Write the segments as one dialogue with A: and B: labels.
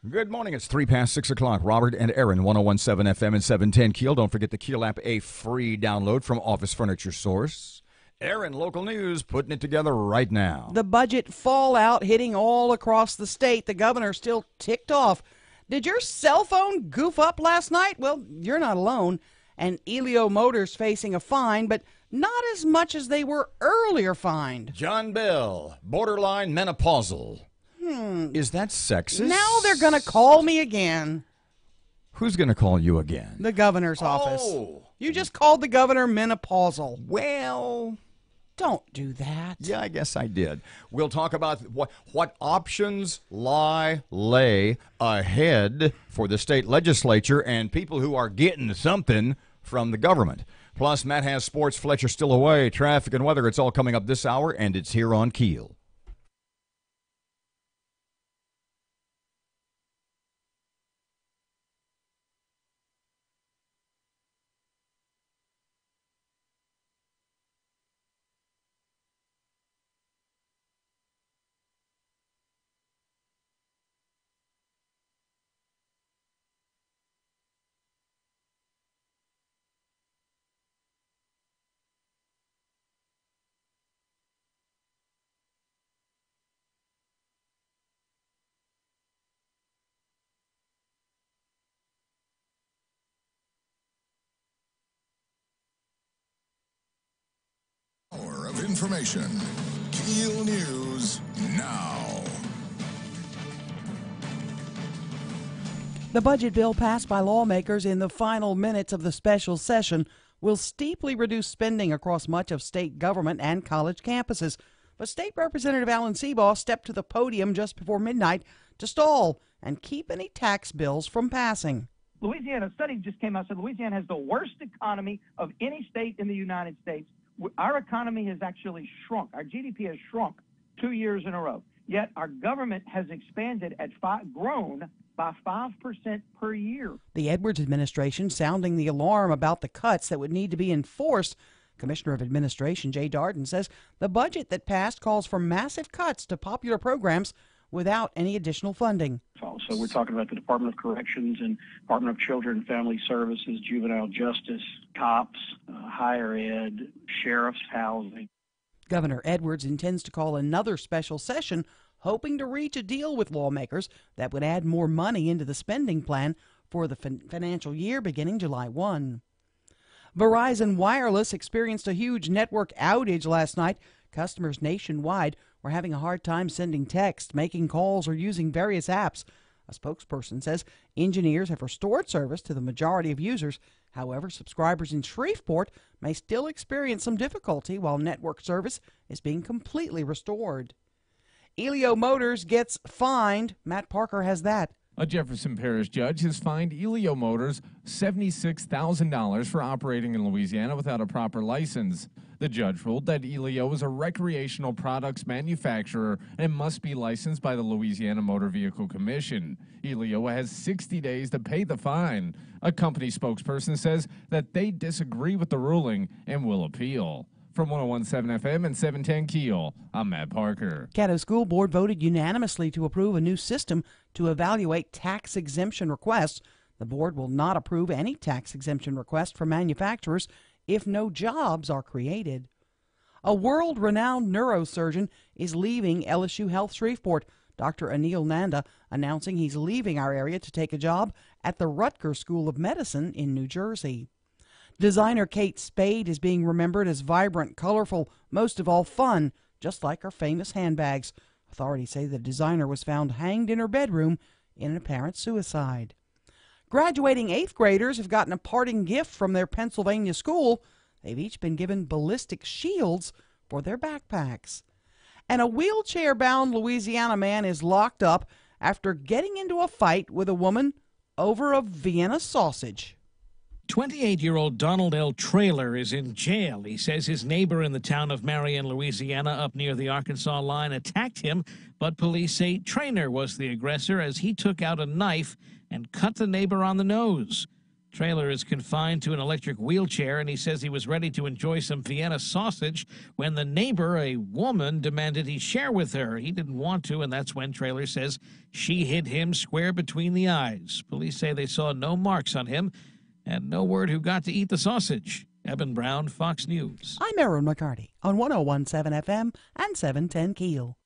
A: Good morning. It's 3 past 6 o'clock. Robert and Erin, 101.7 FM and 710 KEEL. Don't forget the KEEL app, a free download from Office Furniture Source. Erin, local news, putting it together right now.
B: The budget fallout hitting all across the state. The governor still ticked off. Did your cell phone goof up last night? Well, you're not alone. And Elio Motors facing a fine, but not as much as they were earlier fined.
A: John Bell, borderline menopausal. Is that sexist?
B: Now they're going to call me again.
A: Who's going to call you again?
B: The governor's office.
A: Oh.
B: You just called the governor menopausal.
A: Well,
B: don't do that.
A: yeah, I guess I did. We'll talk about what options lay ahead for the state legislature and people who are getting something from the government. Plus, Matt has sports. Fletcher's still away. Traffic and weather. It's all coming up this hour, and it's here on KEEL.
C: Hour of information. KEEL News now.
B: The budget bill passed by lawmakers in the final minutes of the special session will steeply reduce spending across much of state government and college campuses. But State Representative Alan Seabaugh stepped to the podium just before midnight to stall and keep any tax bills from passing.
D: Louisiana, a study just came out, said Louisiana has the worst economy of any state in the United States. Our economy has actually shrunk. Our GDP has shrunk 2 years in a row. Yet our government has expanded grown by 5% per year.
B: The Edwards administration sounding the alarm about the cuts that would need to be enforced. Commissioner of Administration Jay Darden says the budget that passed calls for massive cuts to popular programs without any additional funding.
E: So we're talking about the Department of Corrections and Department of Children and Family Services, juvenile justice, cops, higher ed, sheriff's housing.
B: Governor Edwards intends to call another special session, hoping to reach a deal with lawmakers that would add more money into the spending plan for the financial year beginning July 1. Verizon Wireless experienced a huge network outage last night. Customers nationwide were having a hard time sending text, making calls, or using various apps. A spokesperson says engineers have restored service to the majority of users. However, subscribers in Shreveport may still experience some difficulty while network service is being completely restored. Elio Motors gets fined. Matt Parker has that.
F: A Jefferson Parish judge has fined Elio Motors $76,000 for operating in Louisiana without a proper license. The judge ruled that Elio is a recreational products manufacturer and must be licensed by the Louisiana Motor Vehicle Commission. Elio has 60 days to pay the fine. A company spokesperson says that they disagree with the ruling and will appeal. From 101.7 FM and 710 KEEL, I'm Matt Parker.
B: Caddo School Board voted unanimously to approve a new system to evaluate tax exemption requests. The board will not approve any tax exemption request for manufacturers if no jobs are created. A world-renowned neurosurgeon is leaving LSU Health Shreveport. Dr. Anil Nanda announcing he's leaving our area to take a job at the Rutgers School of Medicine in New Jersey. Designer Kate Spade is being remembered as vibrant, colorful, most of all fun, just like her famous handbags. Authorities say the designer was found hanged in her bedroom in an apparent suicide. Graduating 8th graders have gotten a parting gift from their Pennsylvania school. They've each been given ballistic shields for their backpacks. And a wheelchair-bound Louisiana man is locked up after getting into a fight with a woman over a Vienna sausage.
G: 28-year-old Donald L. Traylor is in jail. He says his neighbor in the town of Marion, Louisiana, up near the Arkansas line, attacked him, but police say Traynor was the aggressor as he took out a knife and cut the neighbor on the nose. Trailer is confined to an electric wheelchair, and he says he was ready to enjoy some Vienna sausage when the neighbor, a woman, demanded he share with her. He didn't want to, and that's when Trailer says she hit him square between the eyes. Police say they saw no marks on him and no word who got to eat the sausage. Eben Brown, Fox News.
B: I'm Erin McCarty on 101.7 FM and 710 KEEL.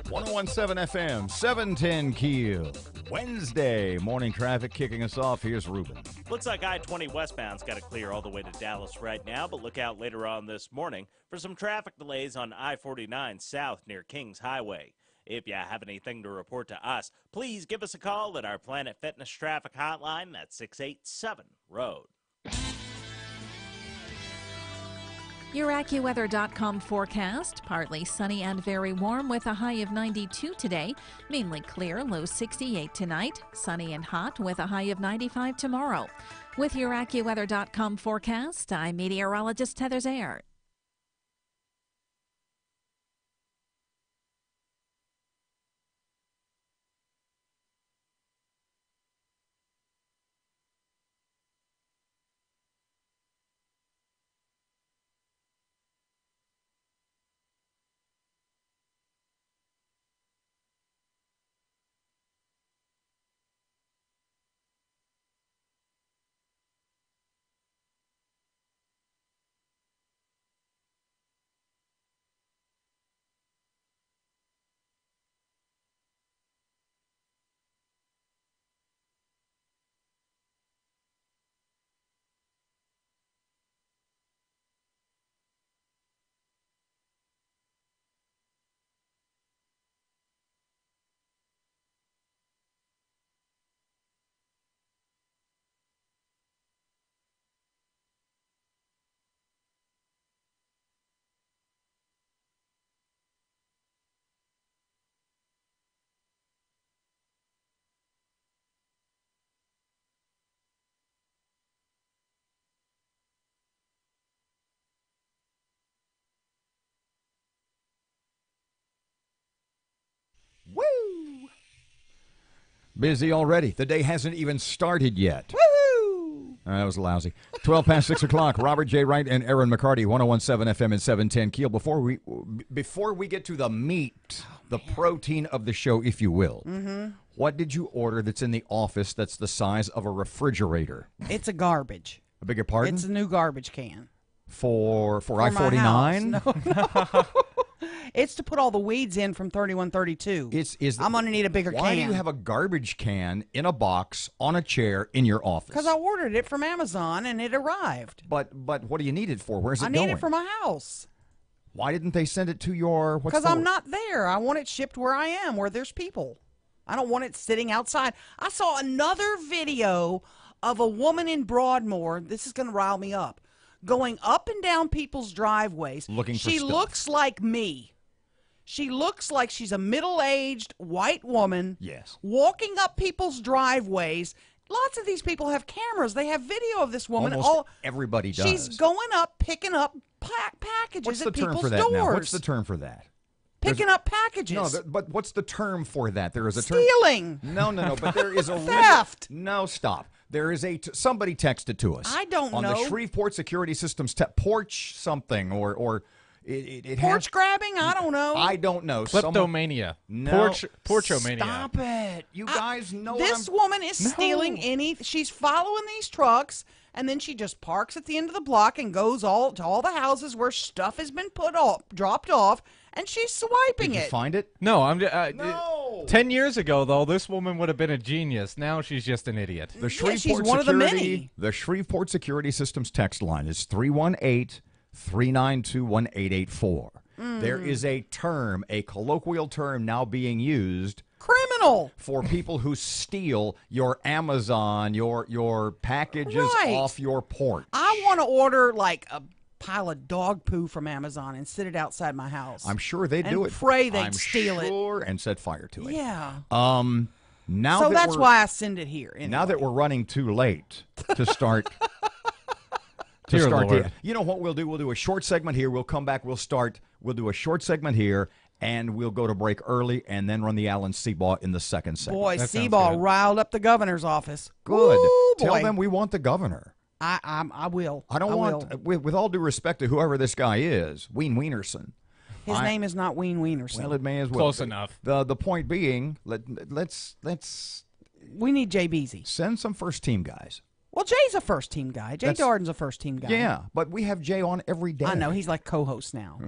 A: .107 FM, 710 KEEL. Wednesday morning traffic kicking us off. Here's Ruben.
H: Looks like I-20 westbound's got to clear all the way to Dallas right now, but look out later on this morning for some traffic delays on I-49 south near Kings Highway. If you have anything to report to us, please give us a call at our Planet Fitness traffic hotline at 687-ROAD.
I: Your AccuWeather.com forecast, partly sunny and very warm with a high of 92 today. Mainly clear, low 68 tonight. Sunny and hot with a high of 95 tomorrow. With your AccuWeather.com forecast, I'm meteorologist Heather Zayer.
A: Woo! Busy already. The day hasn't even started yet.
B: Woohoo!
A: That was lousy. 12 past 6 o'clock. Robert J. Wright and Erin McCarty, 101.7 FM and 710 KEEL. Before we get to the meat, the protein of the show, if you will, what did you order that's in the office that's the size of a refrigerator?
B: It's a garbage.
A: I beg your pardon?
B: It's a new garbage can.
A: For
B: my
A: I-49?
B: house. No. It's to put all the weeds in from 3132. I'm going to need a bigger can.
A: Why do you have a garbage can in a box on a chair in your office?
B: Because I ordered it from Amazon and it arrived.
A: But what do you need it for? Where's it going?
B: I need it for my house.
A: Why didn't they send it to your...
B: Because I'm not there. I want it shipped where I am, where there's people. I don't want it sitting outside. I saw another video of a woman in Broadmoor. This is going to rile me up. Going up and down people's driveways.
A: Looking for
B: She
A: stuff.
B: looks like me. She looks like she's a middle-aged white woman.
A: Yes.
B: Walking up people's driveways. Lots of these people have cameras. They have video of this woman.
A: Almost everybody does.
B: She's going up, picking up packages
A: What's
B: at
A: the term
B: people's
A: for that
B: doors.
A: now? What's the term for that?
B: Picking up packages.
A: No, but what's the term for that? There is a term.
B: Stealing.
A: No. But there is a
B: Theft.
A: No, stop. There is somebody texted to us.
B: I don't
A: on
B: know.
A: the Shreveport Security Systems porch something or it
B: Porch
A: has,
B: grabbing? I don't know.
A: I don't know.
J: Kleptomania.
A: No.
J: Porchomania.
A: Stop it. You guys know
B: this
A: what
B: woman is stealing she's following these trucks, and then she just parks at the end of the block and goes to all the houses where stuff has been dropped off, and she's swiping
A: Did you
B: it.
A: find it?
J: No,
A: No.
J: 10 years ago, though, this woman would have been a genius. Now she's just an idiot.
A: The Shreveport
B: she's one of the many.
A: The Shreveport Security Systems text line is 318-392-1884. There is a term, a colloquial term now being used.
B: Criminal.
A: For people who steal your Amazon, your packages off your porch.
B: I want to order like a pile of dog poo from Amazon and sit it outside my house.
A: I'm sure they'd do it.
B: And pray they'd
A: I'm
B: steal
A: sure, and set fire to it.
B: Yeah.
A: Now
B: so
A: that
B: that's why I send it here. Anyway.
A: Now that we're running too late to start.
J: Lord.
A: You know what we'll do? We'll do a short segment here. We'll come back. We'll do a short segment here, and we'll go to break early and then run the Alan Seabaugh in the second segment.
B: Boy, Seabaugh riled up the governor's office.
A: Good.
B: Ooh,
A: Tell
B: boy.
A: them we want the governor.
B: I will.
A: I don't want, with all due respect to whoever this guy is, Wienerson.
B: His name is not Ween Wienerson.
A: Well, it may as well.
J: Close enough.
A: The point being, let's
B: we need Jay Beasy.
A: send some first team guys.
B: Well, Jay's a first team guy. Jay Darden's a first team guy.
A: Yeah, but we have Jay on every day.
B: I know he's like co-host now.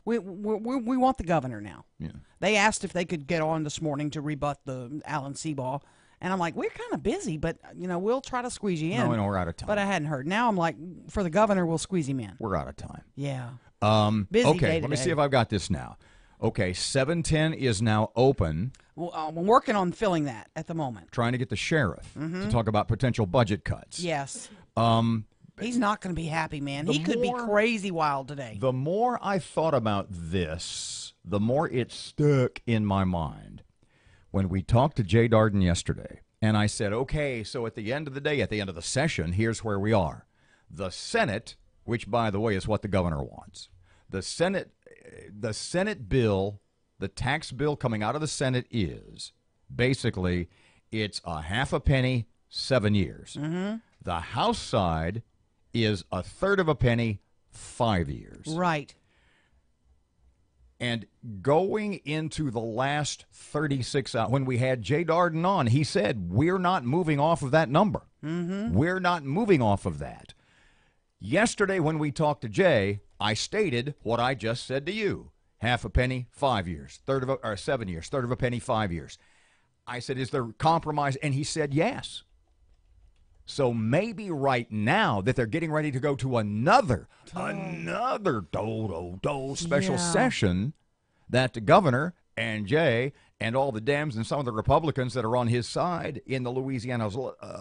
B: We want the governor now.
A: Yeah.
B: They asked if they could get on this morning to rebut the Alan Seabaugh, and I'm like, we're kind of busy, but we'll try to squeeze you in.
A: No, we're out of time.
B: But I hadn't heard. Now I'm like, for the governor, we'll squeeze him in.
A: We're out of time.
B: Yeah.
A: Busy
B: okay,
A: day let me see if I've got this now. Okay, 710 is now open.
B: Well, I'm working on filling that at the moment.
A: Trying to get the sheriff to talk about potential budget cuts.
B: Yes. He's not going to be happy, man. He could be crazy wild today.
A: The more I thought about this, the more it stuck in my mind. When we talked to Jay Darden yesterday, and I said, okay, so at the end of the day, at the end of the session, here's where we are. The Senate, which, by the way, is what the governor wants. The Senate bill, the tax bill coming out of the Senate is basically it's a half a penny, 7 years. The House side is a third of a penny, 5 years.
B: Right.
A: And going into the last 36 hours, when we had Jay Darden on, he said, we're not moving off of that number. We're not moving off of that. Yesterday, when we talked to Jay, I stated what I just said to you. Half a penny, 5 years. 7 years. Third of a penny, 5 years. I said, is there compromise? And he said, yes. So maybe right now that they're getting ready to go to another special session, that the governor and Jay and all the Dems and some of the Republicans that are on his side in the Louisiana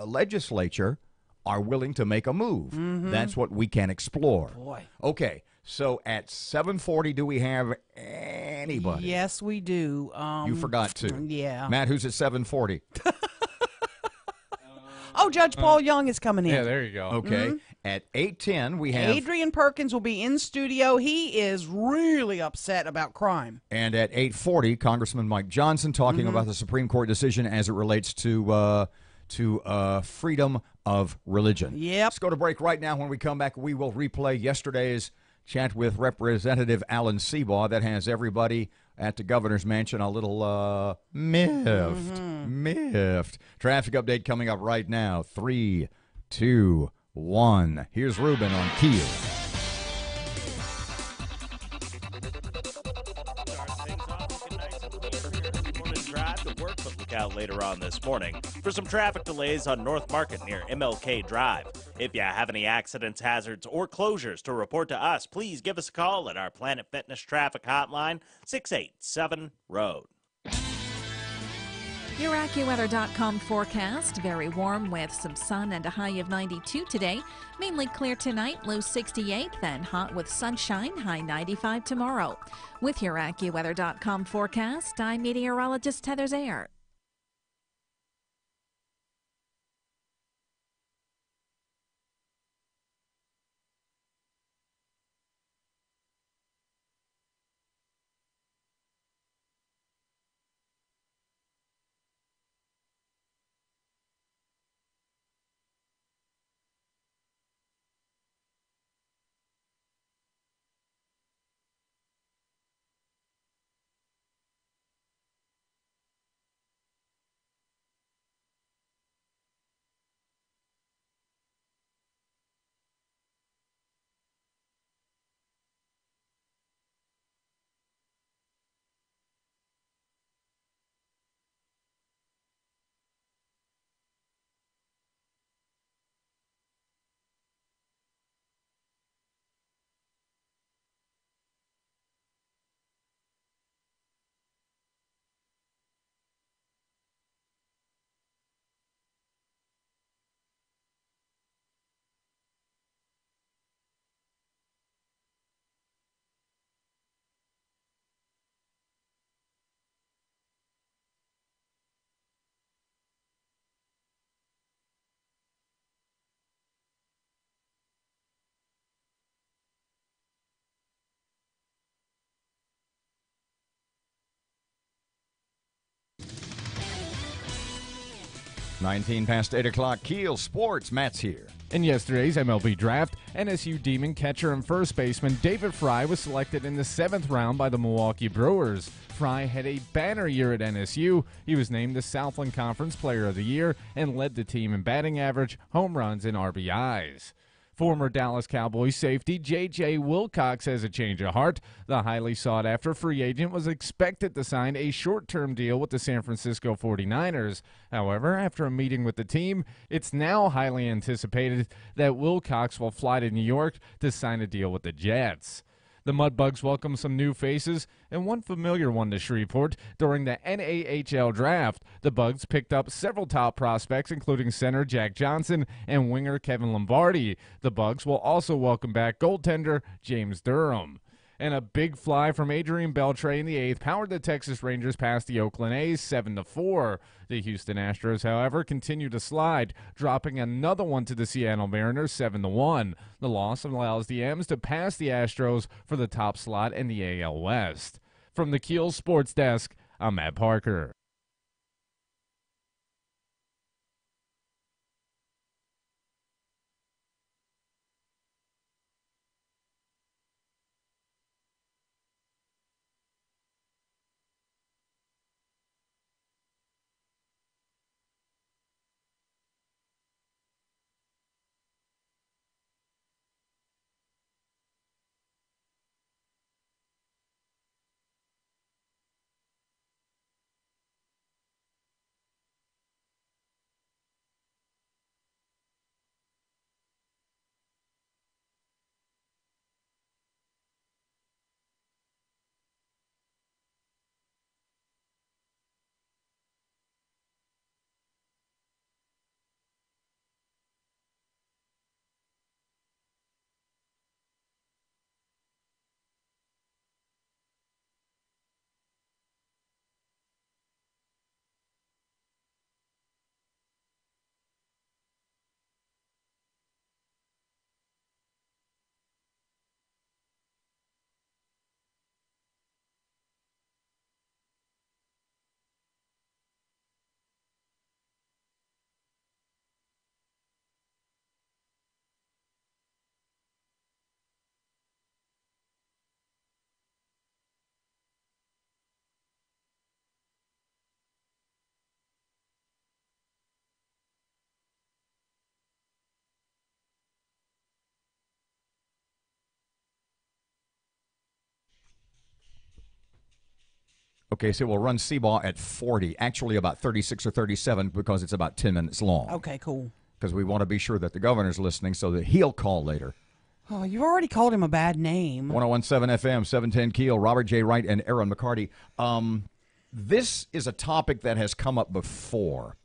A: legislature are willing to make a move. That's what we can explore.
B: Boy.
A: Okay, so at 7:40, do we have anybody?
B: Yes, we do.
A: You forgot to.
B: Yeah.
A: Matt, who's at 7:40?
B: Oh, Judge Paul Young is coming in.
J: Yeah, there you go.
A: Okay. At 8:10, we have...
B: Adrian Perkins will be in studio. He is really upset about crime.
A: And at 8:40, Congressman Mike Johnson talking about the Supreme Court decision as it relates to freedom of religion.
B: Yep.
A: Let's go to break right now. When we come back, we will replay yesterday's chat with Representative Alan Seabaugh that has everybody at the governor's mansion a little miffed. Traffic update coming up right now. 3, 2, 1. Here's Ruben on KEEL.
H: Out later on this morning for some traffic delays on North Market near MLK Drive. If you have any accidents, hazards, or closures to report to us, please give us a call at our Planet Fitness traffic hotline, 687-ROAD.
I: Your AccuWeather.com forecast. Very warm with some sun and a high of 92 today. Mainly clear tonight, low 68, then hot with sunshine, high 95 tomorrow. With your AccuWeather.com forecast, I'm meteorologist Heather Zayer.
A: Nineteen past 8 o'clock. Keel Sports. Matt's here.
F: In yesterday's MLB draft, NSU Demon catcher and first baseman David Fry was selected in the 7th round by the Milwaukee Brewers. Fry had a banner year at NSU. He was named the Southland Conference Player of the Year and led the team in batting average, home runs, and RBIs. Former Dallas Cowboys safety J.J. Wilcox has a change of heart. The highly sought-after free agent was expected to sign a short-term deal with the San Francisco 49ers. However, after a meeting with the team, it's now highly anticipated that Wilcox will fly to New York to sign a deal with the Jets. The Mudbugs welcome some new faces and one familiar one to Shreveport. During the NAHL draft, the Bugs picked up several top prospects, including center Jack Johnson and winger Kevin Lombardi. The Bugs will also welcome back goaltender James Durham. And a big fly from Adrian Beltre in the 8th powered the Texas Rangers past the Oakland A's 7-4. The Houston Astros, however, continue to slide, dropping another one to the Seattle Mariners 7-1. The loss allows the M's to pass the Astros for the top slot in the AL West. From the KEEL Sports Desk, I'm Matt Parker.
A: Okay, so we'll run C-Ball at 40, actually about 36 or 37 because it's about 10 minutes long.
B: Okay, cool.
A: Because we want to be sure that the governor's listening so that he'll call later.
B: Oh, you've already called him a bad name.
A: 1017 FM, 710 Keel, Robert J. Wright, and Erin McCarty. This is a topic that has come up before.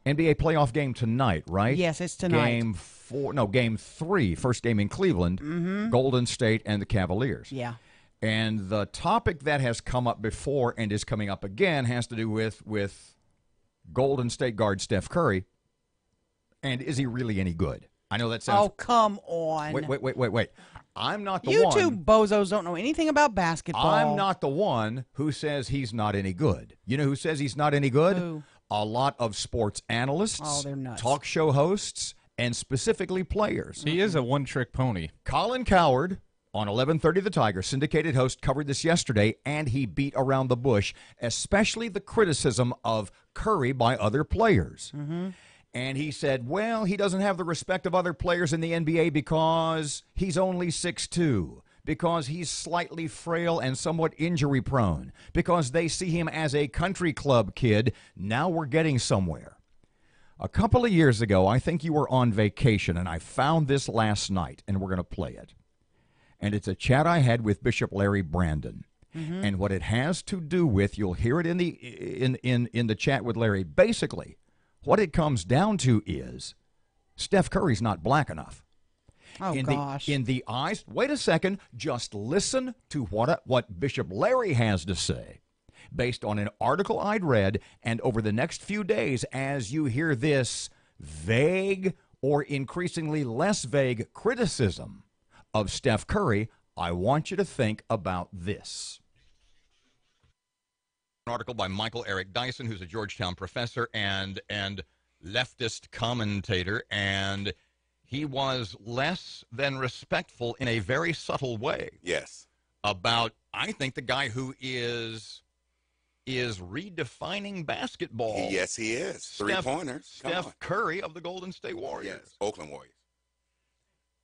A: NBA playoff game tonight, right?
B: Yes, it's tonight.
A: Game 3, first game in Cleveland, Golden State and the Cavaliers.
B: Yeah.
A: And the topic that has come up before and is coming up again has to do with Golden State guard Steph Curry. And is he really any good? I know that sounds...
B: Oh, come on.
A: Wait. I'm not the
B: You
A: one...
B: two bozos don't know anything about basketball.
A: I'm not the one who says he's not any good. You know who says he's not any good?
B: Who?
A: A lot of sports analysts,
B: Oh, they're nuts.
A: talk show hosts, and specifically players.
J: He is a one-trick pony.
A: Colin Cowherd on 1130 The Tiger, syndicated host, covered this yesterday, and he beat around the bush, especially the criticism of Curry by other players. And he said, well, he doesn't have the respect of other players in the NBA because he's only 6'2", because he's slightly frail and somewhat injury-prone, because they see him as a country club kid. Now we're getting somewhere. A couple of years ago, I think you were on vacation, and I found this last night, and we're going to play it. And it's a chat I had with Bishop Larry Brandon. And what it has to do with, you'll hear it in the chat with Larry, basically, what it comes down to is Steph Curry's not black enough.
B: Oh, gosh.
A: In the eyes, wait a second, just listen to what Bishop Larry has to say based on an article I'd read, and over the next few days, as you hear this vague or increasingly less vague criticism of Steph Curry, I want you to think about this. An article by Michael Eric Dyson, who's a Georgetown professor and leftist commentator, and he was less than respectful in a very subtle way.
K: Yes.
A: About, I think, the guy who is redefining basketball.
K: Yes, he is. Three-pointers.
A: Steph Curry of the Golden State Warriors.
K: Yes, Oakland Warriors.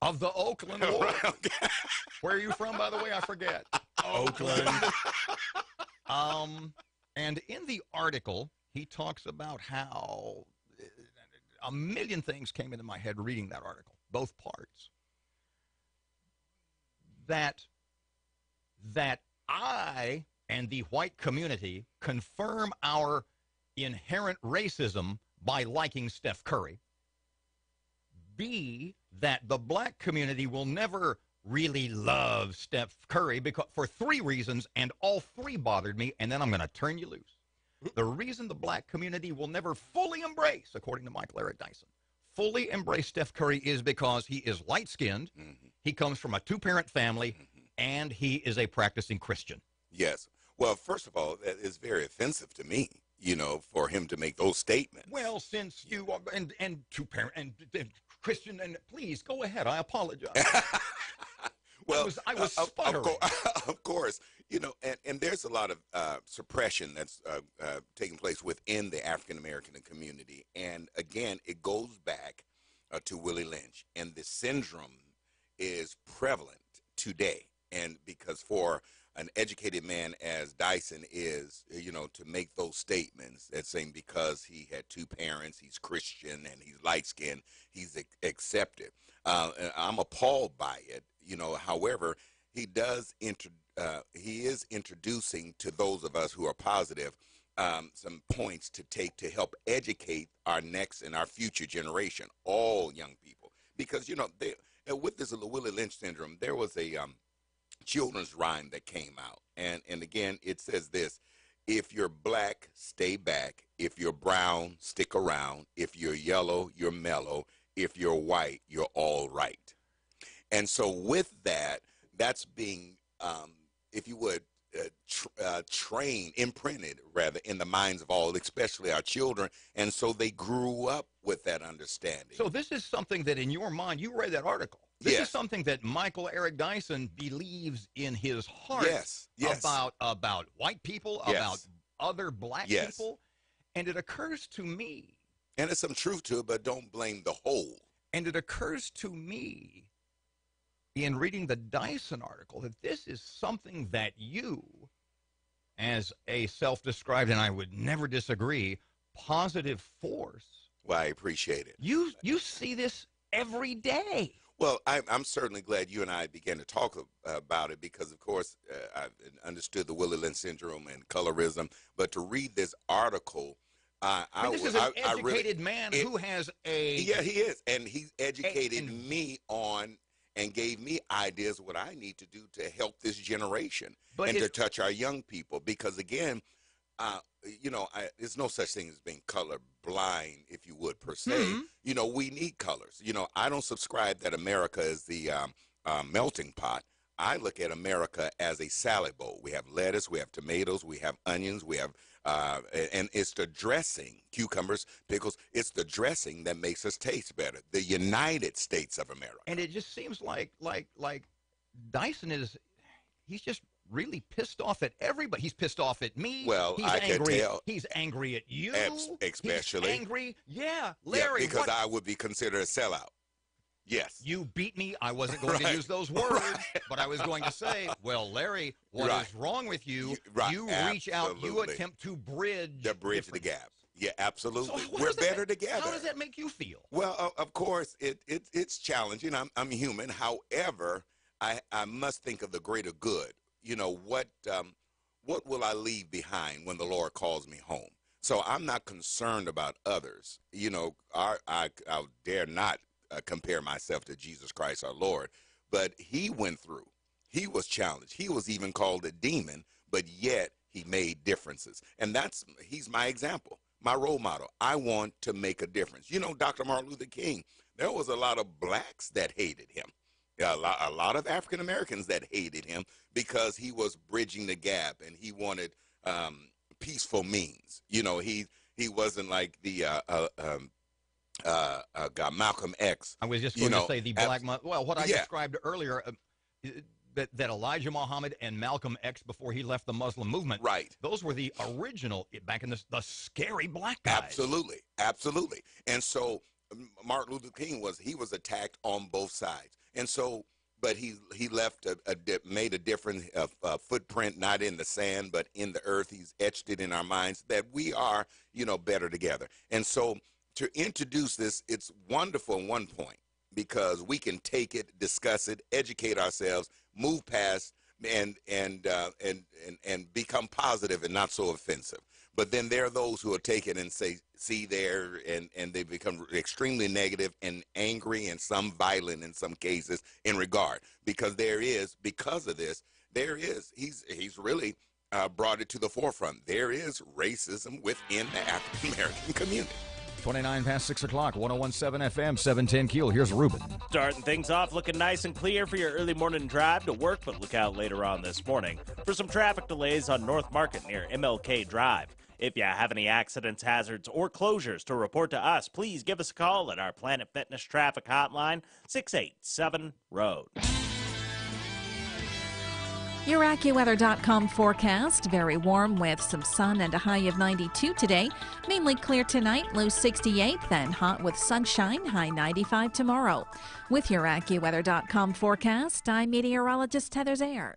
A: Of the Oakland Warriors. Where are you from, by the way? I forget. Oakland. And in the article, he talks about how a million things came into my head reading that article, both parts. That I and the white community confirm our inherent racism by liking Steph Curry. B, that the black community will never really love Steph Curry because for 3 reasons, and all 3 bothered me, and then I'm going to turn you loose. The reason the black community will never fully embrace, according to Michael Eric Dyson, fully embrace Steph Curry is because he is light-skinned, he comes from a 2-parent family, and he is a practicing Christian.
K: Yes. Well, first of all, that is very offensive to me, you know, for him to make those statements.
A: Well, since you are, and 2-parent, and Christian, and please, go ahead, I apologize.
K: Well,
A: I was stuttering.
K: Of course, you know, and there's a lot of suppression that's taking place within the African-American community. And again, it goes back to Willie Lynch. And the syndrome is prevalent today. And because for an educated man as Dyson is, you know, to make those statements, that's saying because he had 2 parents, he's Christian, and he's light-skinned, he's accepted. I'm appalled by it. You know, however, he is introducing to those of us who are positive some points to take to help educate our next and our future generation, all young people. Because, you know, with this Willie Lynch syndrome, there was a children's rhyme that came out. And again, it says this: if you're black, stay back. If you're brown, stick around. If you're yellow, you're mellow. If you're white, you're all right. And so with that, that's being, if you would, imprinted rather in the minds of all, especially our children. And so they grew up with that understanding.
A: So this is something that in your mind, you read that article. This is something that Michael Eric Dyson believes in his heart about white people, about other black people. And it occurs to me.
K: And there's some truth to it, but don't blame the whole.
A: And it occurs to me in reading the Dyson article that this is something that you, as a self-described, and I would never disagree, positive force.
K: Well, I appreciate it.
A: You see this every day.
K: Well, I'm certainly glad you and I began to talk about it because, of course, I've understood the Willie Lynch syndrome and colorism. But to read this article,
A: I mean, this is an educated man who has a...
K: Yeah, he is. And he's educated me on and gave me ideas of what I need to do to help this generation and to touch our young people. Because, again, there's no such thing as being color blind, if you would, per se. We need colors. I don't subscribe that America is the melting pot. I look at America as a salad bowl. We have lettuce, we have tomatoes, we have onions, we have, and it's the dressing, cucumbers, pickles. It's the dressing that makes us taste better. The United States of America.
A: And it just seems like Dyson he's just really pissed off at everybody. He's pissed off at me.
K: Well,
A: he's
K: I
A: angry.
K: can tell.
A: He's angry at you.
K: Especially.
A: He's angry. Yeah, Larry.
K: Yeah, because I would be considered a sellout. Yes.
A: You beat me. I wasn't going to use those words, but I was going to say, well, Larry, what is wrong with you? You reach out. You attempt to bridge
K: the gap. Yeah, absolutely.
A: So
K: we're better together.
A: How does that make you feel?
K: Well, of course, it's challenging. I'm human. However, I must think of the greater good. What will I leave behind when the Lord calls me home? So I'm not concerned about others. I dare not compare myself to Jesus Christ our Lord, but he went through. He was challenged. He was even called a demon, but yet he made differences. And he's my example, my role model. I want to make a difference. Dr. Martin Luther King, there was a lot of blacks that hated him. A lot of African Americans that hated him because he was bridging the gap and he wanted peaceful means. He wasn't like the Malcolm X.
A: I was just going to say the black. Well, what I described earlier, that Elijah Muhammad and Malcolm X before he left the Muslim movement.
K: Right.
A: Those were the original back in the scary black guys.
K: Absolutely. And so Martin Luther King was attacked on both sides. And so, but he left made a different footprint, not in the sand, but in the earth. He's etched it in our minds that we are, better together. And so to introduce this, it's wonderful in one point because we can take it, discuss it, educate ourselves, move past, and become positive and not so offensive. But then there are those who will take it and see there, and they become extremely negative and angry and some violent in some cases in regard. Because because of this, he's really brought it to the forefront. There is racism within the African American community.
A: 29 past 6 o'clock, 101.7 FM, 710 KEEL. Here's Ruben.
H: Starting things off looking nice and clear for your early morning drive to work, but look out later on this morning for some traffic delays on North Market near MLK Drive. If you have any accidents, hazards, or closures to report to us, please give us a call at our Planet Fitness Traffic Hotline, 687-ROAD.
I: Your AccuWeather.com forecast, very warm with some sun and a high of 92 today. Mainly clear tonight, low 68, then hot with sunshine, high 95 tomorrow. With your AccuWeather.com forecast, I'm meteorologist Heather Zayer.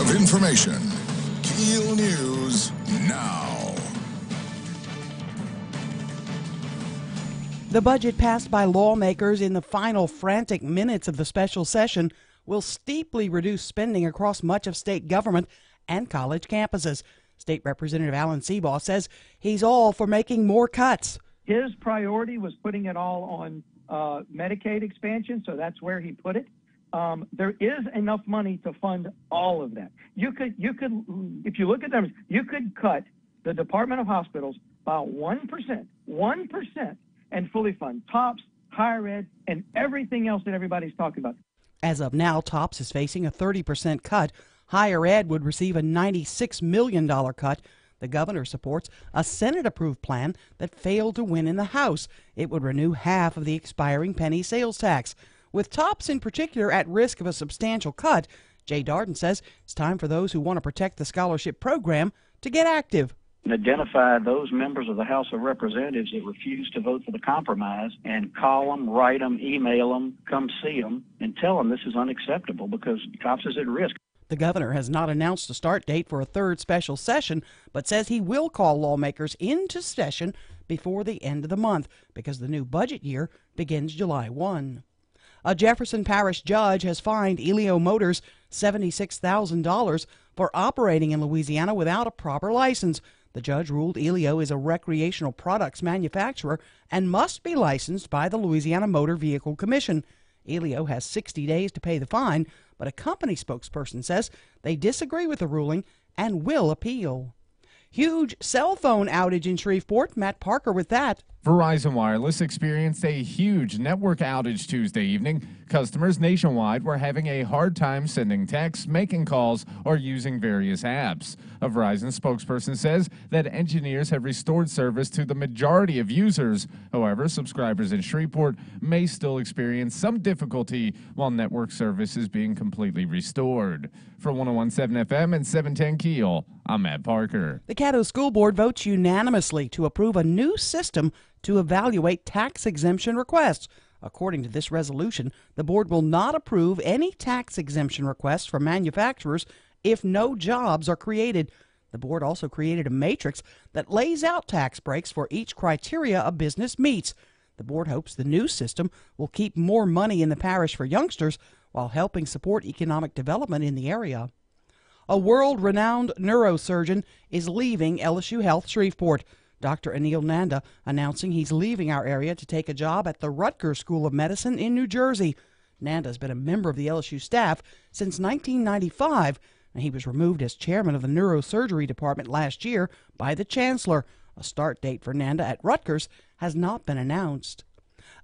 C: of information. KEEL News now.
B: The budget passed by lawmakers in the final frantic minutes of the special session will steeply reduce spending across much of state government and college campuses. State Representative Alan Seabaugh says he's all for making more cuts.
D: His priority was putting it all on Medicaid expansion, so that's where he put it. There is enough money to fund all of that. You could, if you look at them, you could cut the Department of Hospitals by 1%, and fully fund TOPS, higher ed, and everything else that everybody's talking about.
B: As of now, TOPS is facing a 30% cut. Higher ed would receive a $96 million cut. The governor supports a Senate-approved plan that failed to win in the House. It would renew half of the expiring penny sales tax. With TOPS in particular at risk of a substantial cut, Jay Darden says it's time for those who want to protect the scholarship program to get active.
E: Identify those members of the House of Representatives that refuse to vote for the compromise and call them, write them, email them, come see them, and tell them this is unacceptable because TOPS is at risk.
B: The governor has not announced a start date for a third special session, but says he will call lawmakers into session before the end of the month because the new budget year begins July 1. A Jefferson Parish judge has fined Elio Motors $76,000 for operating in Louisiana without a proper license. The judge ruled Elio is a recreational products manufacturer and must be licensed by the Louisiana Motor Vehicle Commission. Elio has 60 days to pay the fine, but a company spokesperson says they disagree with the ruling and will appeal. Huge cell phone outage in Shreveport. Matt Parker with that.
F: Verizon Wireless experienced a huge network outage Tuesday evening. Customers nationwide were having a hard time sending texts, making calls, or using various apps. A Verizon spokesperson says that engineers have restored service to the majority of users. However, subscribers in Shreveport may still experience some difficulty while network service is being completely restored. For 101.7 FM and 710 KEEL, I'm Matt Parker.
B: The Caddo School Board votes unanimously to approve a new system to evaluate tax exemption requests. According to this resolution, the board will not approve any tax exemption requests from manufacturers if no jobs are created. The board also created a matrix that lays out tax breaks for each criteria a business meets. The board hopes the new system will keep more money in the parish for youngsters while helping support economic development in the area. A world-renowned neurosurgeon is leaving LSU Health Shreveport. Dr. Anil Nanda announcing he's leaving our area to take a job at the Rutgers School of Medicine in New Jersey. Nanda has been a member of the LSU staff since 1995, and he was removed as chairman of the neurosurgery department last year by the chancellor. A start date for Nanda at Rutgers has not been announced.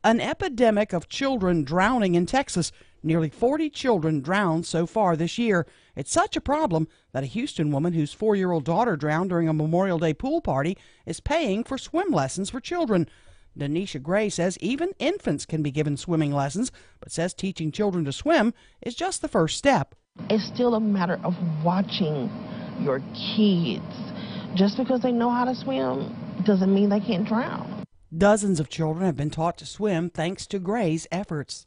B: An epidemic of children drowning in Texas. Nearly 40 children drowned so far this year. It's such a problem that a Houston woman whose 4-year-old daughter drowned during a Memorial Day pool party is paying for swim lessons for children. Denisha Gray says even infants can be given swimming lessons, but says teaching children to swim is just the first step.
L: It's still a matter of watching your kids. Just because they know how to swim doesn't mean they can't drown.
B: Dozens of children have been taught to swim thanks to Gray's efforts.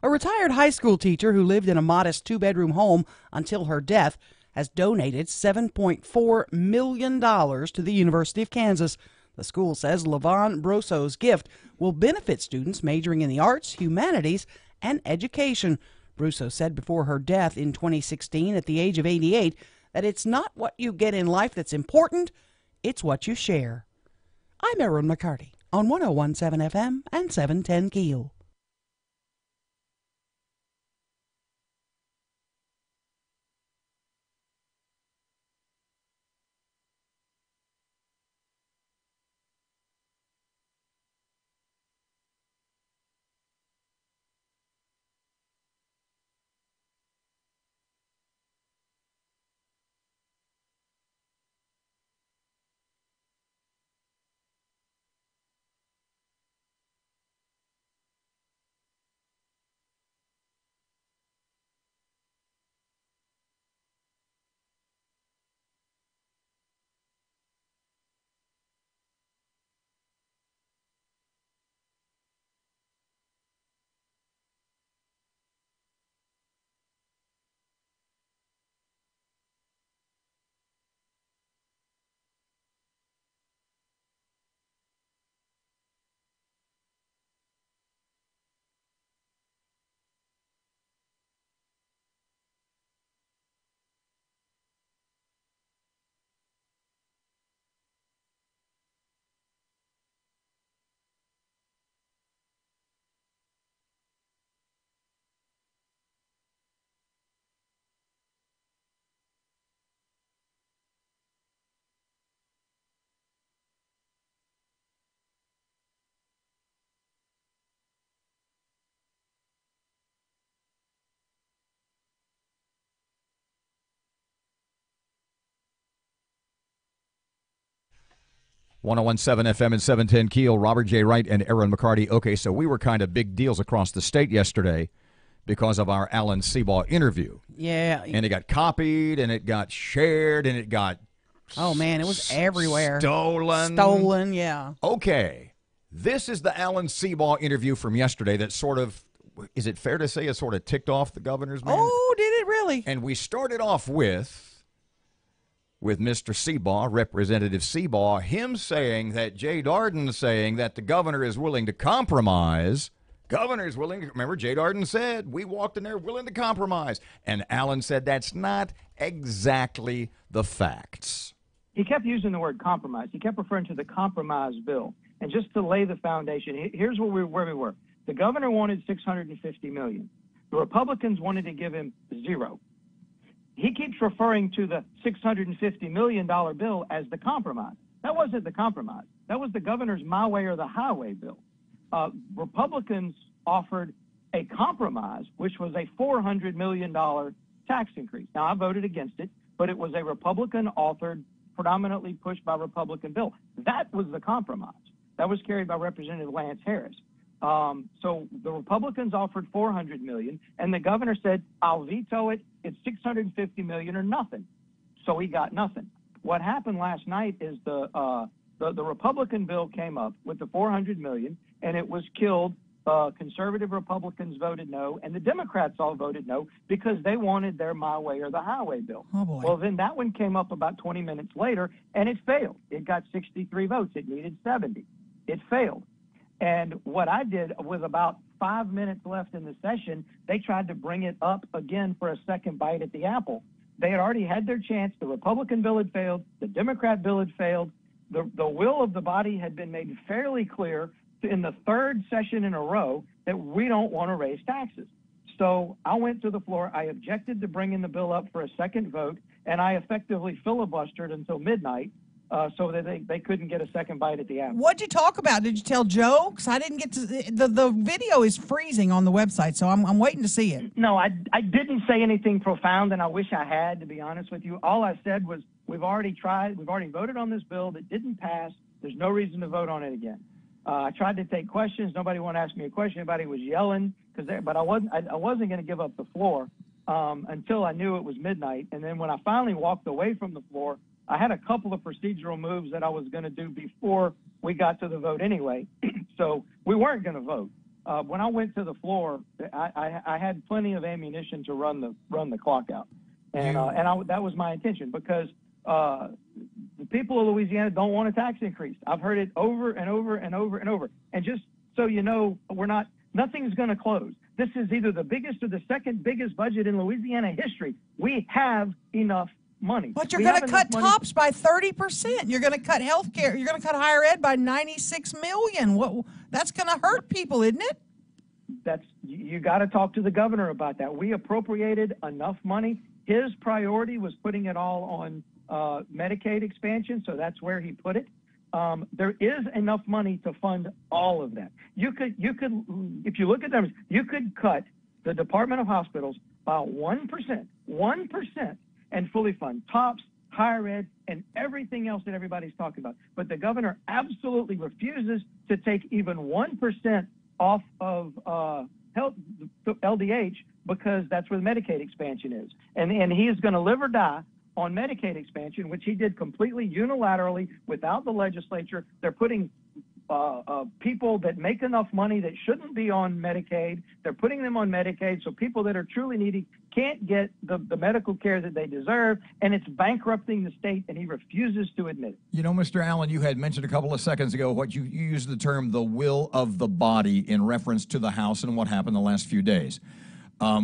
B: A retired high school teacher who lived in a modest 2-bedroom home until her death has donated $7.4 million to the University of Kansas. The school says LaVon Brosso's gift will benefit students majoring in the arts, humanities, and education. Brusso said before her death in 2016 at the age of 88 that it's not what you get in life that's important, it's what you share. I'm Erin McCarty on 101.7 FM and 710 KEEL.
A: 101.7 FM and 710 Keel, Robert J. Wright and Erin McCarty. Okay, so we were kind of big deals across the state yesterday because of our Alan Seabaugh interview.
B: Yeah.
A: And it got copied, and it got shared, and it got
B: oh, man, it was everywhere.
A: Stolen,
B: yeah.
A: Okay, this is the Alan Seabaugh interview from yesterday that sort of, is it fair to say, it sort of ticked off the governor's man?
B: Oh, did it really?
A: And we started off with Mr. Seabaugh, Representative Seabaugh, him saying that Jay Darden saying that the governor is willing to compromise. Governor is willing to, remember, Jay Darden said, we walked in there willing to compromise. And Alan said that's not exactly the facts.
D: He kept using the word compromise. He kept referring to the compromise bill. And just to lay the foundation, here's where we were. The governor wanted $650 million. The Republicans wanted to give him zero. He keeps referring to the $650 million bill as the compromise. That wasn't the compromise. That was the governor's My Way or the Highway bill. Republicans offered a compromise, which was a $400 million tax increase. Now, I voted against it, but it was a Republican-authored, predominantly pushed by Republican bill. That was the compromise. That was carried by Representative Lance Harris. So the Republicans offered $400 million, and the governor said, I'll veto it. It's $650 million or nothing. So he got nothing. What happened last night is the Republican bill came up with the $400 million, and it was killed. Conservative Republicans voted no, and the Democrats all voted no because they wanted their My Way or the Highway bill.
B: Oh, boy.
D: Well, then that one came up about 20 minutes later, and it failed. It got 63 votes. It needed 70. It failed. And what I did was about 5 minutes left in the session, they tried to bring it up again for a second bite at the apple. They had already had their chance. The Republican bill had failed. The Democrat bill had failed. The will of the body had been made fairly clear in the third session in a row that we don't want to raise taxes. So I went to the floor. I objected to bringing the bill up for a second vote, and I effectively filibustered until midnight. So that they couldn't get a second bite at the apple.
B: What'd you talk about? Did you tell Joe? Because I didn't get to the video is freezing on the website, so I'm waiting to see it.
D: No, I didn't say anything profound, and I wish I had, to be honest with you. All I said was we've already tried, we've already voted on this bill that didn't pass. There's no reason to vote on it again. I tried to take questions. Nobody wanted to ask me a question. Everybody was yelling, but I wasn't going to give up the floor until I knew it was midnight. And then when I finally walked away from the floor, I had a couple of procedural moves that I was going to do before we got to the vote anyway. So we weren't going to vote. When I went to the floor, I had plenty of ammunition to run the clock out. And that was my intention because the people of Louisiana don't want a tax increase. I've heard it over and over and over and over. And just so you know, nothing's going to close. This is either the biggest or the second biggest budget in Louisiana history. We have enough money.
B: But you're going to cut TOPS by 30%. You're going to cut health care. You're going to cut higher ed by $96 million. That's going to hurt people, isn't it?
D: You got to talk to the governor about that. We appropriated enough money. His priority was putting it all on Medicaid expansion, so that's where he put it. There is enough money to fund all of that. You could, if you look at them, you could cut the Department of Hospitals by 1%, and fully fund TOPS, higher ed, and everything else that everybody's talking about. But the governor absolutely refuses to take even 1% off of health LDH because that's where the Medicaid expansion is. And he is going to live or die on Medicaid expansion, which he did completely unilaterally without the legislature. They're putting people that make enough money that shouldn't be on Medicaid. They're putting them on Medicaid, so people that are truly needy can't get the medical care that they deserve, and it's bankrupting the state, and he refuses to admit it.
A: You know, Mr. Allen, you had mentioned a couple of seconds ago what you used the term the will of the body in reference to the House and what happened the last few days.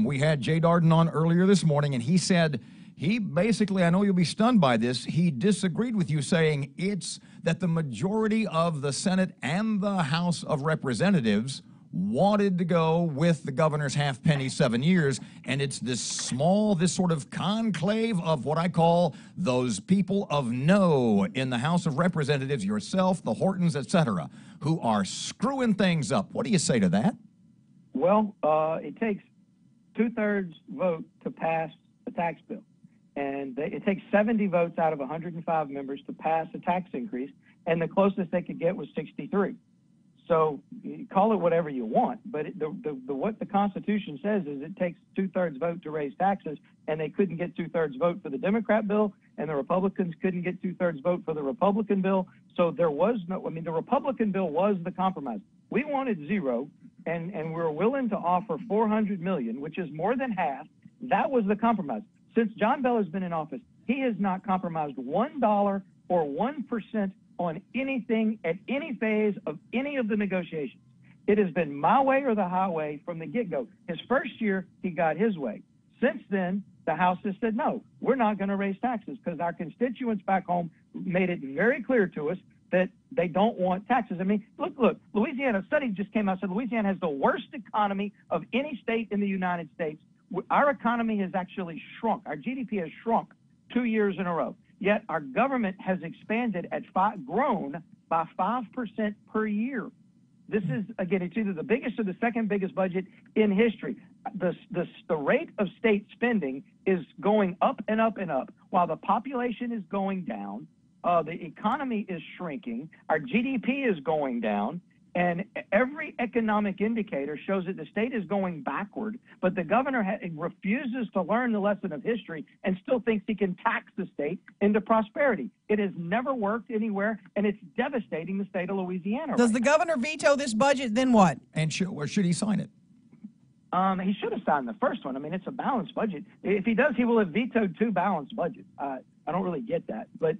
A: We had Jay Darden on earlier this morning, and he said he basically, I know you'll be stunned by this, he disagreed with you, saying it's that the majority of the Senate and the House of Representatives wanted to go with the governor's halfpenny 7 years, and it's this sort of conclave of what I call those people of no in the House of Representatives, yourself, the Hortons, etc., who are screwing things up. What do you say to that?
D: Well, it takes 2/3 vote to pass a tax bill. And it takes 70 votes out of 105 members to pass a tax increase. and the closest they could get was 63. So you call it whatever you want, but what the Constitution says is it takes 2/3 vote to raise taxes, and they couldn't get 2/3 vote for the Democrat bill, and the Republicans couldn't get 2/3 vote for the Republican bill. So there was no, I mean, the Republican bill was the compromise. We wanted 0, and we were willing to offer $400 million, which is more than half. That was the compromise. Since John Bell has been in office, he has not compromised $1 or 1% on anything at any phase of any of the negotiations. It has been my way or the highway from the get-go. His first year, he got his way. Since then, the House has said, no, we're not going to raise taxes because our constituents back home made it very clear to us that they don't want taxes. I mean, look, Louisiana, a study just came out, said Louisiana has the worst economy of any state in the United States. Our economy has actually shrunk. Our GDP has shrunk 2 years in a row. Yet our government has expanded grown by 5% per year. This is, again, it's either the biggest or the second biggest budget in history. The rate of state spending is going up and up and up, while the population is going down. The economy is shrinking. Our GDP is going down. And every economic indicator shows that the state is going backward, but the governor refuses to learn the lesson of history and still thinks he can tax the state into prosperity. It has never worked anywhere, and it's devastating the state of Louisiana.
B: Does the governor veto this budget, then what?
A: And should he sign it?
D: He should have signed the first one. I mean, it's a balanced budget. If he does, he will have vetoed 2 balanced budgets. I don't really get that. But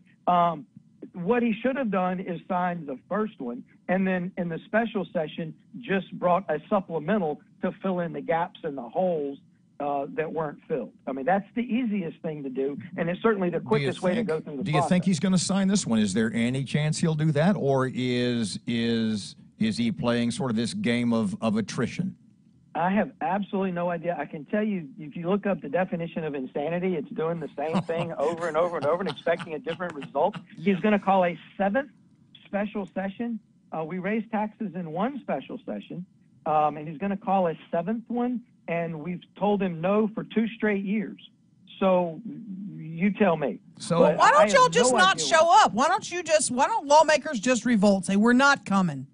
D: what he should have done is signed the first one, and then in the special session just brought a supplemental to fill in the gaps and the holes that weren't filled. I mean, that's the easiest thing to do, and it's certainly the quickest way to go through the process.
A: Do you think he's going to sign this one? Is there any chance he'll do that, or is he playing sort of this game of attrition?
D: I have absolutely no idea. I can tell you, if you look up the definition of insanity, it's doing the same thing over and over and over and expecting a different result. He's going to call a 7th special session. We raised taxes in 1 special session, and he's going to call a 7th one, and we've told him no for 2 straight years. So you tell me.
B: So why don't y'all just not show up? Why don't lawmakers just revolt, say we're not coming?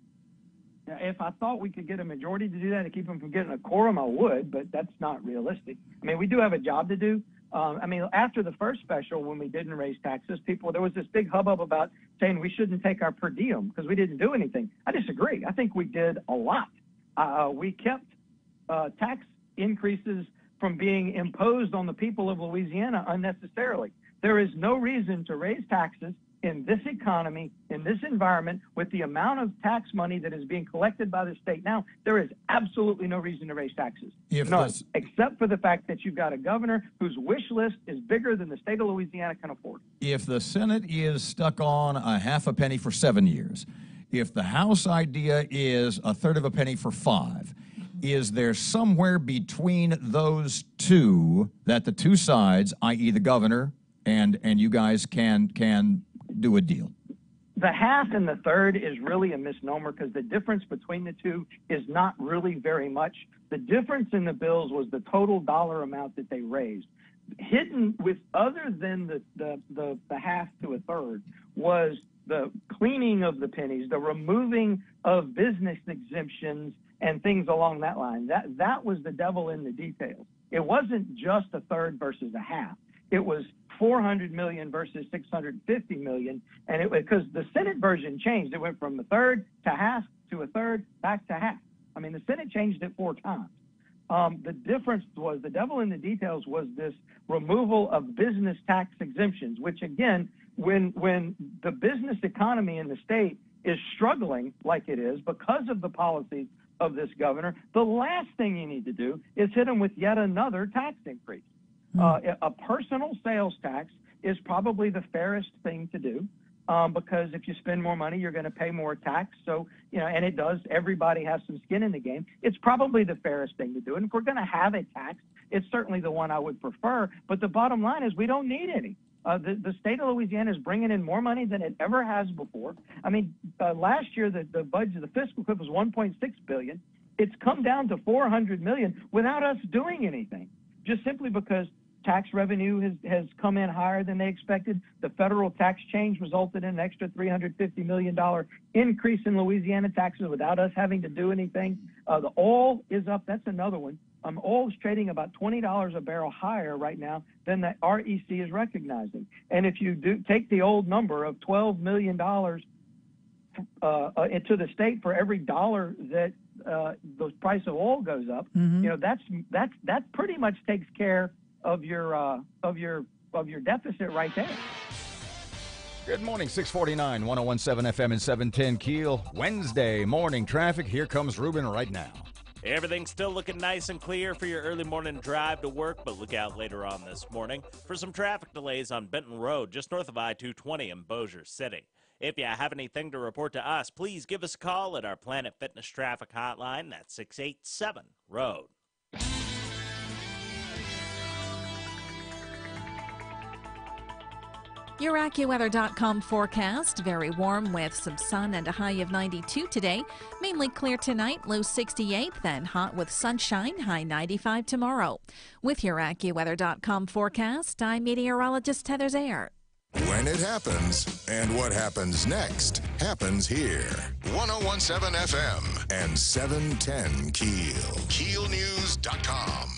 D: If I thought we could get a majority to do that and keep them from getting a quorum, I would, but that's not realistic. I mean, we do have a job to do. I mean, after the first special, when we didn't raise taxes, there was this big hubbub about saying we shouldn't take our per diem because we didn't do anything. I disagree. I think we did a lot. We kept tax increases from being imposed on the people of Louisiana unnecessarily. There is no reason to raise taxes in this economy, in this environment, with the amount of tax money that is being collected by the state now. There is absolutely no reason to raise taxes. None, except for the fact that you've got a governor whose wish list is bigger than the state of Louisiana can afford.
A: If the Senate is stuck on a half a penny for 7 years, if the House idea is a third of a penny for 5, is there somewhere between those two that the two sides, i.e. the governor and you guys, can do a deal?
D: The half and the third is really a misnomer because the difference between the two is not really very much. The difference in the bills was the total dollar amount that they raised. Hidden with, other than the half to a third, was the cleaning of the pennies, the removing of business exemptions and things along that line. That was the devil in the details. It wasn't just a third versus a half. It was $400 million versus $650 million, and because the Senate version changed, it went from a third to half to a third back to half. I mean, the Senate changed it 4 times. The difference was, the devil in the details was this removal of business tax exemptions, which again, when the business economy in the state is struggling like it is because of the policies of this governor, the last thing you need to do is hit them with yet another tax increase. A personal sales tax is probably the fairest thing to do because if you spend more money, you're going to pay more tax. So, and it does, everybody has some skin in the game. It's probably the fairest thing to do. And if we're going to have a tax, it's certainly the one I would prefer. But the bottom line is we don't need any. The state of Louisiana is bringing in more money than it ever has before. I mean, last year, the budget, the fiscal cliff was $1.6 billion. It's come down to $400 million without us doing anything, just simply because tax revenue has come in higher than they expected. The federal tax change resulted in an extra $350 million increase in Louisiana taxes without us having to do anything. The oil is up. That's another one. Oil is trading about $20 a barrel higher right now than the REC is recognizing. And if you do take the old number of $12 million into the state for every dollar that the price of oil goes up, that pretty much takes care of your deficit right there.
A: Good morning, 649, 1017 FM and 710 Keel. Wednesday morning traffic. Here comes Ruben right now.
H: Everything's still looking nice and clear for your early morning drive to work, but look out later on this morning for some traffic delays on Benton Road, just north of I-220 in Bossier City. If you have anything to report to us, please give us a call at our Planet Fitness traffic hotline. That's 687-ROAD.
I: Your AccuWeather.com forecast, very warm with some sun and a high of 92 today. Mainly clear tonight, low 68, then hot with sunshine, high 95 tomorrow. With your AccuWeather.com forecast, I'm meteorologist Heather Zayer.
C: When it happens, and what happens next, happens here. 1017 FM and 710 Keel. KeelNews.com.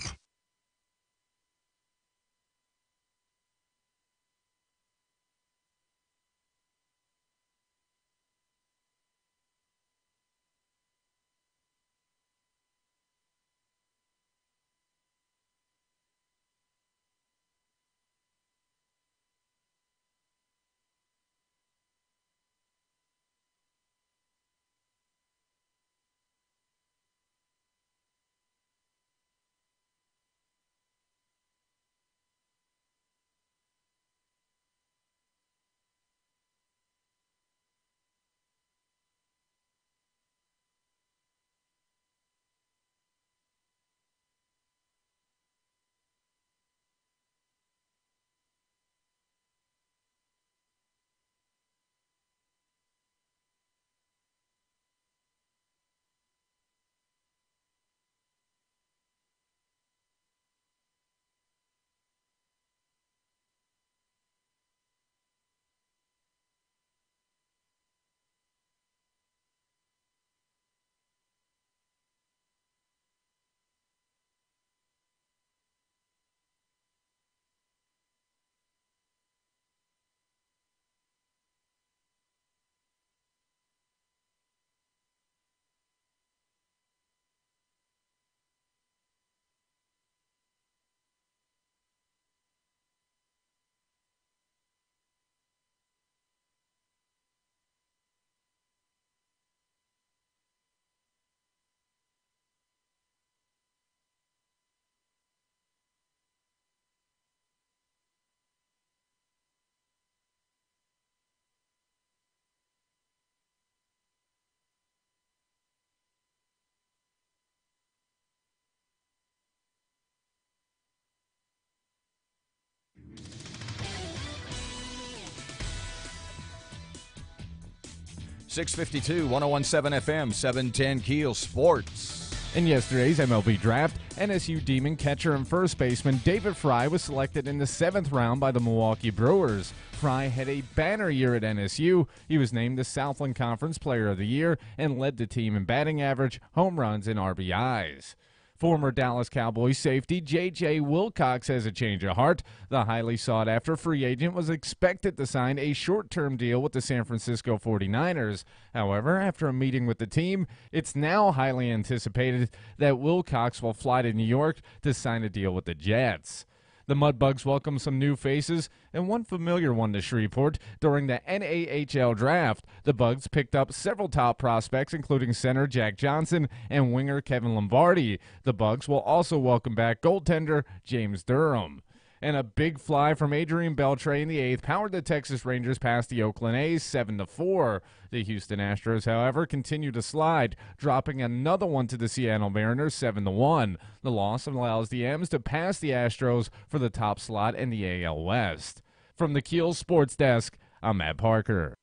A: .652, 1017 FM, 710 Keel Sports.
F: In yesterday's MLB draft, NSU Demon catcher and first baseman David Fry was selected in the 7th round by the Milwaukee Brewers. Fry had a banner year at NSU. He was named the Southland Conference Player of the Year and led the team in batting average, home runs, and RBIs. Former Dallas Cowboys safety J.J. Wilcox has a change of heart. The highly sought-after free agent was expected to sign a short-term deal with the San Francisco 49ers. However, after a meeting with the team, it's now highly anticipated that Wilcox will fly to New York to sign a deal with the Jets. The Mudbugs welcome some new faces and one familiar one to Shreveport during the NAHL draft. The Bugs picked up several top prospects, including center Jack Johnson and winger Kevin Lombardi. The Bugs will also welcome back goaltender James Durham. And a big fly from Adrian Beltre in the 8th powered the Texas Rangers past the Oakland A's 7-4. The Houston Astros, however, continue to slide, dropping another one to the Seattle Mariners 7-1. The loss allows the M's to pass the Astros for the top slot in the AL West. From the Keel Sports Desk, I'm Matt Parker.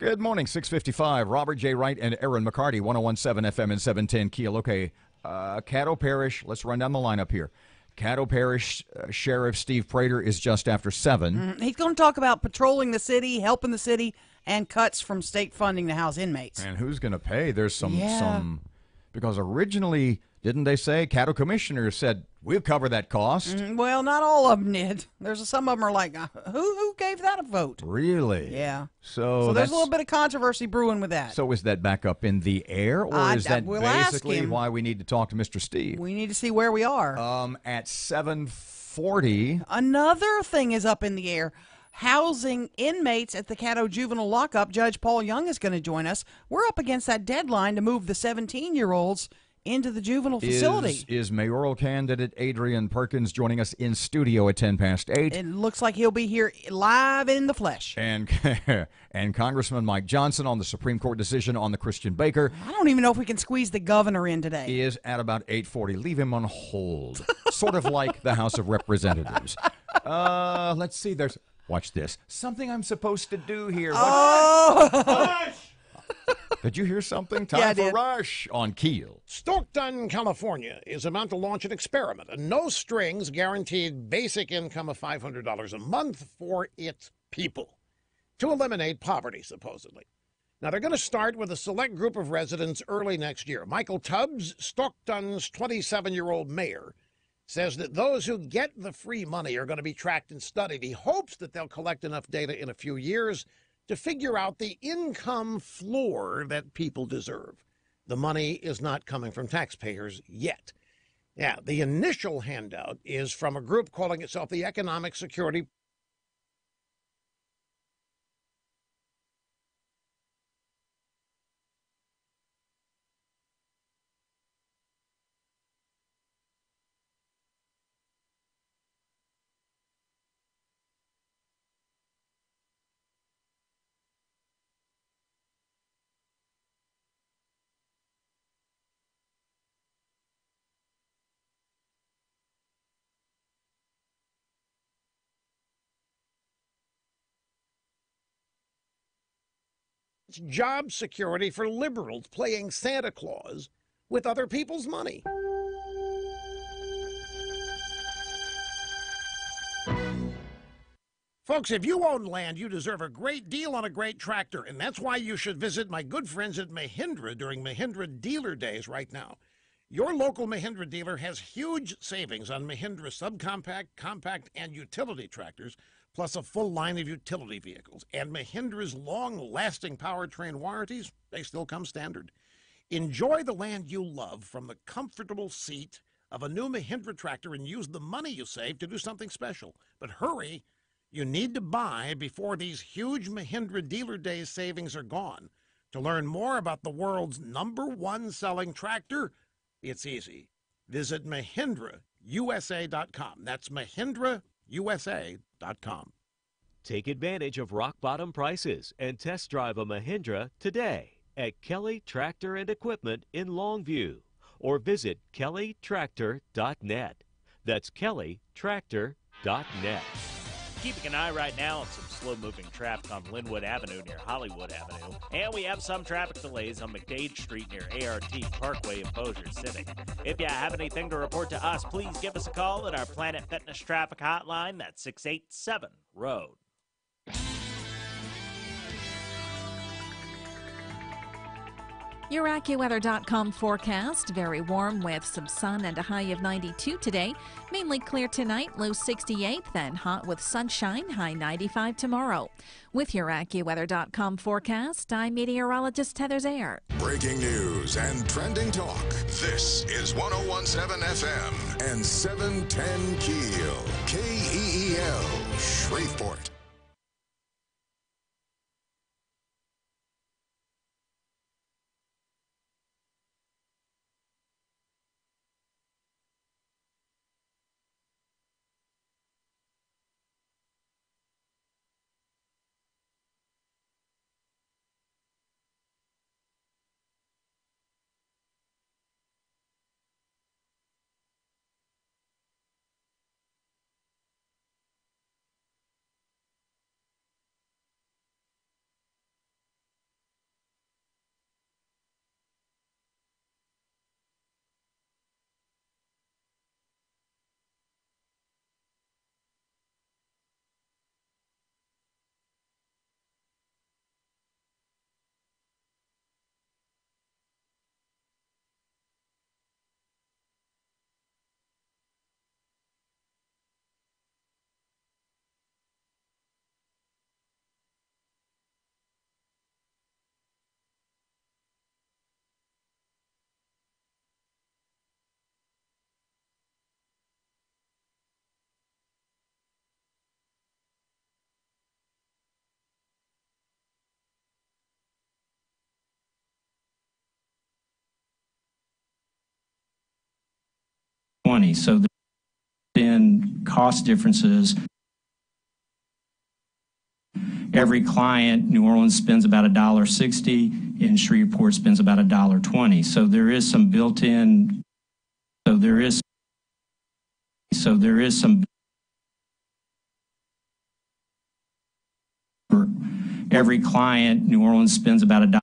A: Good morning, 655. Robert J. Wright and Erin McCarty, 1017 FM and 710 Keel. Okay, Caddo Parish, let's run down the lineup here. Caddo Parish Sheriff Steve Prater is just after 7.
B: He's going to talk about patrolling the city, helping the city, and cuts from state funding to house inmates.
A: And who's going to pay? There's some, because originally, didn't they say, Caddo Commissioner said, we'll cover that cost?
B: Well, not all of them did. There's some of them are like, who gave that a vote?
A: Really?
B: Yeah.
A: So
B: there's a little bit of controversy brewing with that.
A: So is that back up in the air, or is that
B: we'll
A: basically why we need to talk to Mr. Steve?
B: We need to see where we are.
A: At 7:40.
B: Another thing is up in the air. Housing inmates at the Caddo Juvenile Lockup. Judge Paul Young is going to join us. We're up against that deadline to move the 17-year-olds into the juvenile facility.
A: Is mayoral candidate Adrian Perkins joining us in studio at 8:10?
B: It looks like he'll be here live in the flesh.
A: And Congressman Mike Johnson on the Supreme Court decision on the Christian Baker.
B: I don't even know if we can squeeze the governor in today.
A: Is at about 8:40. Leave him on hold. Sort of like the House of Representatives. Let's see. Watch this. Something I'm supposed to do here.
B: Oh!
A: Did you hear something? Time for
B: did.
A: Rush on Keel.
M: Stockton, California is about to launch an experiment, a no-strings guaranteed basic income of $500 a month for its people to eliminate poverty, supposedly. Now, they're going to start with a select group of residents early next year. Michael Tubbs, Stockton's 27-year-old mayor, says that those who get the free money are going to be tracked and studied. He hopes that they'll collect enough data in a few years to figure out the income floor that people deserve. The money is not coming from taxpayers yet. Yeah, the initial handout is from a group calling itself the Economic Security job security for liberals playing Santa Claus with other people's money. Folks, if you own land, you deserve a great deal on a great tractor, and that's why you should visit my good friends at Mahindra during Mahindra Dealer Days right now. Your local Mahindra dealer has huge savings on Mahindra subcompact, compact, and utility tractors, plus a full line of utility vehicles. And Mahindra's long-lasting powertrain warranties, they still come standard. Enjoy the land you love from the comfortable seat of a new Mahindra tractor and use the money you save to do something special. But hurry, you need to buy before these huge Mahindra Dealer Days savings are gone. To learn more about the world's #1 selling tractor, it's easy. Visit MahindraUSA.com. That's MahindraUSA.com.
N: Take advantage of rock bottom prices and test drive a Mahindra today at Kelly Tractor and Equipment in Longview, or visit kellytractor.net. That's kellytractor.net.
H: Keeping an eye right now on some slow-moving traffic on Linwood Avenue near Hollywood Avenue. And we have some traffic delays on McDade Street near ART Parkway and Bossier Civic. If you have anything to report to us, please give us a call at our Planet Fitness traffic hotline. That's 687-ROAD.
I: Your AccuWeather.com forecast, very warm with some sun and a high of 92 today. Mainly clear tonight, low 68, then hot with sunshine, high 95 tomorrow. With your AccuWeather.com forecast, I'm meteorologist Heather Zayer.
C: Breaking news and trending talk. This is 1017 FM and 710 Keel. KEEL, Shreveport.
O: 20. So there's been cost differences. Every client, New Orleans spends about $1.60, and Shreveport spends about $1.20. So there is some built-in. So there is some. For every client, New Orleans spends about $1.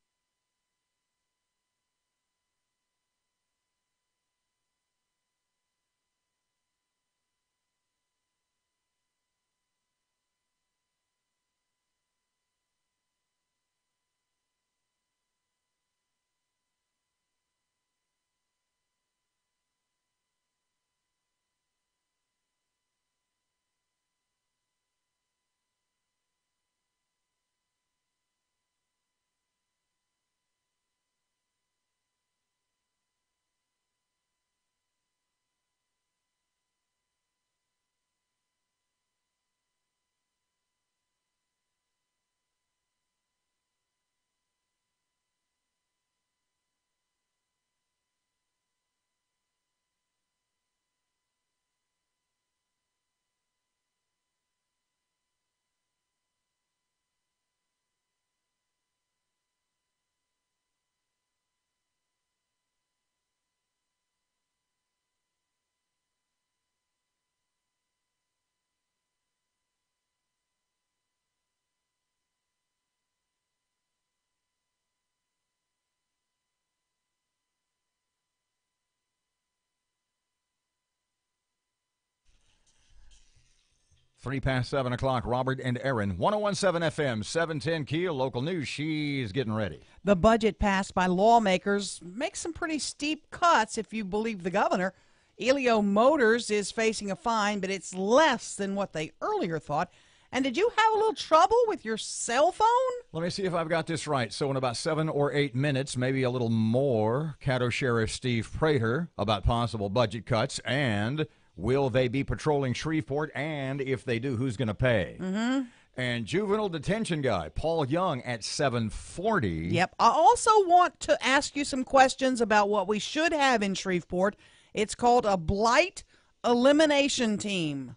A: Three past 7 o'clock, Robert and Erin, 1017 FM, 710 Keel, local news. She's getting ready.
B: The budget passed by lawmakers makes some pretty steep cuts if you believe the governor. Elio Motors is facing a fine, but it's less than what they earlier thought. And did you have a little trouble with your cell phone?
A: Let me see if I've got this right. So in about 7 or 8 minutes, maybe a little more, Caddo Sheriff Steve Prater about possible budget cuts and will they be patrolling Shreveport, and if they do, who's going to pay?
B: Mm-hmm.
A: And juvenile detention guy Paul Young at 7:40.
B: Yep. I also want to ask you some questions about what we should have in Shreveport. It's called a blight elimination team.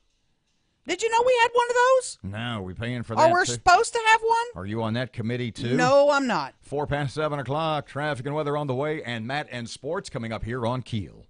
B: Did you know we had one of those?
A: No, are we paying for that?
B: Oh, we're supposed to have one?
A: Are you on that committee too?
B: No, I'm not.
A: 4 past 7 o'clock, traffic and weather on the way, and Matt and sports coming up here on Keel.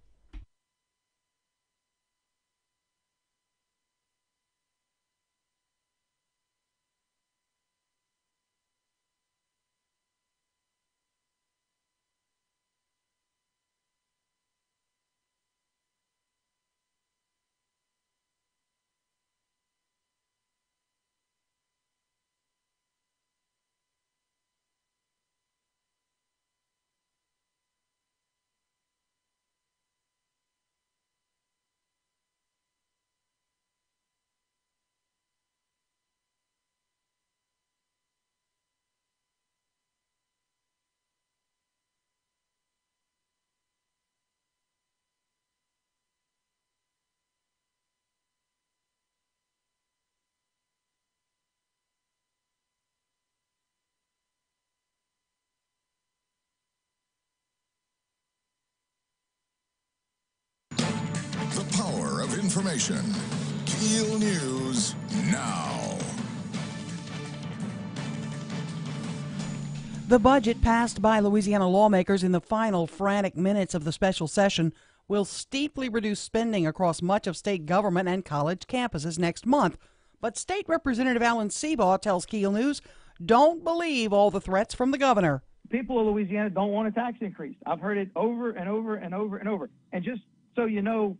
C: The power of information. KEEL News now.
B: The budget passed by Louisiana lawmakers in the final frantic minutes of the special session will steeply reduce spending across much of state government and college campuses next month. But State Representative Alan Seabaugh tells KEEL News, don't believe all the threats from the governor.
D: People of Louisiana don't want a tax increase. I've heard it over and over and over and over. And just so you know,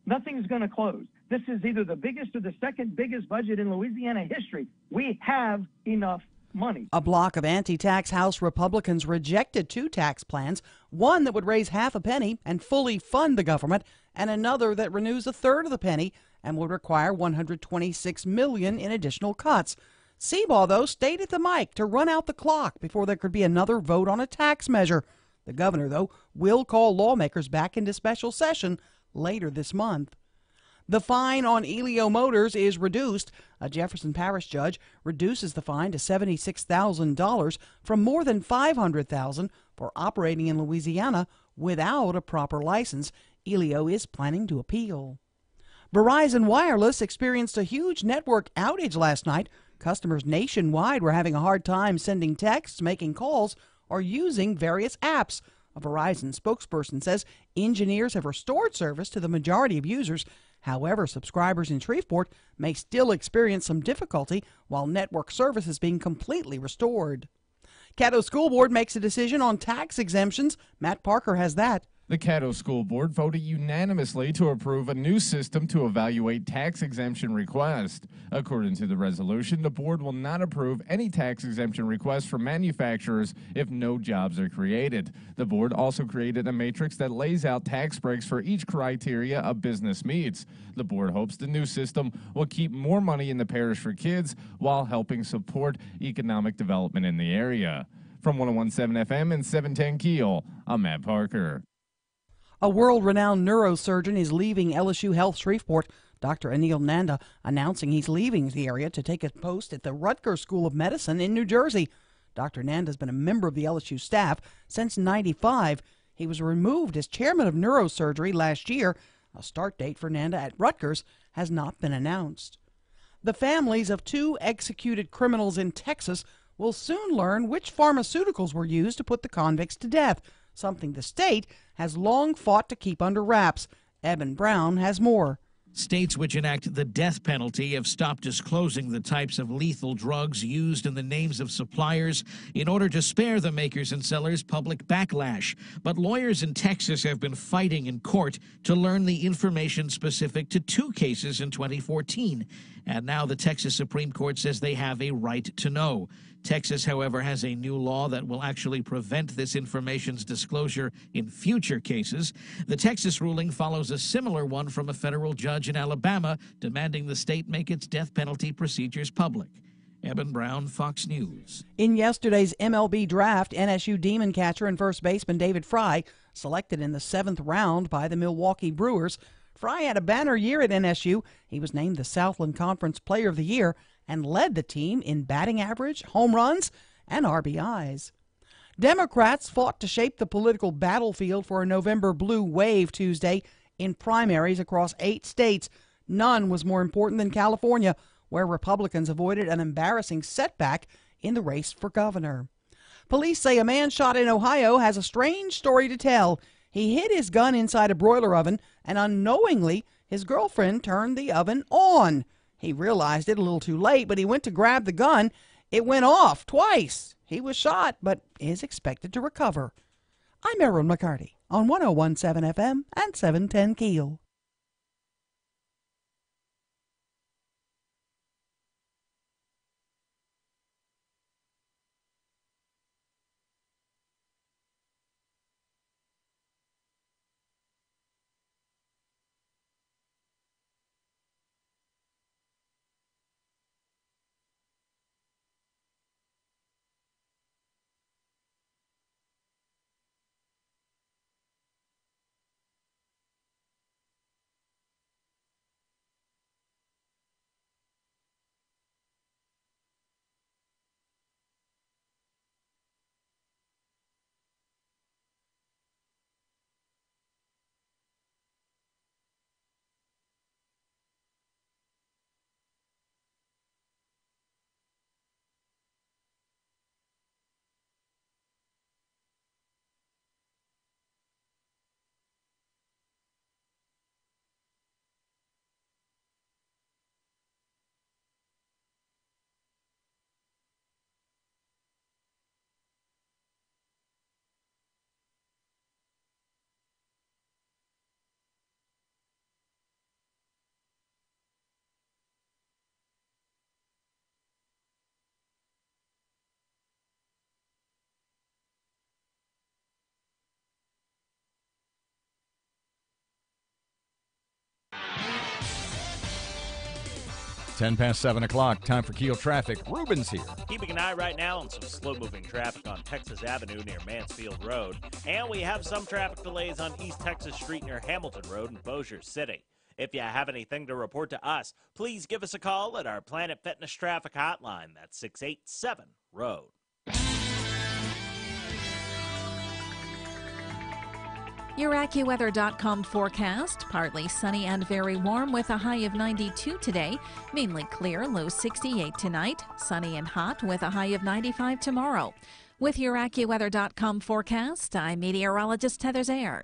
D: nothing's going to close. This is either the biggest or the second biggest budget in Louisiana history. We have enough money.
B: A block of anti-tax House Republicans rejected 2 tax plans, one that would raise half a penny and fully fund the government, and another that renews a third of the penny and would require $126 million in additional cuts. Seabaugh, though, stayed at the mic to run out the clock before there could be another vote on a tax measure. The governor, though, will call lawmakers back into special session later this month. The fine on Elio Motors is reduced. A Jefferson Parish judge reduces the fine to $76,000 from more than $500,000 for operating in Louisiana without a proper license. Elio is planning to appeal. Verizon Wireless experienced a huge network outage last night. Customers nationwide were having a hard time sending texts, making calls, or using various apps. A Verizon spokesperson says engineers have restored service to the majority of users. However, subscribers in Shreveport may still experience some difficulty while network service is being completely restored. Caddo School Board makes a decision on tax exemptions. Matt Parker has that.
F: The Caddo School Board voted unanimously to approve a new system to evaluate tax exemption requests. According to the resolution, the board will not approve any tax exemption requests from manufacturers if no jobs are created. The board also created a matrix that lays out tax breaks for each criteria a business meets. The board hopes the new system will keep more money in the parish for kids while helping support economic development in the area. From 101.7 FM and 710 KEEL, I'm Matt Parker.
B: A world-renowned neurosurgeon is leaving LSU Health Shreveport. Dr. Anil Nanda announcing he's leaving the area to take a post at the Rutgers School of Medicine in New Jersey. Dr. Nanda has been a member of the LSU staff since '95. He was removed as chairman of neurosurgery last year. A start date for Nanda at Rutgers has not been announced. The families of 2 executed criminals in Texas will soon learn which pharmaceuticals were used to put the convicts to death, something the state has long fought to keep under wraps. Evan Brown has more.
G: States which enact the death penalty have stopped disclosing the types of lethal drugs used in the names of suppliers in order to spare the makers and sellers public backlash. But lawyers in Texas have been fighting in court to learn the information specific to 2 cases in 2014. And now the Texas Supreme Court says they have a right to know. Texas, however, has a new law that will actually prevent this information's disclosure in future cases. The Texas ruling follows a similar one from a federal judge in Alabama demanding the state make its death penalty procedures public. Eben Brown, Fox News.
B: In yesterday's MLB draft, NSU Demon catcher and first baseman David Fry selected in the 7th round by the Milwaukee Brewers. Fry had a banner year at NSU. He was named the Southland Conference Player of the Year and led the team in batting average, home runs, and RBIs. Democrats fought to shape the political battlefield for a November blue wave Tuesday in primaries across 8 states. None was more important than California, where Republicans avoided an embarrassing setback in the race for governor. Police say a man shot in Ohio has a strange story to tell. He hid his gun inside a broiler oven, and unknowingly, his girlfriend turned the oven on. He realized it a little too late, but he went to grab the gun. It went off twice. He was shot, but is expected to recover. I'm Erin McCarty on 101.7 FM and 710 KEEL.
A: Ten past 7 o'clock, time for KEEL traffic. Ruben's here.
H: Keeping an eye right now on some slow-moving traffic on Texas Avenue near Mansfield Road. And we have some traffic delays on East Texas Street near Hamilton Road in Bossier City. If you have anything to report to us, please give us a call at our Planet Fitness traffic hotline. That's 687-ROAD.
I: Your AccuWeather.com forecast, partly sunny and very warm with a high of 92 today. Mainly clear, low 68 tonight. Sunny and hot with a high of 95 tomorrow. With your AccuWeather.com forecast, I'm meteorologist Heather Zayer.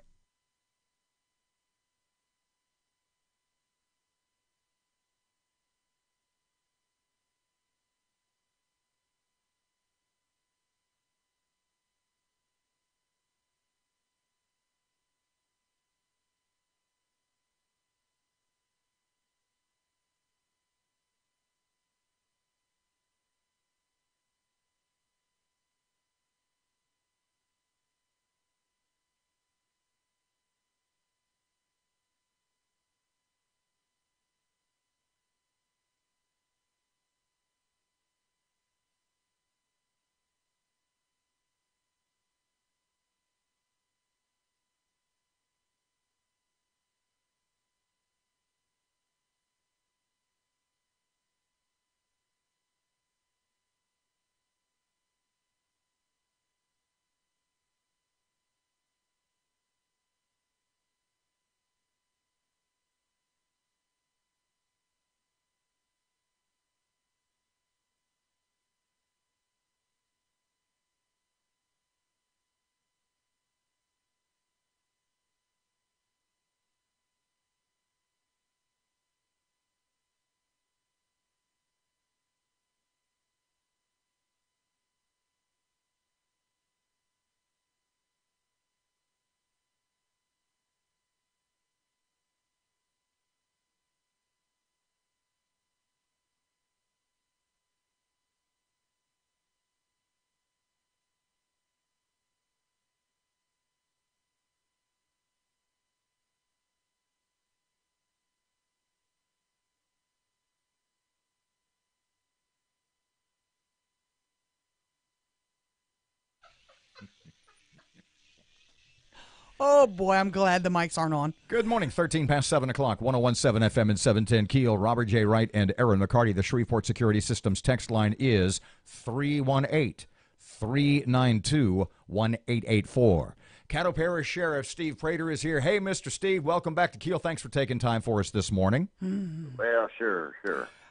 B: Oh, boy, I'm glad the mics aren't on.
A: Good morning, 13 past 7 o'clock, 101.7 FM and 710 KEEL. Robert J. Wright and Erin McCarty. The Shreveport Security Systems text line is 318-392-1884. Caddo Parish Sheriff Steve Prater is here. Hey, Mr. Steve, welcome back to KEEL. Thanks for taking time for us this morning.
P: Well, sure.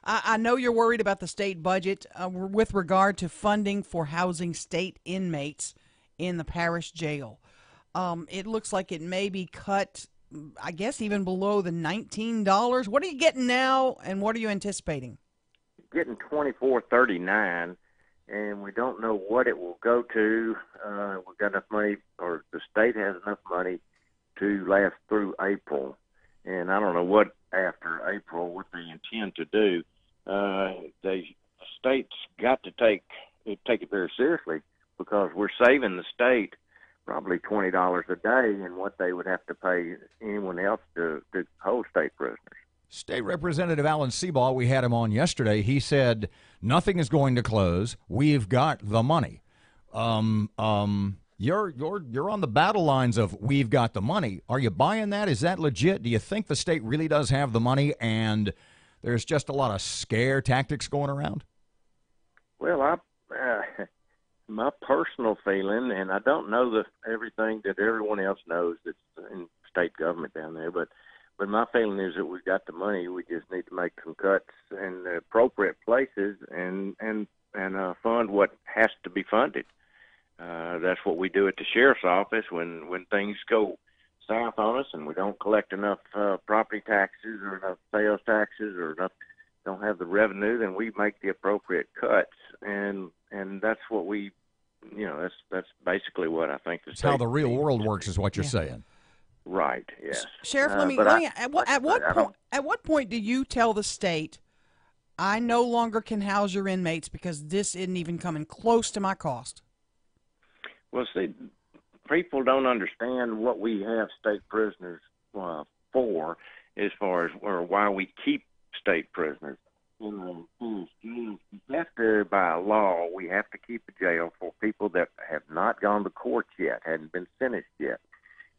B: I know you're worried about the state budget with regard to funding for housing state inmates in the parish jail. It looks like it may be cut, I guess, even below the $19. What are you getting now, and what are you anticipating?
P: Getting $24.39, and we don't know what it will go to. We've got enough money, or the state has enough money to last through April, and I don't know what after April what they intend to do. The state's got to take it very seriously, because we're saving the state probably $20 a day in what they would have to pay anyone else to hold state prisoners.
A: State Representative Alan Seabaugh, we had him on yesterday. He said nothing is going to close. We've got the money. You're on the battle lines of we've got the money. Are you buying that? Is that legit? Do you think the state really does have the money and there's just a lot of scare tactics going around?
P: Well, my personal feeling, and I don't know everything that everyone else knows that's in state government down there, but my feeling is that we've got the money. We just need to make some cuts in the appropriate places and fund what has to be funded. That's what we do at the sheriff's office when things go south on us and we don't collect enough property taxes or enough sales taxes or enough, don't have the revenue, then we make the appropriate cuts, and that's what we, that's basically what I think the
A: It's how the real world works, is what you're saying.
P: Right. Yes.
B: Sheriff, let me at what point do you tell the state, I no longer can house your inmates because this isn't even coming close to my cost?
P: Well, see, people don't understand what we have state prisoners for, as far as why we keep state prisoners. You have to, by law, we have to keep a jail for people that have not gone to court yet, hadn't been sentenced yet.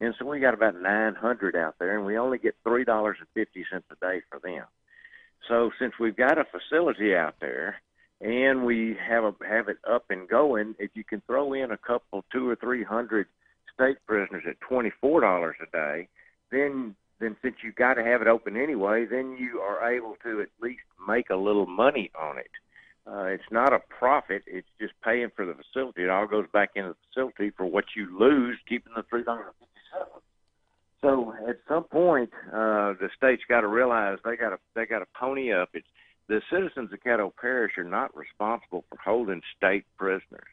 P: And so we got about 900 out there, and we only get $3.50 a day for them. So since we've got a facility out there and we have it up and going, if you can throw in a couple, 200 or 300 state prisoners at $24 a day, then since you got to have it open anyway, then you are able to at least make a little money on it. It's not a profit. It's just paying for the facility. It all goes back into the facility for what you lose keeping the $3.57. So at some point, the state's got to realize they got to pony up. It's the citizens of Caddo Parish are not responsible for holding state prisoners.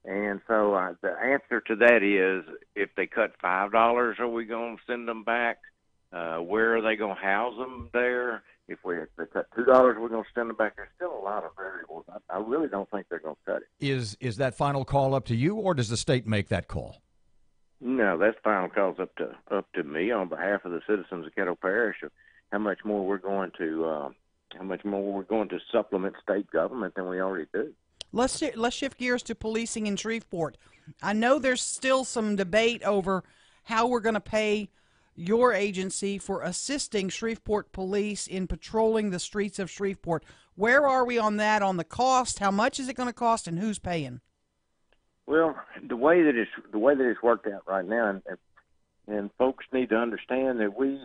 P: And so the answer to that is, if they cut $5, are we going to send them back? Where are they going to house them there? If they cut $2, we're going to send them back. There's still a lot of variables. I really don't think they're going to cut it.
A: Is that final call up to you, or does the state make that call?
P: No, that final call's up to me on behalf of the citizens of Caddo Parish of how much more we're going to supplement state government than we already do.
B: Let's shift gears to policing in Shreveport. I know there's still some debate over how we're going to pay your agency for assisting Shreveport police in patrolling the streets of Shreveport. Where are we on that, on the cost? How much is it going to cost, and who's paying?
P: Well, the way that it's worked out right now, and folks need to understand that we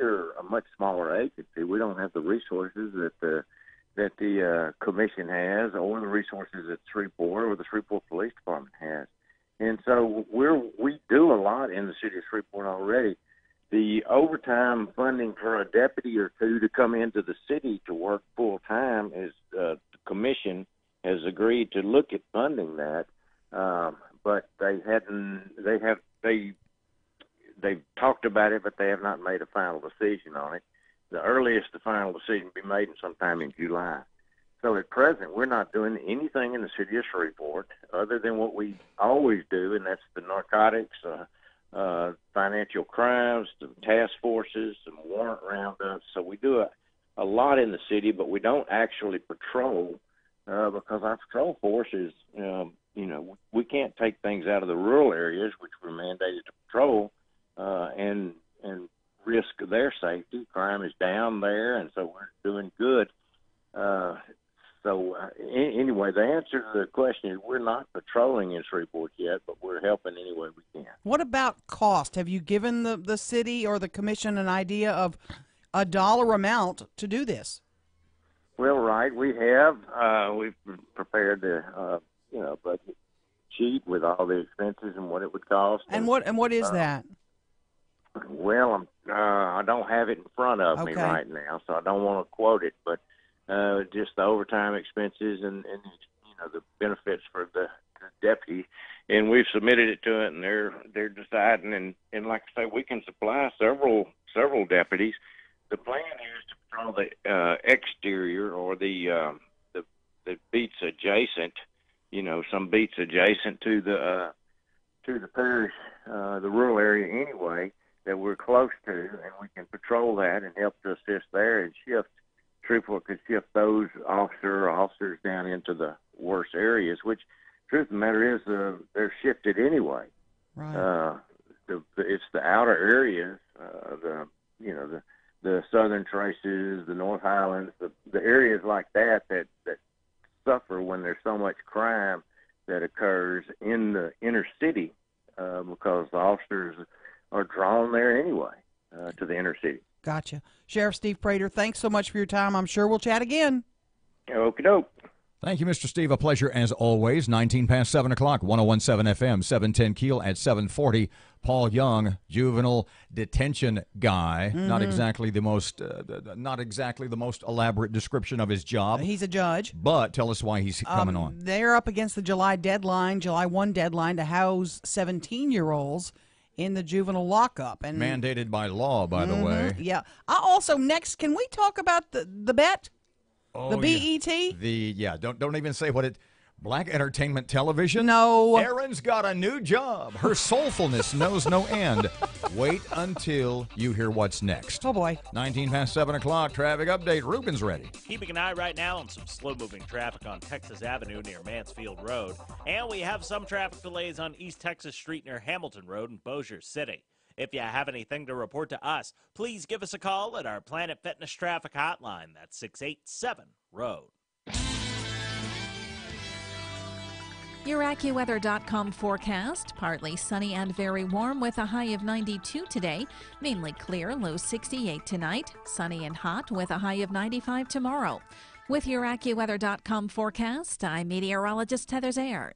P: are a much smaller agency. We don't have the resources that the commission has, or the resources that Shreveport or the Shreveport Police Department has. And so we do a lot in the city of Shreveport already. The overtime funding for a deputy or two to come into the city to work full time is the commission has agreed to look at funding that, but they've talked about it, but they have not made a final decision on it. The earliest the final decision will be made sometime in July. So at present, we're not doing anything in the city of Shreveport other than what we always do, and that's the narcotics, financial crimes, the task forces, some warrant roundups. So we do a lot in the city, but we don't actually patrol because our patrol force is, we can't take things out of the rural areas, which we're mandated to patrol, and risk their safety. Crime is down there, and so we're doing good. Anyway, the answer to the question is we're not patrolling in Shreveport yet, but we're helping any way we can.
B: What about cost? Have you given the city or the commission an idea of a dollar amount to do this?
P: Well, right, we have. We've prepared the budget sheet with all the expenses and what it would cost.
B: And what is that?
P: Well, I don't have it in front of me right now, so I don't want to quote it, but just the overtime expenses and the benefits for the deputy, and we've submitted it to it, and they're deciding, and like I say, we can supply several deputies. The plan is to patrol the exterior or the beats adjacent, some beats adjacent to the parish, the rural area anyway, that we're close to, and we can patrol that and help to assist there and shift. Shreveport could shift those officers down into the worse areas, which, truth of the matter is, they're shifted anyway.
B: Right.
P: It's the outer areas, the southern traces, the North Highlands, the areas like that suffer when there's so much crime that occurs in the inner city because the officers are drawn there anyway to the inner city.
B: Gotcha. Sheriff Steve Prater, thanks so much for your time. I'm sure we'll chat again.
P: Okie doke.
A: Thank you, Mr. Steve. A pleasure as always. 19 past 7 o'clock, 101.7 FM, 710 Keel at 740. Paul Young, juvenile detention guy.
B: Mm-hmm.
A: Not exactly the most elaborate description of his job.
B: He's a judge.
A: But tell us why he's coming on.
B: They're up against the July 1 deadline to house 17-year-olds in the juvenile lockup. And
A: mandated by law, by the way.
B: Yeah. Also, next, can we talk about the bet?
A: Oh,
B: the BET?
A: Don't even say what it... Black Entertainment Television?
B: No.
A: Erin's got a new job. Her soulfulness knows no end. Wait until you hear what's next.
B: Oh, boy.
A: 19 past 7 o'clock, traffic update. Ruben's ready.
H: Keeping an eye right now on some slow-moving traffic on Texas Avenue near Mansfield Road. And we have some traffic delays on East Texas Street near Hamilton Road in Bossier City. If you have anything to report to us, please give us a call at our Planet Fitness Traffic Hotline. That's 687-ROAD.
I: Your AccuWeather.com forecast, partly sunny and very warm with a high of 92 today. Mainly clear, low 68 tonight. Sunny and hot with a high of 95 tomorrow. With your AccuWeather.com forecast, I'm meteorologist Heather Zayer.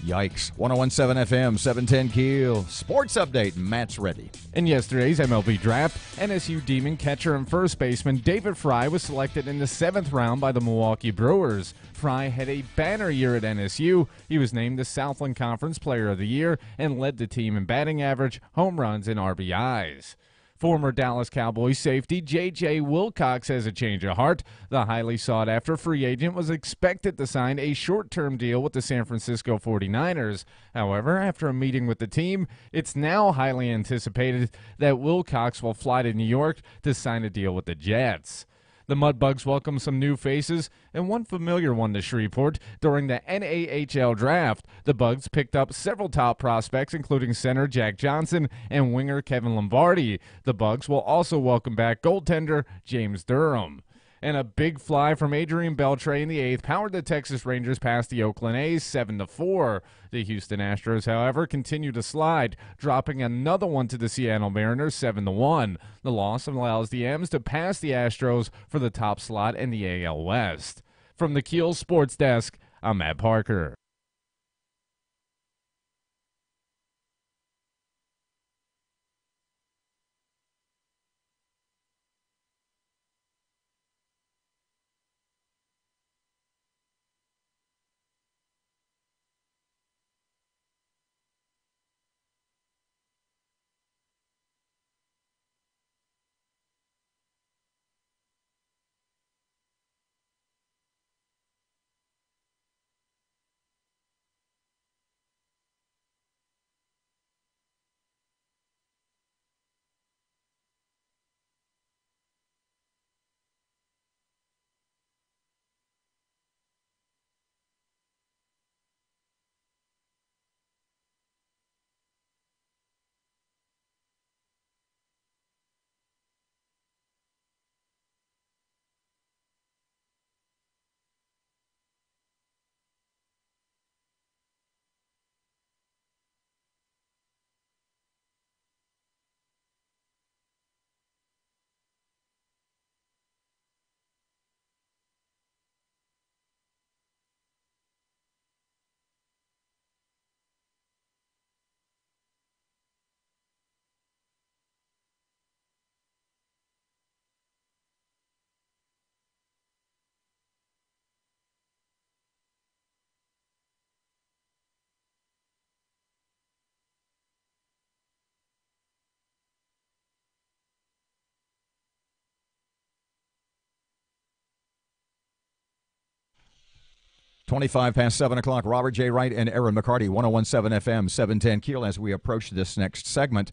A: Yikes. 1017 FM, 710 Keel. Sports update. Matt's ready.
F: In yesterday's MLB draft, NSU Demon catcher and first baseman David Fry was selected in the 7th round by the Milwaukee Brewers. Fry had a banner year at NSU. He was named the Southland Conference Player of the Year and led the team in batting average, home runs, and RBIs. Former Dallas Cowboys safety J.J. Wilcox has a change of heart. The highly sought-after free agent was expected to sign a short-term deal with the San Francisco 49ers. However, after a meeting with the team, it's now highly anticipated that Wilcox will fly to New York to sign a deal with the Jets. The Mudbugs welcome some new faces and one familiar one to Shreveport during the NAHL draft. The Bugs picked up several top prospects, including center Jack Johnson and winger Kevin Lombardi. The Bugs will also welcome back goaltender James Durham. And a big fly from Adrian Beltre in the 8th powered the Texas Rangers past the Oakland A's 7-4. The Houston Astros, however, continue to slide, dropping another one to the Seattle Mariners 7-1. The loss allows the M's to pass the Astros for the top slot in the AL West. From the KEEL Sports Desk, I'm Matt Parker.
A: Twenty-five past 7 o'clock. Robert J. Wright and Erin McCarty, 1017 FM, 710 Keel. As we approach this next segment,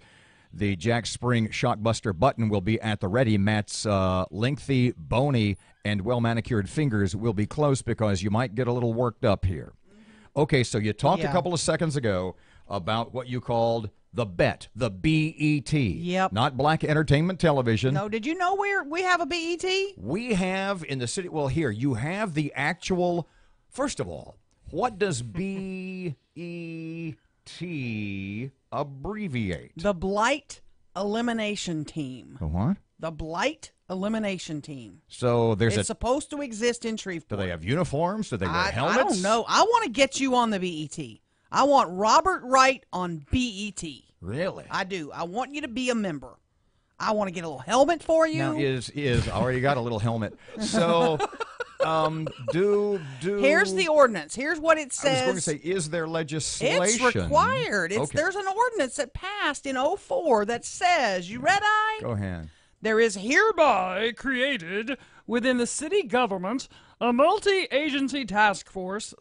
A: The Jack Spring Shockbuster button will be at the ready. Matt's lengthy, bony, and well-manicured fingers will be close because you might get a little worked up here. Okay, so you talked a couple of seconds ago about what you called the BET, the B-E-T.
B: Yep.
A: Not Black Entertainment Television.
B: No, did you know we have a BET?
A: We have in the city, well, here, you have the actual, first of all, what does B-E-T abbreviate?
B: The Blight Elimination Team.
A: The what?
B: The Blight Elimination Team.
A: So
B: it's supposed to exist in Shreveport.
A: Do they have uniforms? Do they wear helmets?
B: I don't know. I want to get you on the BET. I want Robert Wright on BET.
A: Really?
B: I do. I want you to be a member. I want to get a little helmet for you.
A: Now, I already got a little helmet. So,
B: Here's the ordinance. Here's what it says.
A: I was going to say, is there legislation?
B: It's required. There's an ordinance that passed in 2004 that says, you ready?
A: Go ahead.
B: There is hereby created within the city government a multi-agency task force,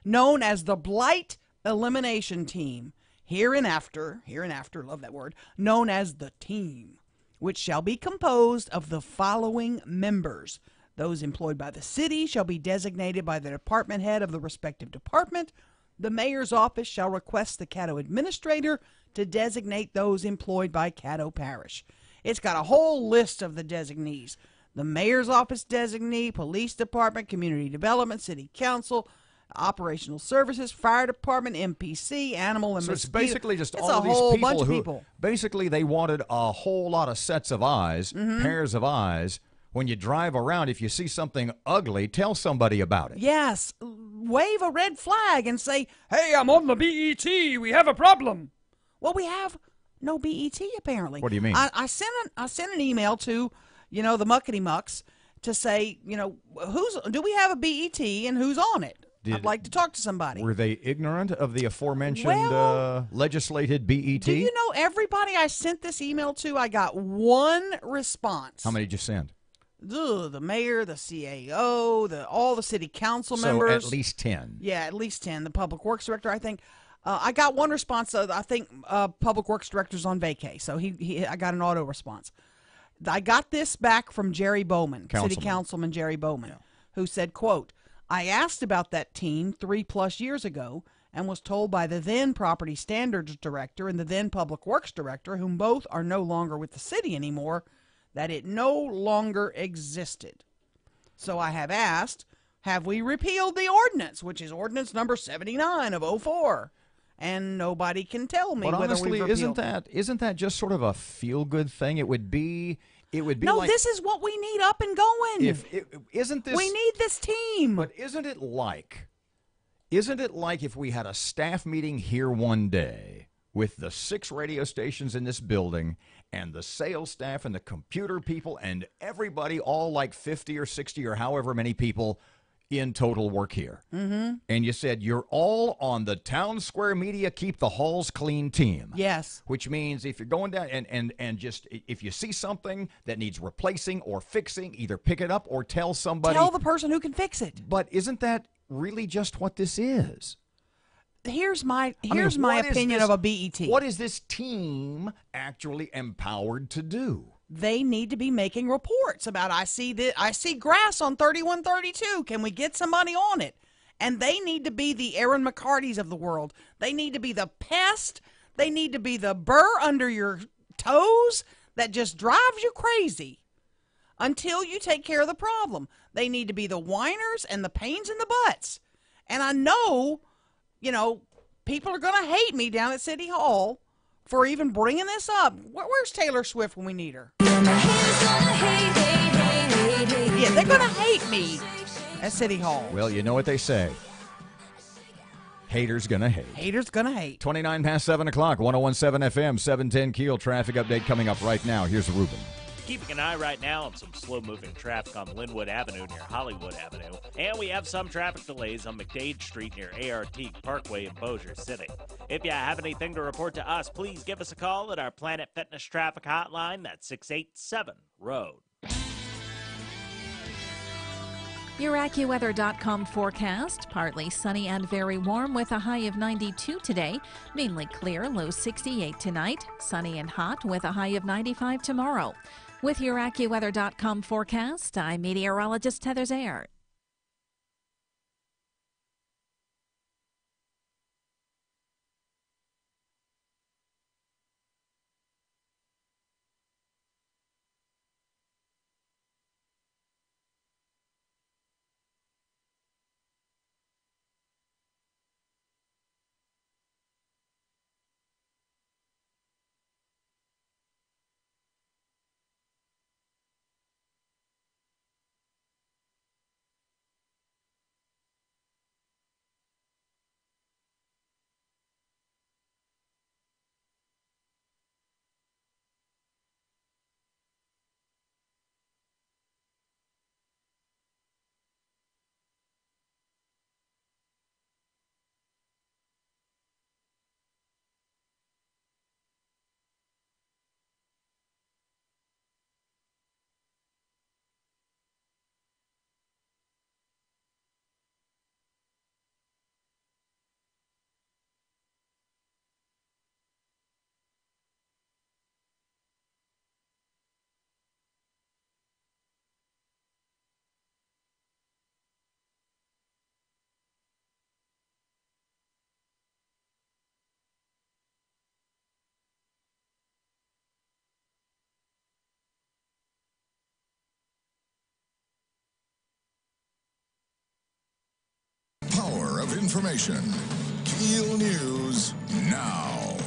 B: known as the Blight Elimination Team, hereinafter, love that word, known as the team, which shall be composed of the following members. Those employed by the city shall be designated by the department head of the respective department. The mayor's office shall request the Caddo administrator to designate those employed by Caddo Parish. It's got a whole list of the designees. The mayor's office designee, police department, community development, city council, operational services, fire department, MPC, animal and
A: mosquito.
B: It's
A: basically just
B: it's
A: all
B: a
A: of these
B: whole
A: people
B: bunch of
A: who
B: people.
A: Basically they wanted a whole lot of sets of eyes, pairs of eyes. When you drive around, if you see something ugly, tell somebody about it.
B: Yes, wave a red flag and say, "Hey, I'm on the BET. We have a problem." Well, we have no BET apparently.
A: What do you mean?
B: I sent an email to, the muckety mucks to say, do we have a BET and who's on it? I'd like to talk to somebody.
A: Were they ignorant of the aforementioned legislated BET?
B: Do you know everybody I sent this email to? I got one response.
A: How many did you send?
B: The mayor, the CAO, all the city council members.
A: So at least 10.
B: Yeah, at least 10. The public works director, I think. I got one response. I think public works director's on vacay, so I got an auto response. I got this back from Jerry Bowman, city councilman Jerry Bowman, who said, quote, "I asked about that team 3+ years ago and was told by the then property standards director and the then public works director, whom both are no longer with the city anymore, that it no longer existed. So I have asked, have we repealed the ordinance, which is ordinance number 79 of 2004? And nobody can tell me whether
A: honestly,
B: we've repealed.
A: isn't that just sort of a feel-good thing? It would be
B: no,
A: like,
B: this is what we need up and going.
A: Isn't this?
B: We need this team.
A: But isn't it like if we had a staff meeting here one day with the 6 radio stations in this building and the sales staff and the computer people and everybody, all like 50 or 60 or however many people in total work here.
B: Mm-hmm.
A: And you said you're all on the Town Square Media Keep the Halls Clean team.
B: Yes.
A: Which means if you're going down and just if you see something that needs replacing or fixing, either pick it up or tell somebody.
B: Tell the person who can fix it.
A: But isn't that really just what this is?
B: Here's my opinion of a BET.
A: What is this team actually empowered to do?
B: They need to be making reports about, I see grass on 3132. Can we get somebody on it? And they need to be the Erin McCartys of the world. They need to be the pest. They need to be the burr under your toes that just drives you crazy until you take care of the problem. They need to be the whiners and the pains in the butts. And I know, people are going to hate me down at City Hall for even bringing this up. Where's Taylor Swift when we need her? Yeah, they're going to hate me at City Hall.
A: Well, you know what they say. Haters gonna hate.
B: Haters gonna hate.
A: 29 past 7 o'clock, 101.7 FM, 710 Keel. Traffic update coming up right now. Here's Ruben.
H: Keeping an eye right now on some slow-moving traffic on Linwood Avenue near Hollywood Avenue. And we have some traffic delays on McDade Street near ART Parkway in Bossier City. If you have anything to report to us, please give us a call at our Planet Fitness traffic hotline. That's 687-ROAD.
I: Your AccuWeather.com forecast, partly sunny and very warm with a high of 92 today. Mainly clear, low 68 tonight. Sunny and hot with a high of 95 tomorrow. With your AccuWeather.com forecast, I'm meteorologist Heather Zayer.
C: Power of information. KEEL News now.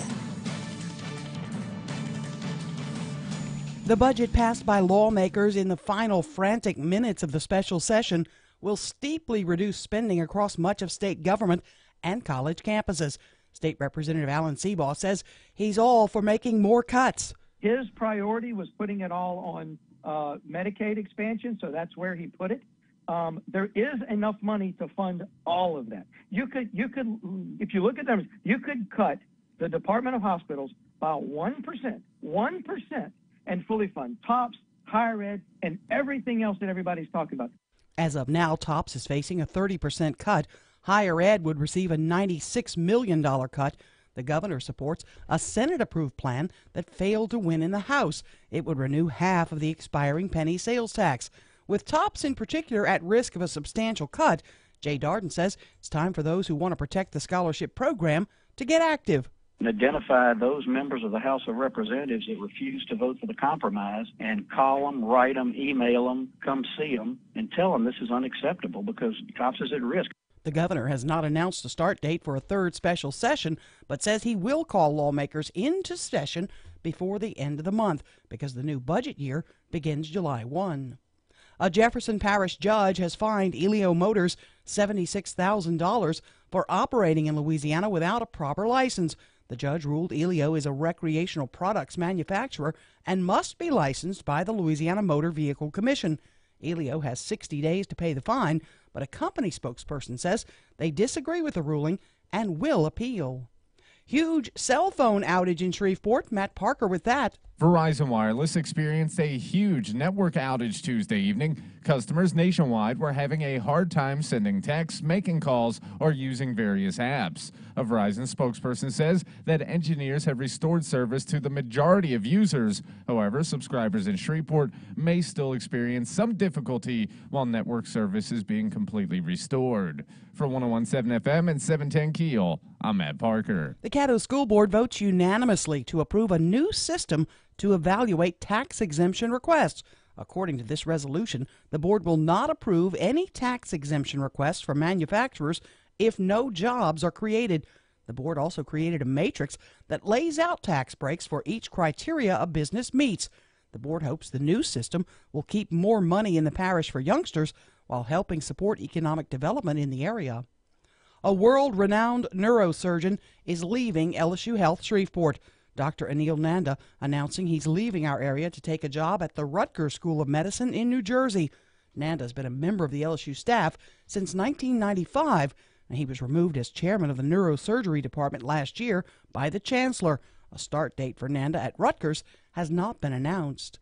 B: The budget passed by lawmakers in the final frantic minutes of the special session will steeply reduce spending across much of state government and college campuses. State Representative Alan Seabaugh says he's all for making more cuts.
D: His priority was putting it all on Medicaid expansion, so that's where he put it. There is enough money to fund all of that. You could, if you look at them, you could cut the Department of Hospitals by 1%, and fully fund TOPS, higher ed, and everything else that everybody's talking about.
B: As of now, TOPS is facing a 30% cut. Higher ed would receive a $96 million cut. The governor supports a Senate-approved plan that failed to win in the House. It would renew half of the expiring penny sales tax. With TOPS in particular at risk of a substantial cut, Jay Darden says it's time for those who want to protect the scholarship program to get active.
E: And identify those members of the House of Representatives that refuse to vote for the compromise and call them, write them, email them, come see them, and tell them this is unacceptable because TOPS is at risk.
B: The governor has not announced a start date for a third special session, but says he will call lawmakers into session before the end of the month because the new budget year begins July 1. A Jefferson Parish judge has fined Elio Motors $76,000 for operating in Louisiana without a proper license. The judge ruled Elio is a recreational products manufacturer and must be licensed by the Louisiana Motor Vehicle Commission. Elio has 60 days to pay the fine, but a company spokesperson says they disagree with the ruling and will appeal. Huge cell phone outage in Shreveport. Matt Parker with that.
F: Verizon Wireless experienced a huge network outage Tuesday evening. Customers nationwide were having a hard time sending texts, making calls, or using various apps. A Verizon spokesperson says that engineers have restored service to the majority of users. However, subscribers in Shreveport may still experience some difficulty while network service is being completely restored. For 101.7 FM and 710 KEEL, I'm Matt Parker.
B: The Caddo School Board votes unanimously to approve a new system to evaluate tax exemption requests. According to this resolution, the board will not approve any tax exemption requests from manufacturers if no jobs are created. The board also created a matrix that lays out tax breaks for each criteria a business meets. The board hopes the new system will keep more money in the parish for youngsters while helping support economic development in the area. A world-renowned neurosurgeon is leaving LSU Health Shreveport. Dr. Anil Nanda announcing he's leaving our area to take a job at the Rutgers School of Medicine in New Jersey. Nanda has been a member of the LSU staff since 1995, and he was removed as chairman of the neurosurgery department last year by the chancellor. A start date for Nanda at Rutgers has not been announced.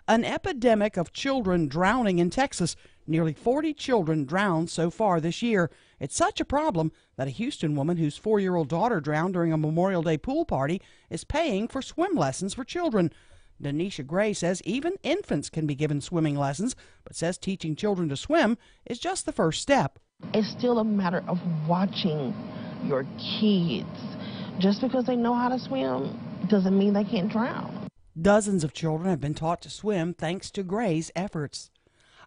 B: An epidemic of children drowning in Texas Nearly 40 children drowned so far this year. It's such a problem that a Houston woman whose 4-year-old daughter drowned during a Memorial Day pool party is paying for swim lessons for children. Denisha Gray says even infants can be given swimming lessons, but says teaching children to swim is just the first step.
L: It's still a matter of watching your kids. Just because they know how to swim doesn't mean they can't drown.
B: Dozens of children have been taught to swim thanks to Gray's efforts.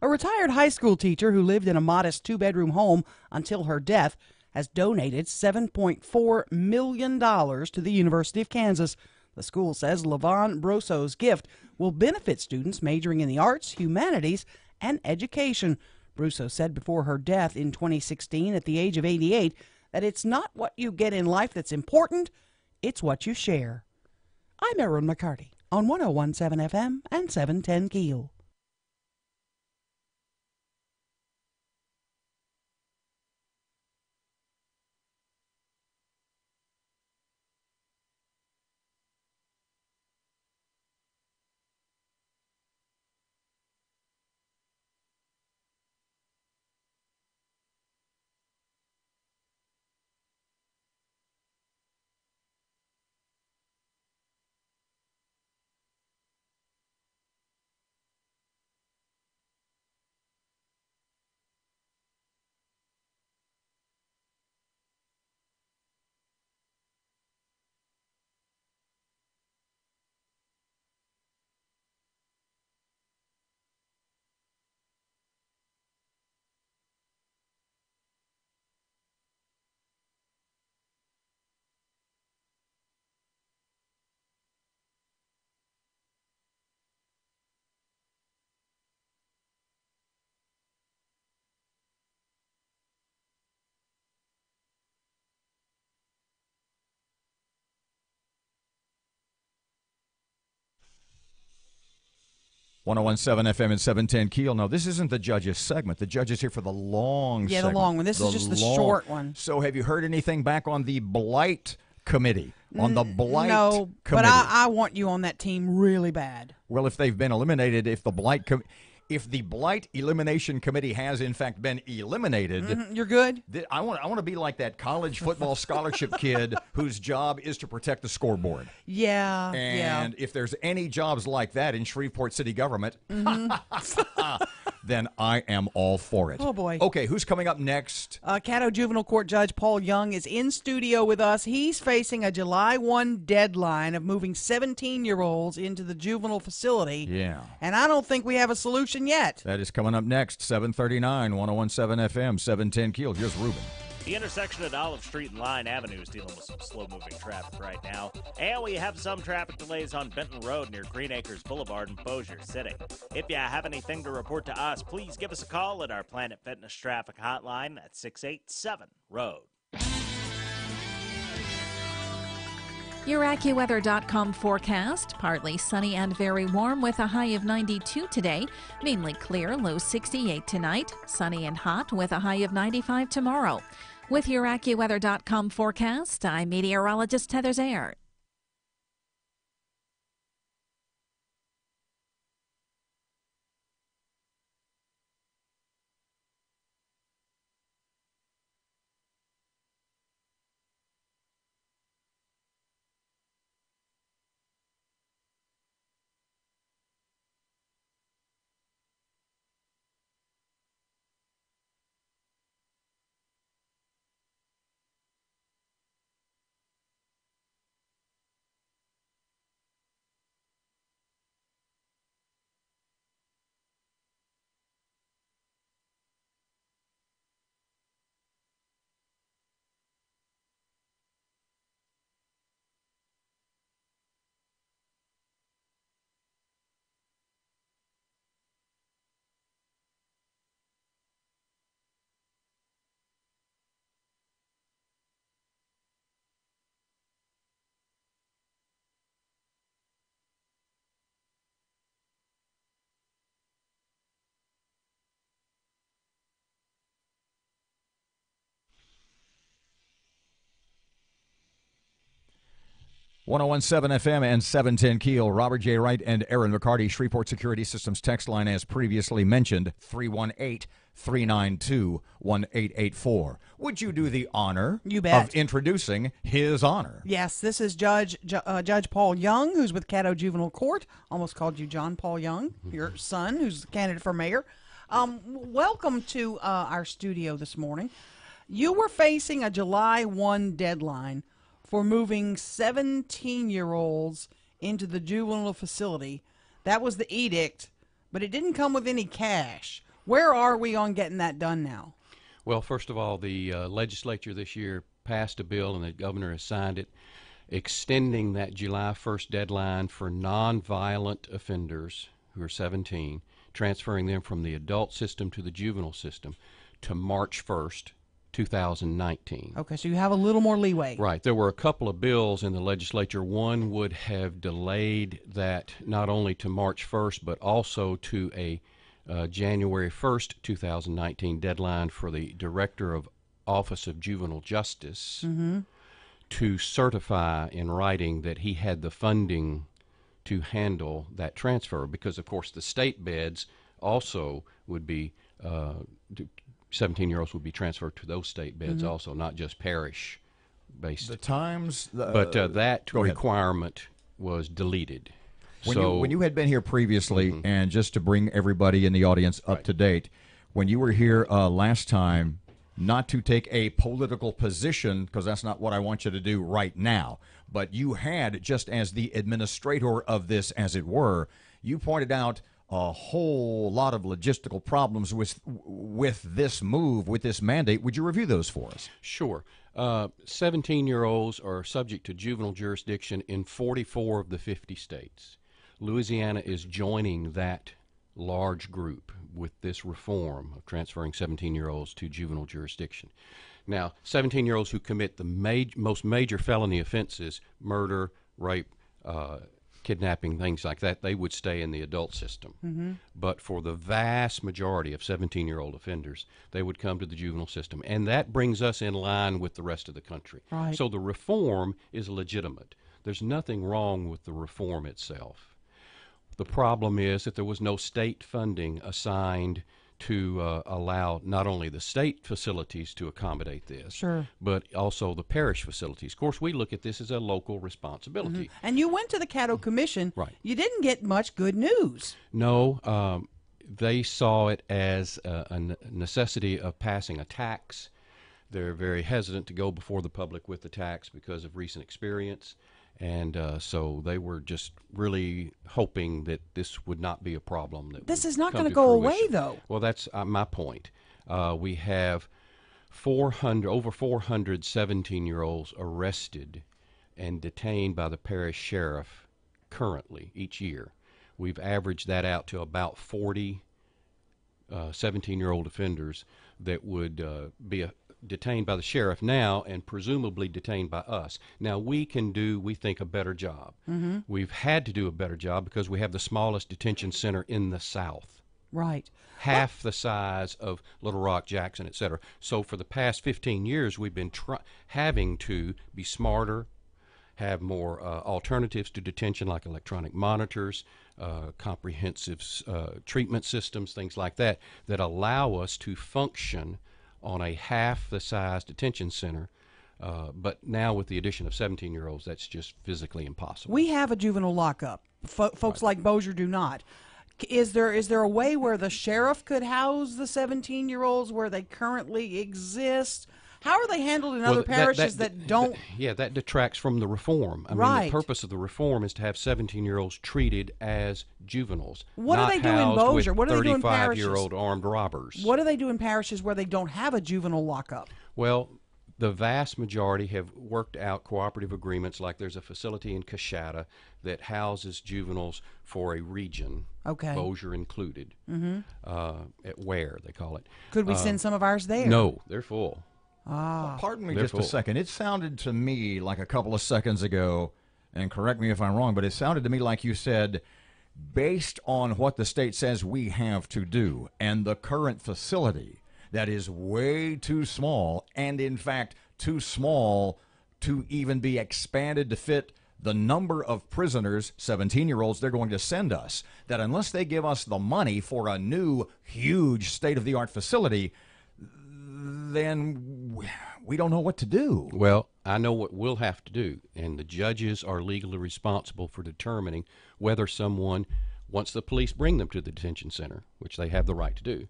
B: A retired high school teacher who lived in a modest 2-bedroom home until her death has donated $7.4 million to the University of Kansas. The school says LaVon Brosso's gift will benefit students majoring in the arts, humanities, and education. Brusso said before her death in 2016 at the age of 88 that it's not what you get in life that's important, it's what you share. I'm Erin McCarty on 101.7 FM and 710 KEEL.
A: .101.7 FM and 710 KEEL. No, this isn't the judge's segment. The judge is here for the long
B: Yeah,
A: segment.
B: the long one. This is just the short one.
A: So have you heard anything back on the Blight Committee? On the Blight
B: No,
A: Committee?
B: but I want you on that team really bad.
A: Well, if they've been eliminated, if the Blight Elimination Committee has in fact been eliminated,
B: You're good?
A: I want to be like that college football scholarship kid whose job is to protect the scoreboard.
B: Yeah,
A: And if there's any jobs like that in Shreveport city government, then I am all for it.
B: Oh, boy.
A: Okay, who's coming up next?
B: Caddo Juvenile Court Judge Paul Young is in studio with us. He's facing a July 1 deadline of moving 17-year-olds into the juvenile facility.
A: Yeah.
B: And I don't think we have a solution yet.
A: That is coming up next, 7:39, 101.7 FM, 710 KEEL. Here's Ruben.
H: The intersection at Olive Street and Line Avenue is dealing with some slow-moving traffic right now. And we have some traffic delays on Benton Road near Green Acres Boulevard in Bossier City. If you have anything to report to us, please give us a call at our Planet Fitness traffic hotline at 687-ROAD.
I: Your AccuWeather.com forecast. Partly sunny and very warm with a high of 92 today. Mainly clear, low 68 tonight. Sunny and hot with a high of 95 tomorrow. With your AccuWeather.com forecast, I'm meteorologist Heather Zayert.
A: 1017 FM and 710 Keel. Robert J. Wright and Erin McCarty. Shreveport Security Systems text line, as previously mentioned, 318-392-1884. Would you do the honor of introducing His Honor?
B: Yes, this is Judge Paul Young, who's with Caddo Juvenile Court. Almost called you John Paul Young, your son, who's a candidate for mayor. Welcome to our studio this morning. You were facing a July 1 deadline for moving 17-year-olds into the juvenile facility. That was the edict, but it didn't come with any cash. Where are we on getting that done now?
Q: Well, first of all, the legislature this year passed a bill, and the governor has signed it, extending that July 1st deadline for nonviolent offenders who are 17, transferring them from the adult system to the juvenile system to March 1st, 2019.
B: Okay, so you have a little more leeway.
Q: Right. There were a couple of bills in the legislature. One would have delayed that not only to March 1st, but also to a January 1st, 2019 deadline for the Director of Office of Juvenile Justice to certify in writing that he had the funding to handle that transfer, because, of course, the state beds also would be 17-year-olds would be transferred to those state beds also, not just parish-based.
A: The times...
Q: but that requirement was deleted.
A: When you had been here previously, and just to bring everybody in the audience up to date, when you were here last time, not to take a political position, because that's not what I want you to do right now, but you had, just as the administrator of this, as it were, you pointed out a whole lot of logistical problems with this move, with this mandate. Would you review those for us?
Q: Sure. 17-year-olds are subject to juvenile jurisdiction in 44 of the 50 states. Louisiana is joining that large group with this reform of transferring 17-year-olds to juvenile jurisdiction. Now, 17-year-olds who commit the most major felony offenses, murder, rape, kidnapping, things like that, they would stay in the adult system. But for the vast majority of 17-year-old offenders, they would come to the juvenile system. And that brings us in line with the rest of the country.
B: Right.
Q: So the reform is legitimate. There's nothing wrong with the reform itself. The problem is that there was no state funding assigned to allow not only the state facilities to accommodate this, but also the parish facilities. Of course, we look at this as a local responsibility.
B: And you went to the Caddo Commission.
Q: Right.
B: You didn't get much good news.
Q: No, they saw it as a necessity of passing a tax. They're very hesitant to go before the public with the tax because of recent experience. And so they were just really hoping that this would not be a problem.
B: This is not going to go away, though.
Q: Well, that's my point. We have over 400 17-year-olds arrested and detained by the parish sheriff currently each year. We've averaged that out to about 40 17-year-old offenders that would be detained by the sheriff now and presumably detained by us. Now, we can do, we think, a better job. We've had to do a better job because we have the smallest detention center in the South.
B: Right.
Q: Half the size of Little Rock, Jackson, et cetera. So for the past 15 years, we've been having to be smarter, have more alternatives to detention like electronic monitors, comprehensive treatment systems, things like that, that allow us to function on a half the size detention center, but now with the addition of 17-year-olds, that's just physically impossible.
B: We have a juvenile lockup. Folks like Bossier do not. Is there a way where the sheriff could house the 17-year-olds where they currently exist? How are they handled in other parishes that don't?
Q: Yeah, that detracts from the reform. I mean, the purpose of the reform is to have 17-year-olds treated as juveniles.
B: What do they do in Bossier? What do they do in parishes?
Q: 35-year-old armed robbers.
B: What do they do in parishes where they don't have a juvenile lockup?
Q: Well, the vast majority have worked out cooperative agreements. Like there's a facility in Coshada that houses juveniles for a region, Bossier included, at Ware, they call it.
B: Could we send some of ours there?
Q: No, they're full.
A: Well, pardon me just a second. It sounded to me like a couple of seconds ago, and correct me if I'm wrong, but it sounded to me like you said, based on what the state says we have to do and the current facility that is way too small, and in fact too small to even be expanded to fit the number of prisoners, 17-year-olds, they're going to send us, that unless they give us the money for a new, huge, state-of-the-art facility, then we don't know what to do.
Q: Well, I know what we'll have to do, and the judges are legally responsible for determining whether someone, once the police bring them to the detention center, which they have the right to do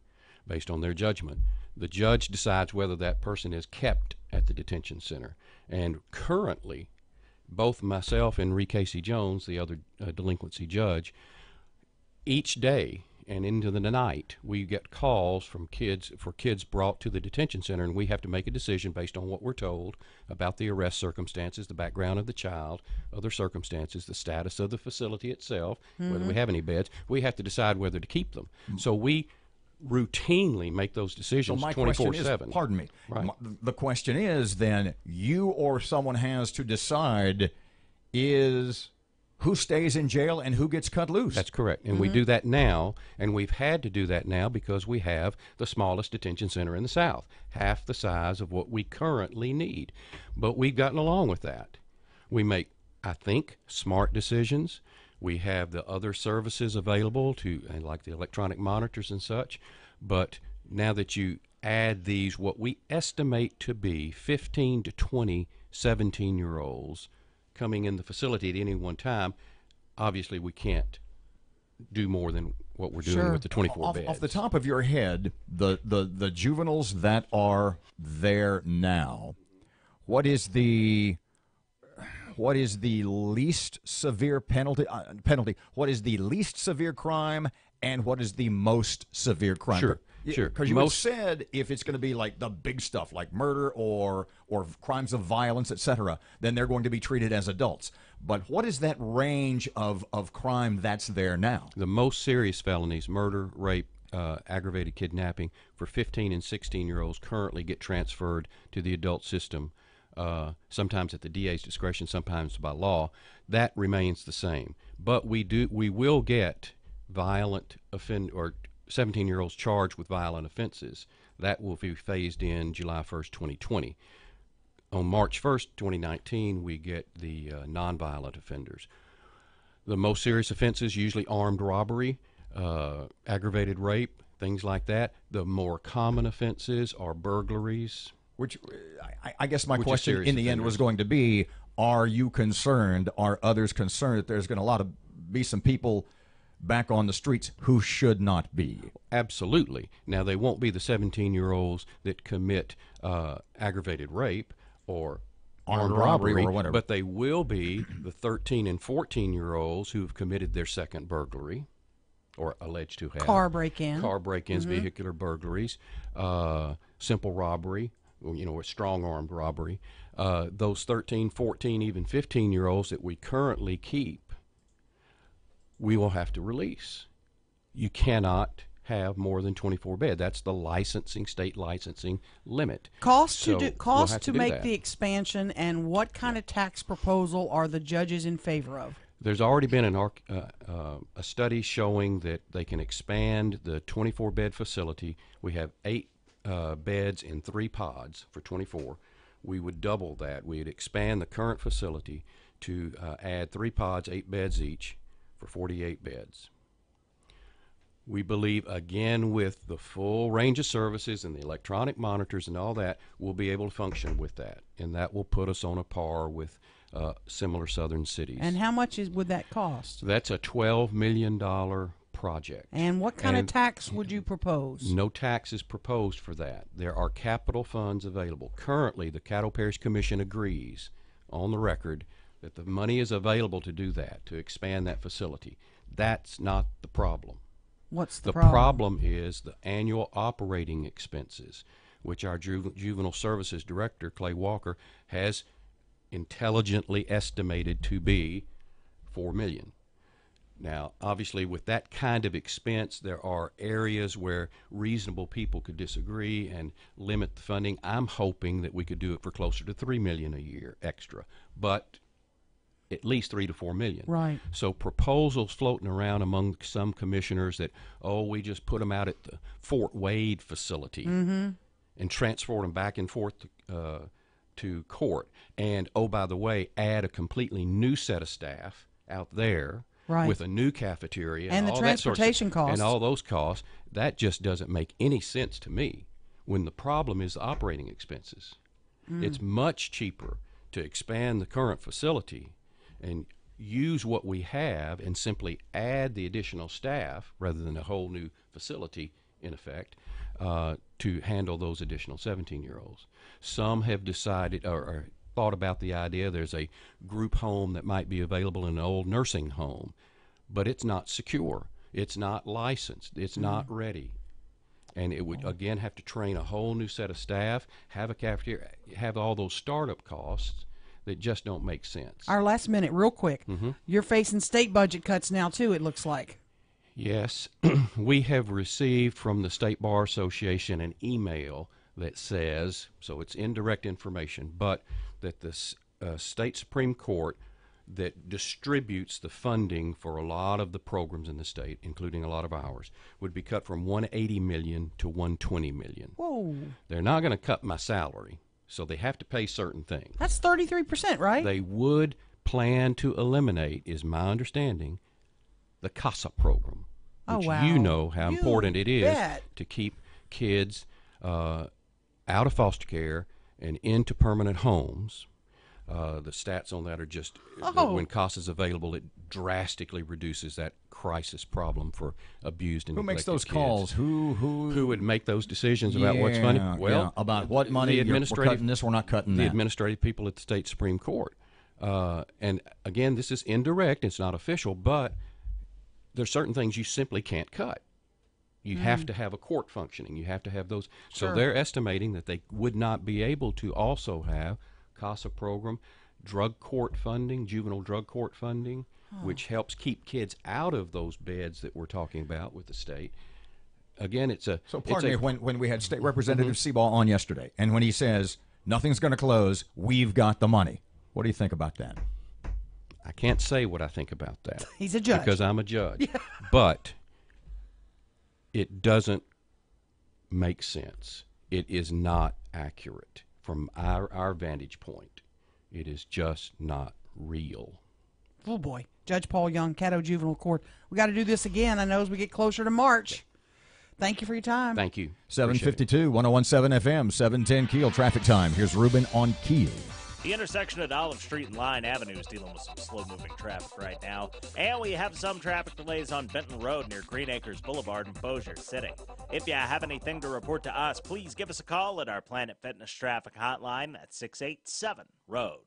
Q: based on their judgment, the judge decides whether that person is kept at the detention center. And currently, both myself and Ree Casey Jones, the other delinquency judge, each day and into the night, we get calls from kids brought to the detention center, and we have to make a decision based on what we're told about the arrest circumstances, the background of the child, other circumstances, the status of the facility itself, whether we have any beds. We have to decide whether to keep them. So we routinely make those decisions 24/7.
A: Pardon me.
Q: Right.
A: The question is then, you or someone has to decide is who stays in jail and who gets cut loose.
Q: That's correct. And we do that now, and we've had to do that now because we have the smallest detention center in the South, half the size of what we currently need. But we've gotten along with that. We make, I think, smart decisions. We have the other services available like the electronic monitors and such. But now that you add these, what we estimate to be 15 to 20 17-year-olds coming in the facility at any one time, obviously we can't do more than what we're doing with the 24 beds.
A: Off the top of your head, the juveniles that are there now, what is the least severe penalty? What is the least severe crime, and what is the most severe crime?
Q: Sure.
A: Because you said if it's going to be like the big stuff, like murder or crimes of violence, etc., then they're going to be treated as adults. But what is that range of crime that's there now?
Q: The most serious felonies, murder, rape, aggravated kidnapping, for 15 and 16-year-olds currently get transferred to the adult system, sometimes at the DA's discretion, sometimes by law. That remains the same. But we will get violent or 17-year-olds charged with violent offenses. That will be phased in July 1st, 2020. On March 1st, 2019, we get the nonviolent offenders. The most serious offenses, usually armed robbery, aggravated rape, things like that. The more common offenses are burglaries.
A: Which, I guess my question in the end was going to be, are you concerned, are others concerned that there's going to be some people back on the streets who should not be?
Q: Absolutely. Now, they won't be the 17-year-olds that commit aggravated rape or armed robbery
A: or whatever,
Q: but they will be the 13 and 14-year-olds who have committed their second burglary or alleged to have.
B: Car break-ins,
Q: vehicular burglaries, simple robbery, or strong armed robbery. Those 13, 14, even 15-year-olds that we currently keep, we will have to release. You cannot have more than 24 beds. That's the state licensing limit.
B: Cost to make the expansion, and what kind of tax proposal are the judges in favor of?
Q: There's already been a study showing that they can expand the 24-bed facility. We have 8 beds in 3 pods for 24. We would double that. We'd expand the current facility to add 3 pods, 8 beds each, for 48 beds. We believe, again, with the full range of services and the electronic monitors and all that, we'll be able to function with that, and that will put us on a par with similar southern cities.
B: And how much would that cost?
Q: That's a $12 million project.
B: And what kind of tax would you propose?
Q: No tax is proposed for that. There are capital funds available. Currently, the Caddo Parish Commission agrees on the record that the money is available to do that, to expand that facility. That's not the problem.
B: What's the
Q: problem? The problem is the annual operating expenses, which our Juvenile Services Director, Clay Walker, has intelligently estimated to be $4 million. Now, obviously, with that kind of expense, there are areas where reasonable people could disagree and limit the funding. I'm hoping that we could do it for closer to $3 million a year extra, but at least $3 to $4 million.
B: Right.
Q: So proposals floating around among some commissioners that, we just put them out at the Fort Wade facility and transport them back and forth to to court. And, oh, by the way, add a completely new set of staff out there
B: Right.
Q: with a new cafeteria.
B: And the
Q: all that sorts of-
B: transportation costs.
Q: And all those costs. That just doesn't make any sense to me when the problem is the operating expenses. It's much cheaper to expand the current facility and use what we have and simply add the additional staff rather than a whole new facility, in effect, to handle those additional 17-year-olds. Some have decided or thought about the idea there's a group home that might be available in an old nursing home, but it's not secure. It's not licensed. It's not ready. And it would, again, have to train a whole new set of staff, have a cafeteria, have all those startup costs that just don't make sense.
B: Our last minute, real quick. You're facing state budget cuts now, too, it looks like.
Q: Yes. We have received from the State Bar Association an email that says, so it's indirect information, but that the state Supreme Court that distributes the funding for a lot of the programs in the state, including a lot of ours, would be cut from $180 million to $120 million.
B: Whoa.
Q: They're not going to cut my salary, so they have to pay certain things.
B: That's 33%, right?
Q: They would plan to eliminate, is my understanding, the CASA program, which you know how important it is to keep kids out of foster care and into permanent homes. The stats on that are just when CASA is available, it drastically reduces that crisis problem for abused and
A: Who makes
Q: neglected
A: those
Q: kids.
A: calls? Who
Q: would make those decisions about what's funny? Well,
A: about what money we're cutting this, we're not cutting
Q: the
A: that.
Q: administrative people at the state Supreme Court. And again, this is indirect; it's not official, but there's certain things you simply can't cut. You have to have a court functioning. You have to have those. So they're estimating that they would not be able to also have CASA program, drug court funding, juvenile drug court funding, which helps keep kids out of those beds that we're talking about with the state. Again, it's a...
A: So pardon me, when we had State Representative Seabaugh on yesterday, and when he says, nothing's going to close, we've got the money. What do you think about that?
Q: I can't say what I think about that.
B: He's a judge.
Q: Because I'm a judge. But it doesn't make sense. It is not accurate. From our vantage point, it is just not real.
B: Oh, boy. Judge Paul Young, Caddo Juvenile Court. We got to do this again, I know, as we get closer to March. Thank you for your time.
Q: Thank you.
A: 752, 1017 FM, 710 KEEL traffic time. Here's Ruben on KEEL.
H: The intersection at Olive Street and Line Avenue is dealing with some slow-moving traffic right now. And we have some traffic delays on Benton Road near Green Acres Boulevard in Bossier City. If you have anything to report to us, please give us a call at our Planet Fitness traffic hotline at 687-ROAD.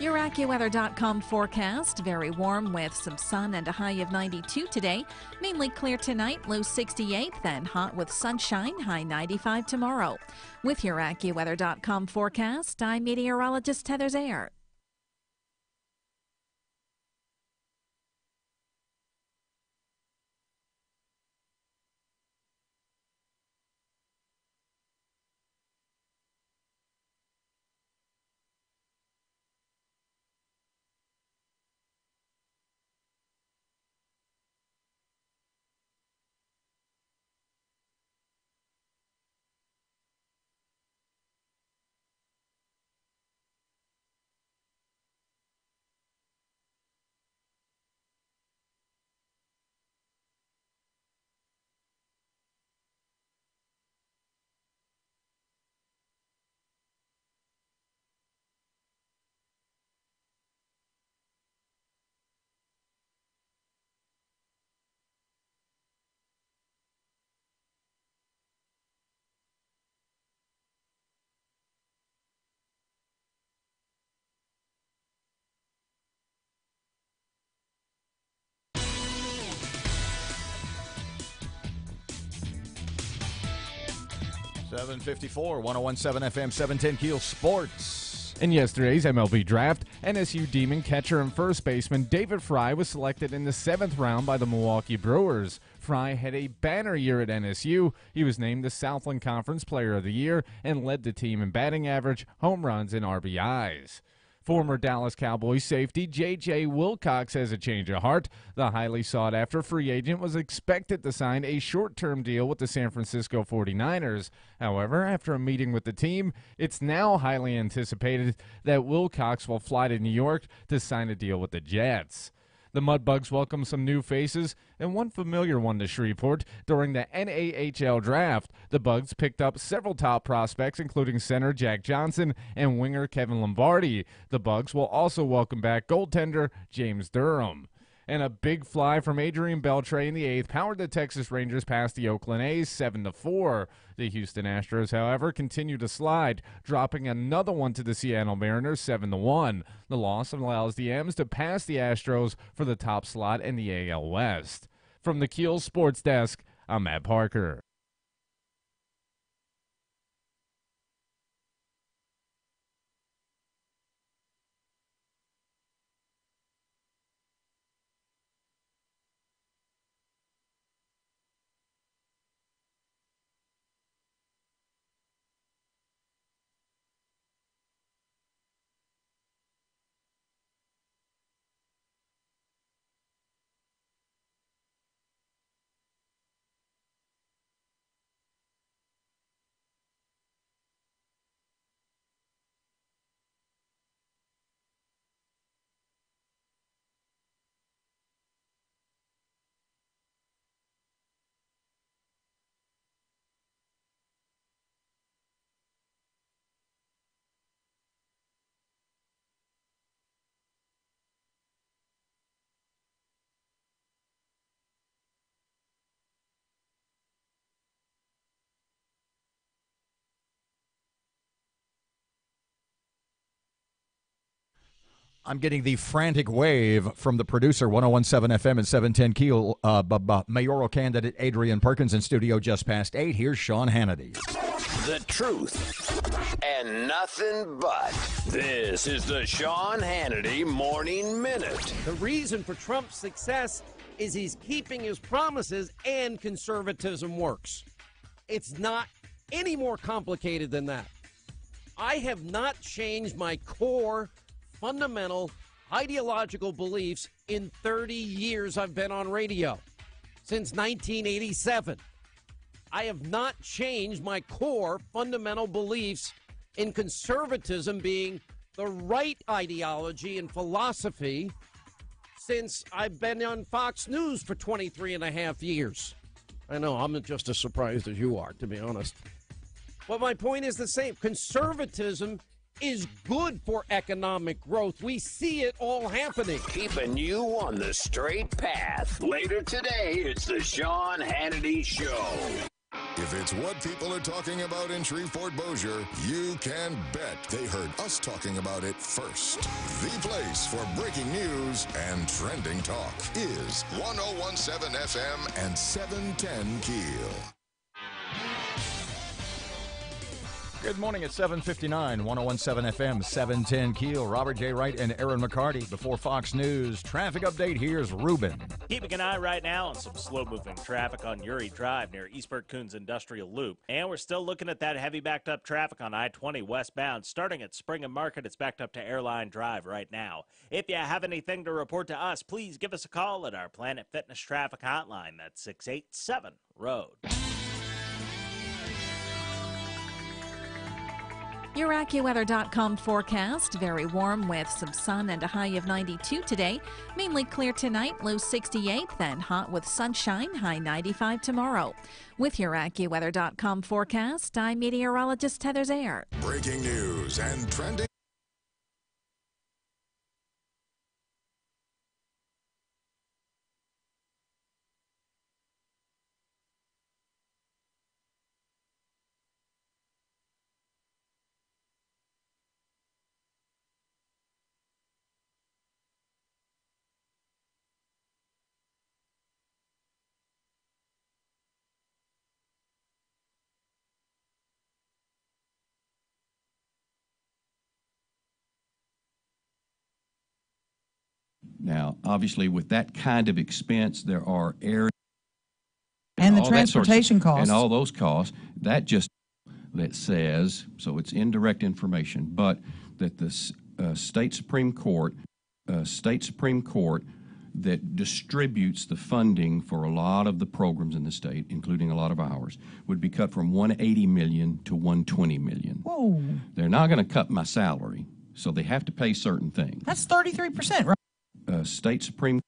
I: Your AccuWeather.com forecast. Very warm with some sun and a high of 92 today. Mainly clear tonight, low 68, then hot with sunshine, high 95 tomorrow. With your AccuWeather.com forecast, I'm meteorologist Heather Zayer.
A: $754, 1017 FM, 710 KEEL Sports.
F: In yesterday's MLB draft, NSU Demon catcher and first baseman David Fry was selected in the 7th round by the Milwaukee Brewers. Fry had a banner year at NSU. He was named the Southland Conference Player of the Year and led the team in batting average, home runs, and RBIs. Former Dallas Cowboys safety J.J. Wilcox has a change of heart. The highly sought-after free agent was expected to sign a short-term deal with the San Francisco 49ers. However, after a meeting with the team, it's now highly anticipated that Wilcox will fly to New York to sign a deal with the Jets. The Mudbugs welcome some new faces and one familiar one to Shreveport. During the NAHL draft, the Bugs picked up several top prospects, including center Jack Johnson and winger Kevin Lombardi. The Bugs will also welcome back goaltender James Durham. And a big fly from Adrian Beltre in the 8th powered the Texas Rangers past the Oakland A's 7-4. The Houston Astros, however, continue to slide, dropping another one to the Seattle Mariners 7-1. The loss allows the M's to pass the Astros for the top slot in the AL West. From the KEEL Sports Desk, I'm Matt Parker.
A: I'm getting the frantic wave from the producer, 1017 FM and 710 KEEL, mayoral candidate Adrian Perkins in studio just past 8. Here's Sean Hannity.
R: The truth and nothing but. This is the Sean Hannity Morning Minute.
S: The reason for Trump's success is he's keeping his promises and conservatism works. It's not any more complicated than that. I have not changed my core fundamental ideological beliefs in 30 years I've been on radio, since 1987. I have not changed my core fundamental beliefs in conservatism being the right ideology and philosophy since I've been on Fox News for 23 and a half years. I know, I'm just as surprised as you are, to be honest. But my point is the same. Conservatism is good for economic growth. We see it all happening.
R: Keeping you on the straight path. Later today, it's the Sean Hannity Show.
C: If it's what people are talking about in Shreveport-Bossier, you can bet they heard us talking about it first. The place for breaking news and trending talk is 1017 FM and 710 KEEL.
A: Good morning at 7:59, 1017 FM, 710 KEEL. Robert J. Wright and Erin McCarty. Before Fox News traffic update, here's Ruben.
H: Keeping an eye right now on some slow-moving traffic on Uri Drive near East Coons Industrial Loop. And we're still looking at that heavy backed-up traffic on I-20 westbound. Starting at Spring and Market, it's backed up to Airline Drive right now. If you have anything to report to us, please give us a call at our Planet Fitness Traffic Hotline. That's 687-ROAD.
I: Your AccuWeather.com forecast, very warm with some sun and a high of 92 today. Mainly clear tonight, low 68, then hot with sunshine, high 95 tomorrow. With your AccuWeather.com forecast, I'm meteorologist Heather Zayer.
C: Breaking news and trending.
Q: Now, obviously, with that kind of expense, there are areas
B: and the transportation costs
Q: and all those costs. That says, so it's indirect information, but that this state Supreme Court that distributes the funding for a lot of the programs in the state, including a lot of ours, would be cut from $180 million to $120 million.
B: Whoa.
Q: They're not going to cut my salary, so they have to pay certain things.
B: That's 33%, right?
Q: State Supreme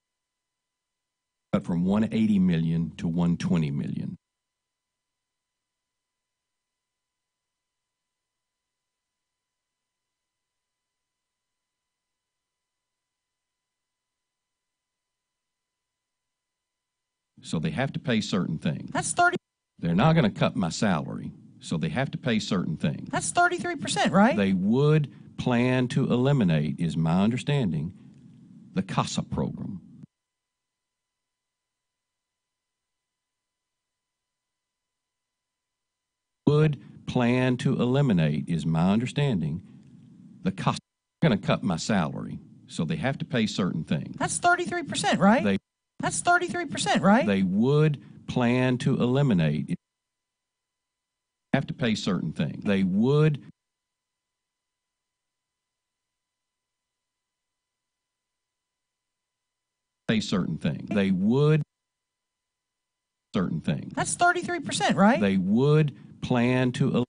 Q: cut from $180 million to $120 million. So they have to pay certain things.
B: That's 30.
Q: They're not going to cut my salary, so they have to pay certain things.
B: That's 33%, right?
Q: They would plan to eliminate, is my understanding, the CASA program. Would plan to eliminate, is my understanding, the CASA. They're going to cut my salary, so they have to pay certain things.
B: That's 33%, right? That's 33%, right?
Q: They would plan to eliminate, have to pay certain things. They would pay certain things. They would certain things.
B: That's 33%, right?
Q: They would plan to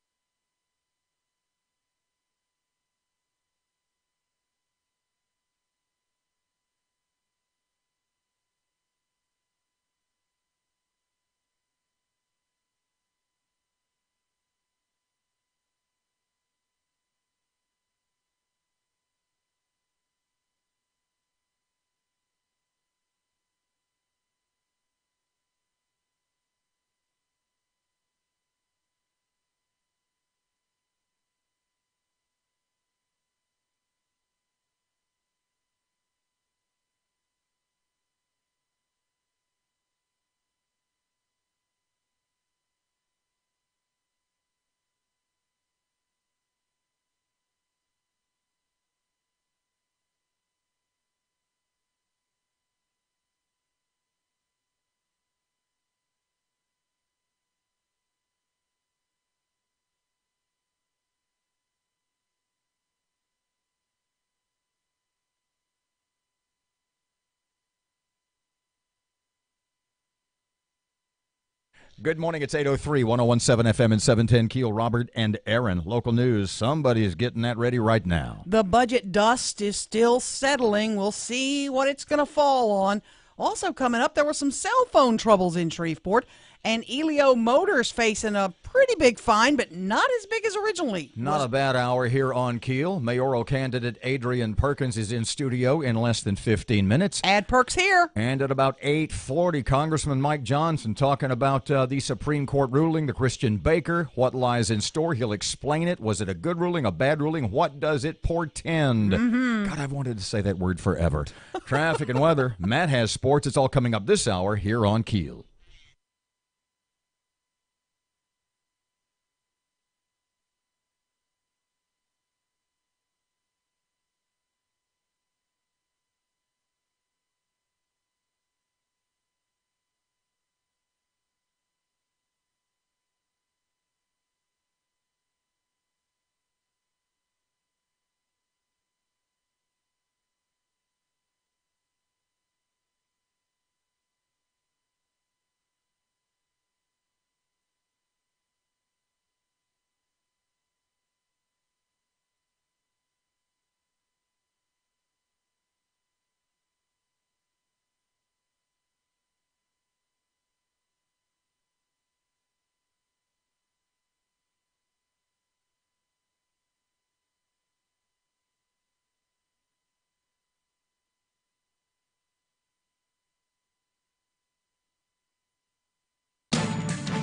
A: Good morning. It's 8:03, 101.7 FM and 710 KEEL. Robert and Erin. Local news. Somebody is getting that ready right now.
B: The budget dust is still settling. We'll see what it's going to fall on. Also coming up, there were some cell phone troubles in Shreveport, and Elio Motors facing a pretty big fine, but not as big as originally.
A: Not a bad hour here on KEEL. Mayoral candidate Adrian Perkins is in studio in less than 15 minutes.
B: Add Perks here.
A: And at about 8:40, Congressman Mike Johnson talking about the Supreme Court ruling, the Christian Baker, what lies in store. He'll explain it. Was it a good ruling, a bad ruling? What does it portend? God, I've wanted to say that word forever. Traffic and weather. Matt has sports. It's all coming up this hour here on KEEL.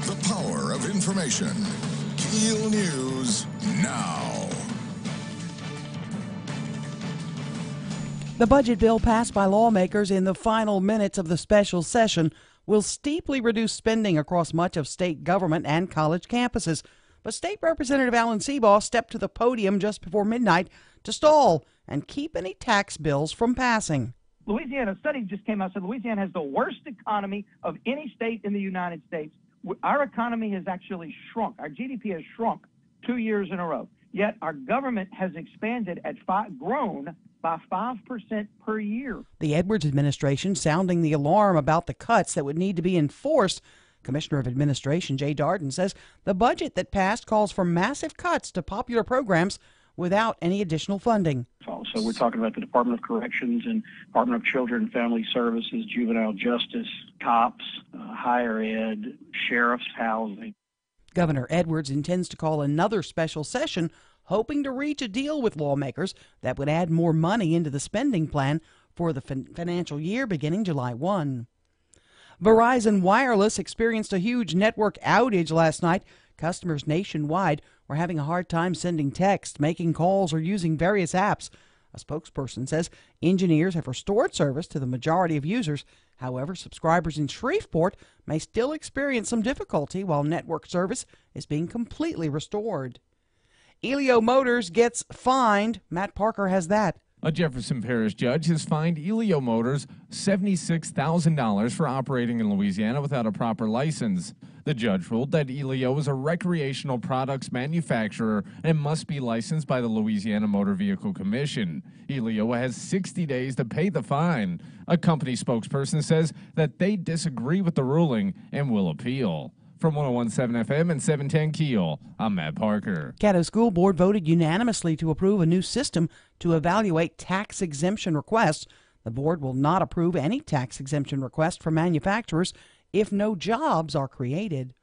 C: The power of information. KEEL News now.
B: The budget bill passed by lawmakers in the final minutes of the special session will steeply reduce spending across much of state government and college campuses. But State Representative Alan Seabaugh stepped to the podium just before midnight to stall and keep any tax bills from passing.
D: Louisiana, a study just came out, said Louisiana has the worst economy of any state in the United States. Our economy has actually shrunk. Our GDP has shrunk 2 years in a row. Yet our government has expanded grown by 5% per year.
B: The Edwards administration sounding the alarm about the cuts that would need to be enforced. Commissioner of Administration Jay Darden says the budget that passed calls for massive cuts to popular programs without any additional funding.
E: So we're talking about the Department of Corrections and Department of Children and Family Services, juvenile justice, cops, higher ed, sheriff's housing.
B: Governor Edwards intends to call another special session, hoping to reach a deal with lawmakers that would add more money into the spending plan for the financial year beginning July 1. Verizon Wireless experienced a huge network outage last night. Customers nationwide were having a hard time sending text, making calls, or using various apps. A spokesperson says engineers have restored service to the majority of users. However, subscribers in Shreveport may still experience some difficulty while network service is being completely restored. Elio Motors gets fined. Matt Parker has that.
F: A Jefferson Parish judge has fined Elio Motors $76,000 for operating in Louisiana without a proper license. The judge ruled that Elio is a recreational products manufacturer and must be licensed by the Louisiana Motor Vehicle Commission. Elio has 60 days to pay the fine. A company spokesperson says that they disagree with the ruling and will appeal. From 101.7 FM and 710 KEEL, I'm Matt Parker.
B: Caddo School Board voted unanimously to approve a new system to evaluate tax exemption requests. The board will not approve any tax exemption request for manufacturers if no jobs are created.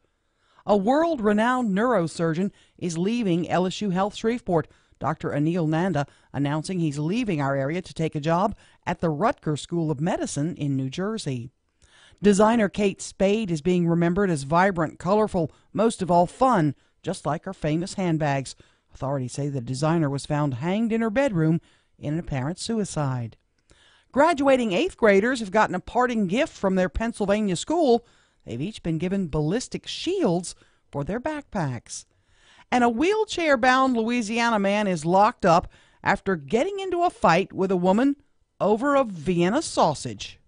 B: A world-renowned neurosurgeon is leaving LSU Health Shreveport. Dr. Anil Nanda announcing he's leaving our area to take a job at the Rutgers School of Medicine in New Jersey. Designer Kate Spade is being remembered as vibrant, colorful, most of all fun, just like her famous handbags. Authorities say the designer was found hanged in her bedroom in an apparent suicide. Graduating 8th graders have gotten a parting gift from their Pennsylvania school. They've each been given ballistic shields for their backpacks. And a wheelchair-bound Louisiana man is locked up after getting into a fight with a woman over a Vienna sausage.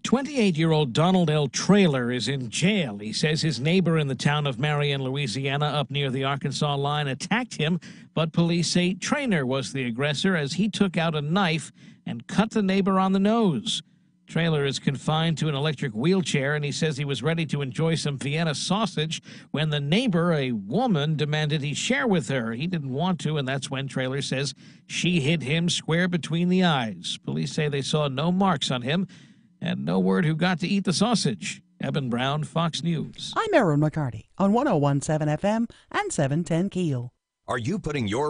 G: 28-year-old Donald L. Traylor is in jail. He says his neighbor in the town of Marion, Louisiana, up near the Arkansas line, attacked him, but police say Traynor was the aggressor as he took out a knife and cut the neighbor on the nose. Traylor is confined to an electric wheelchair, and he says he was ready to enjoy some Vienna sausage when the neighbor, a woman, demanded he share with her. He didn't want to, and that's when Traylor says she hit him square between the eyes. Police say they saw no marks on him and no word who got to eat the sausage. Eben Brown, Fox News.
B: I'm Erin McCarty on 101.7 FM and 710 KEEL.
R: Are you putting your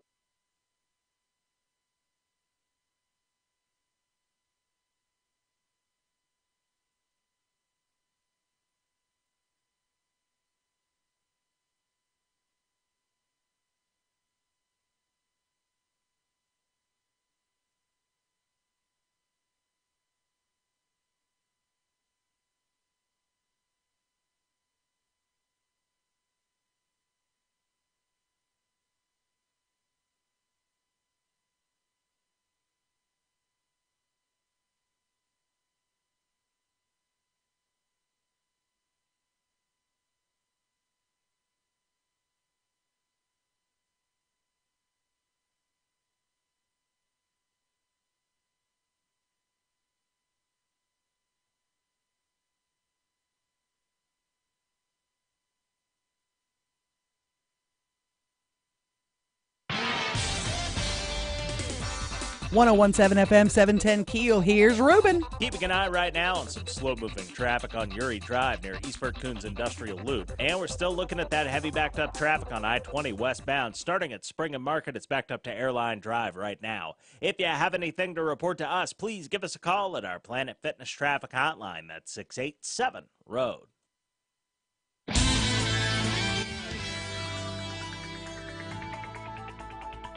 B: .101.7 FM, 710 KEEL. Here's Ruben.
H: Keeping an eye right now on some slow-moving traffic on Uri Drive near Eastford Coons Industrial Loop. And we're still looking at that heavy backed-up traffic on I-20 westbound. Starting at Spring and Market, it's backed up to Airline Drive right now. If you have anything to report to us, please give us a call at our Planet Fitness Traffic Hotline. That's 687-ROAD.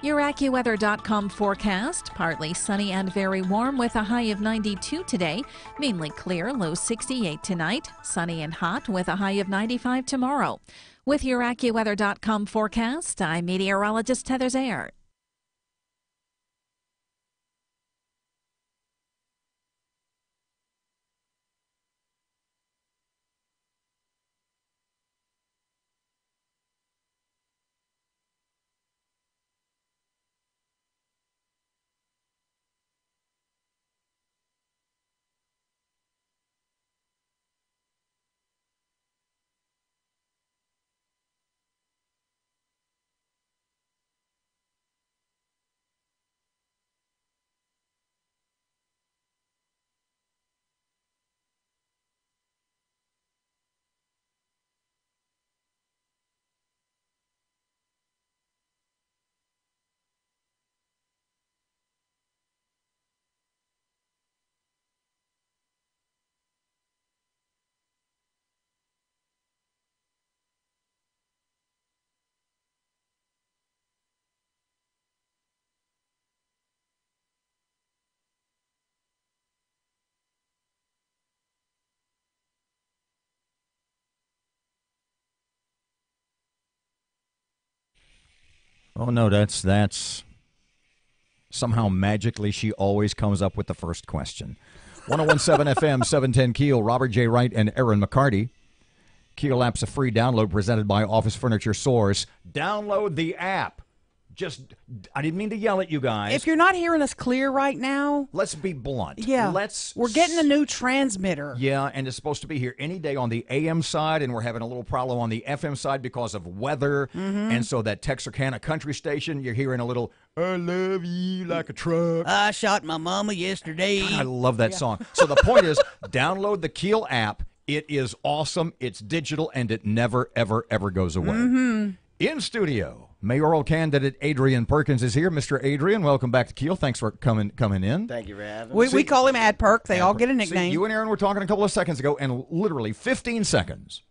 I: Your AccuWeather.com forecast, partly sunny and very warm with a high of 92 today. Mainly clear, low 68 tonight. Sunny and hot with a high of 95 tomorrow. With your AccuWeather.com forecast, I'm meteorologist Heather Zayer.
A: Oh, no, that's somehow magically she always comes up with the first question. 1017 FM, 710 KEEL, Robert J. Wright and Erin McCarty. KEEL app's a free download presented by Office Furniture Source. Download the app. I didn't mean to yell at you guys.
B: If you're not hearing us clear right now,
A: let's be blunt.
B: Yeah, we're getting a new transmitter.
A: Yeah, and it's supposed to be here any day on the AM side, and we're having a little problem on the FM side because of weather. And so that Texarkana country station, you're hearing a little, I love you like a truck.
B: I shot my mama yesterday.
A: God, I love that song. So the point is, download the KEEL app. It is awesome. It's digital, and it never, ever, ever goes away. In studio, mayoral candidate Adrian Perkins is here. Mr. Adrian, welcome back to KEEL. Thanks for coming in.
T: Thank you for having me.
B: We call him Ad Perk. They all get a nickname.
A: See, you and Erin were talking a couple of seconds ago, and literally 15 seconds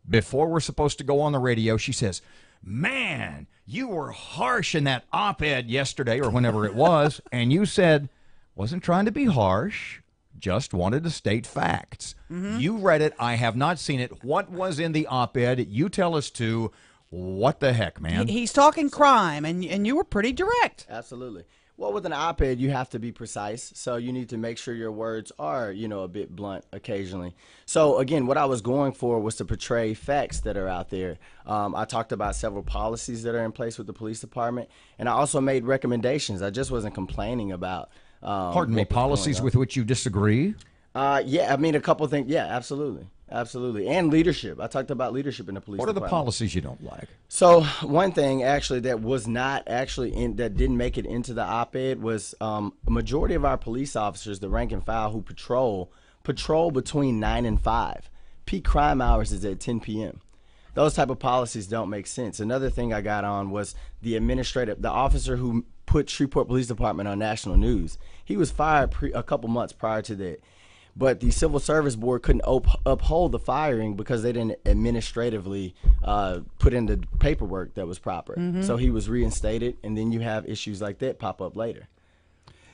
A: before we're supposed to go on the radio, she says, man, you were harsh in that op-ed yesterday or whenever it was, and you said, wasn't trying to be harsh, just wanted to state facts. You read it. I have not seen it. What was in the op-ed? You tell us to. What the heck, man?
B: He's talking crime, and you were pretty direct.
T: Absolutely. Well, with an op-ed, you have to be precise, so you need to make sure your words are, a bit blunt occasionally. So, again, what I was going for was to portray facts that are out there. I talked about several policies that are in place with the police department, and I also made recommendations. I just wasn't complaining about
A: Pardon me, policies with which you disagree?
T: Yeah, I mean, a couple things. Yeah, absolutely. Absolutely. And leadership. I talked about leadership in the police department.
A: What are the policies you don't like?
T: So one thing actually that was not actually that didn't make it into the op-ed was a majority of our police officers, the rank and file who patrol between 9 and 5. Peak crime hours is at 10 p.m. Those type of policies don't make sense. Another thing I got on was the officer who put Shreveport Police Department on national news. He was fired a couple months prior to that. But the Civil Service Board couldn't uphold the firing because they didn't administratively put in the paperwork that was proper. So he was reinstated, and then you have issues like that pop up later.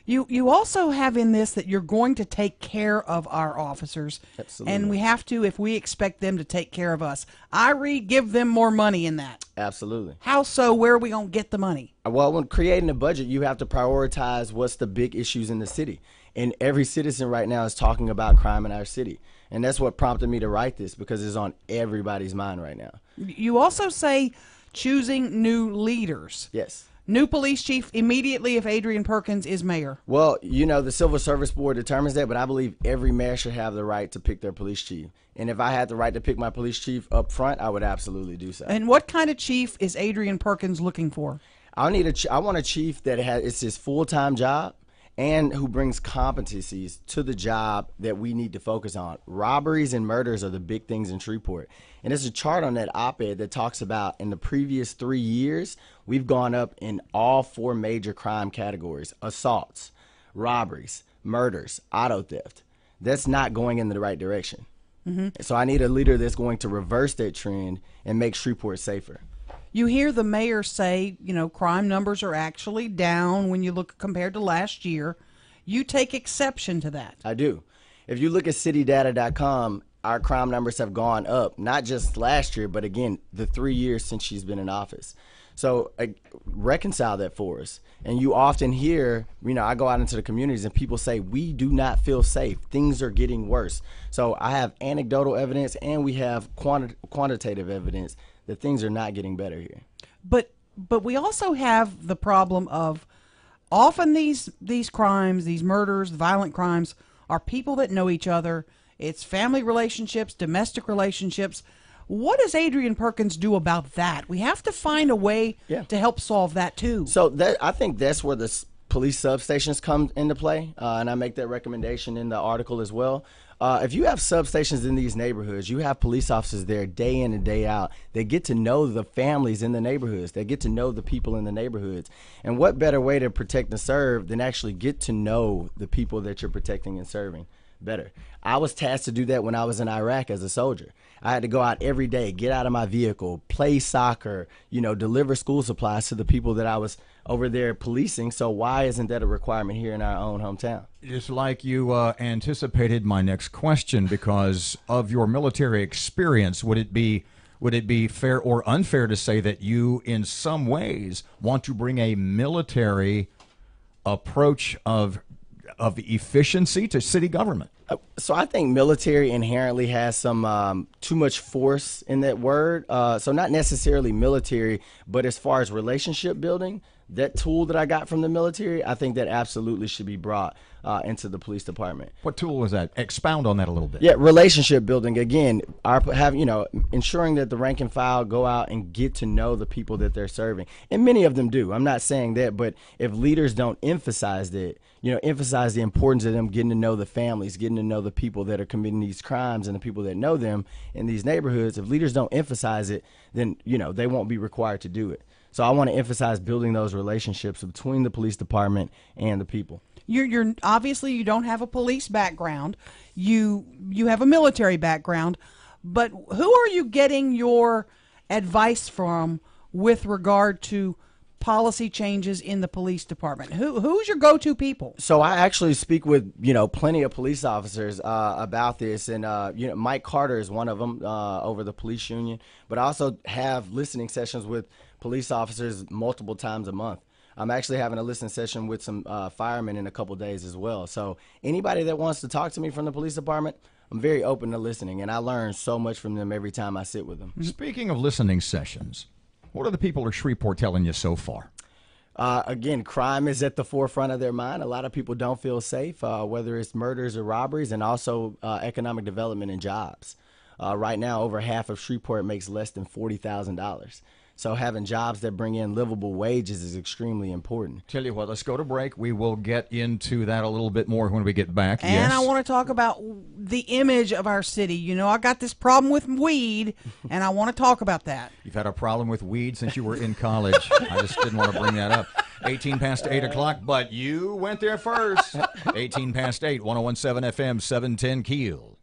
B: You also have in this that you're going to take care of our officers.
T: Absolutely.
B: And we have to if we expect them to take care of us. I read give them more money in that.
T: Absolutely.
B: How so? Where are we going to get the money?
T: Well, when creating a budget, you have to prioritize what's the big issues in the city. And every citizen right now is talking about crime in our city. And that's what prompted me to write this, because it's on everybody's mind right now.
B: You also say choosing new leaders.
T: Yes.
B: New police chief immediately if Adrian Perkins is mayor.
T: Well, the Civil Service Board determines that, but I believe every mayor should have the right to pick their police chief. And if I had the right to pick my police chief up front, I would absolutely do so.
B: And what kind of chief is Adrian Perkins looking for?
T: I want a chief that it's his full-time job and who brings competencies to the job that we need to focus on. Robberies and murders are the big things in Shreveport. And there's a chart on that op-ed that talks about in the previous 3 years, we've gone up in all 4 major crime categories: assaults, robberies, murders, auto theft. That's not going in the right direction. So I need a leader that's going to reverse that trend and make Shreveport safer.
B: You hear the mayor say, crime numbers are actually down when you look compared to last year. You take exception to that.
T: I do. If you look at citydata.com, our crime numbers have gone up, not just last year, but again, the 3 years since she's been in office. So reconcile that for us. And you often hear, I go out into the communities and people say, we do not feel safe. Things are getting worse. So I have anecdotal evidence and we have quantitative evidence that things are not getting better here.
B: But we also have the problem of often these crimes, these murders, violent crimes, are people that know each other. It's family relationships, domestic relationships. What does Adrian Perkins do about that? We have to find a way to help solve that too.
T: So I think that's where the police substations come into play, and I make that recommendation in the article as well. If you have substations in these neighborhoods, you have police officers there day in and day out. They get to know the families in the neighborhoods. They get to know the people in the neighborhoods. And what better way to protect and serve than actually get to know the people that you're protecting and serving better? I was tasked to do that when I was in Iraq as a soldier. I had to go out every day, get out of my vehicle, play soccer, deliver school supplies to the people that I was over there policing. So why isn't that a requirement here in our own hometown?
A: It's like you anticipated my next question because of your military experience. Would it be would it be fair or unfair to say that you, in some ways, want to bring a military approach of efficiency to city government?
T: So I think military inherently has some too much force in that word. So not necessarily military, but as far as relationship building, that tool that I got from the military, I think that absolutely should be brought into the police department.
A: What tool was that? Expound on that a little bit.
T: Yeah, relationship building. Again, ensuring that the rank and file go out and get to know the people that they're serving. And many of them do. I'm not saying that, but if leaders don't emphasize that, emphasize the importance of them getting to know the families, getting to know the people that are committing these crimes and the people that know them in these neighborhoods, if leaders don't emphasize it, then, they won't be required to do it. So I want to emphasize building those relationships between the police department and the people.
B: You're obviously, you don't have a police background. You have a military background, but who are you getting your advice from with regard to policy changes in the police department? Who's your go-to people?
T: So I actually speak with plenty of police officers about this, and Mike Carter is one of them over the police union. But I also have listening sessions with police officers multiple times a month. I'm actually having a listening session with some firemen in a couple days as well. So anybody that wants to talk to me from the police department, I'm very open to listening, and I learn so much from them every time I sit with them.
A: Speaking of listening sessions, what are the people of Shreveport telling you so far?
T: Again, crime is at the forefront of their mind. A lot of people don't feel safe, whether it's murders or robberies, and also economic development and jobs. Right now, over half of Shreveport makes less than $40,000. So having jobs that bring in livable wages is extremely important.
A: Tell you what, let's go to break. We will get into that a little bit more when we get back.
B: And
A: yes.
B: I want to talk about the image of our city. I got this problem with weed, and I want to talk about that.
A: You've had a problem with weed since you were in college. I just didn't want to bring that up. 18 past 8 o'clock, but you went there first. 18 past 8, 101.7 FM, 710 KEEL.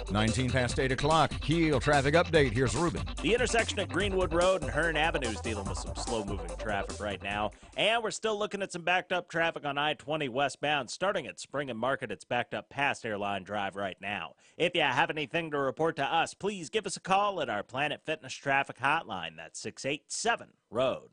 A: Nineteen past 8 o'clock. KEEL traffic update. Here's Ruben.
H: The intersection at Greenwood Road and Hearn Avenue is dealing with some slow-moving traffic right now. And we're still looking at some backed-up traffic on I-20 westbound. Starting at Spring and Market, it's backed up past Airline Drive right now. If you have anything to report to us, please give us a call at our Planet Fitness traffic hotline. That's 687-ROAD.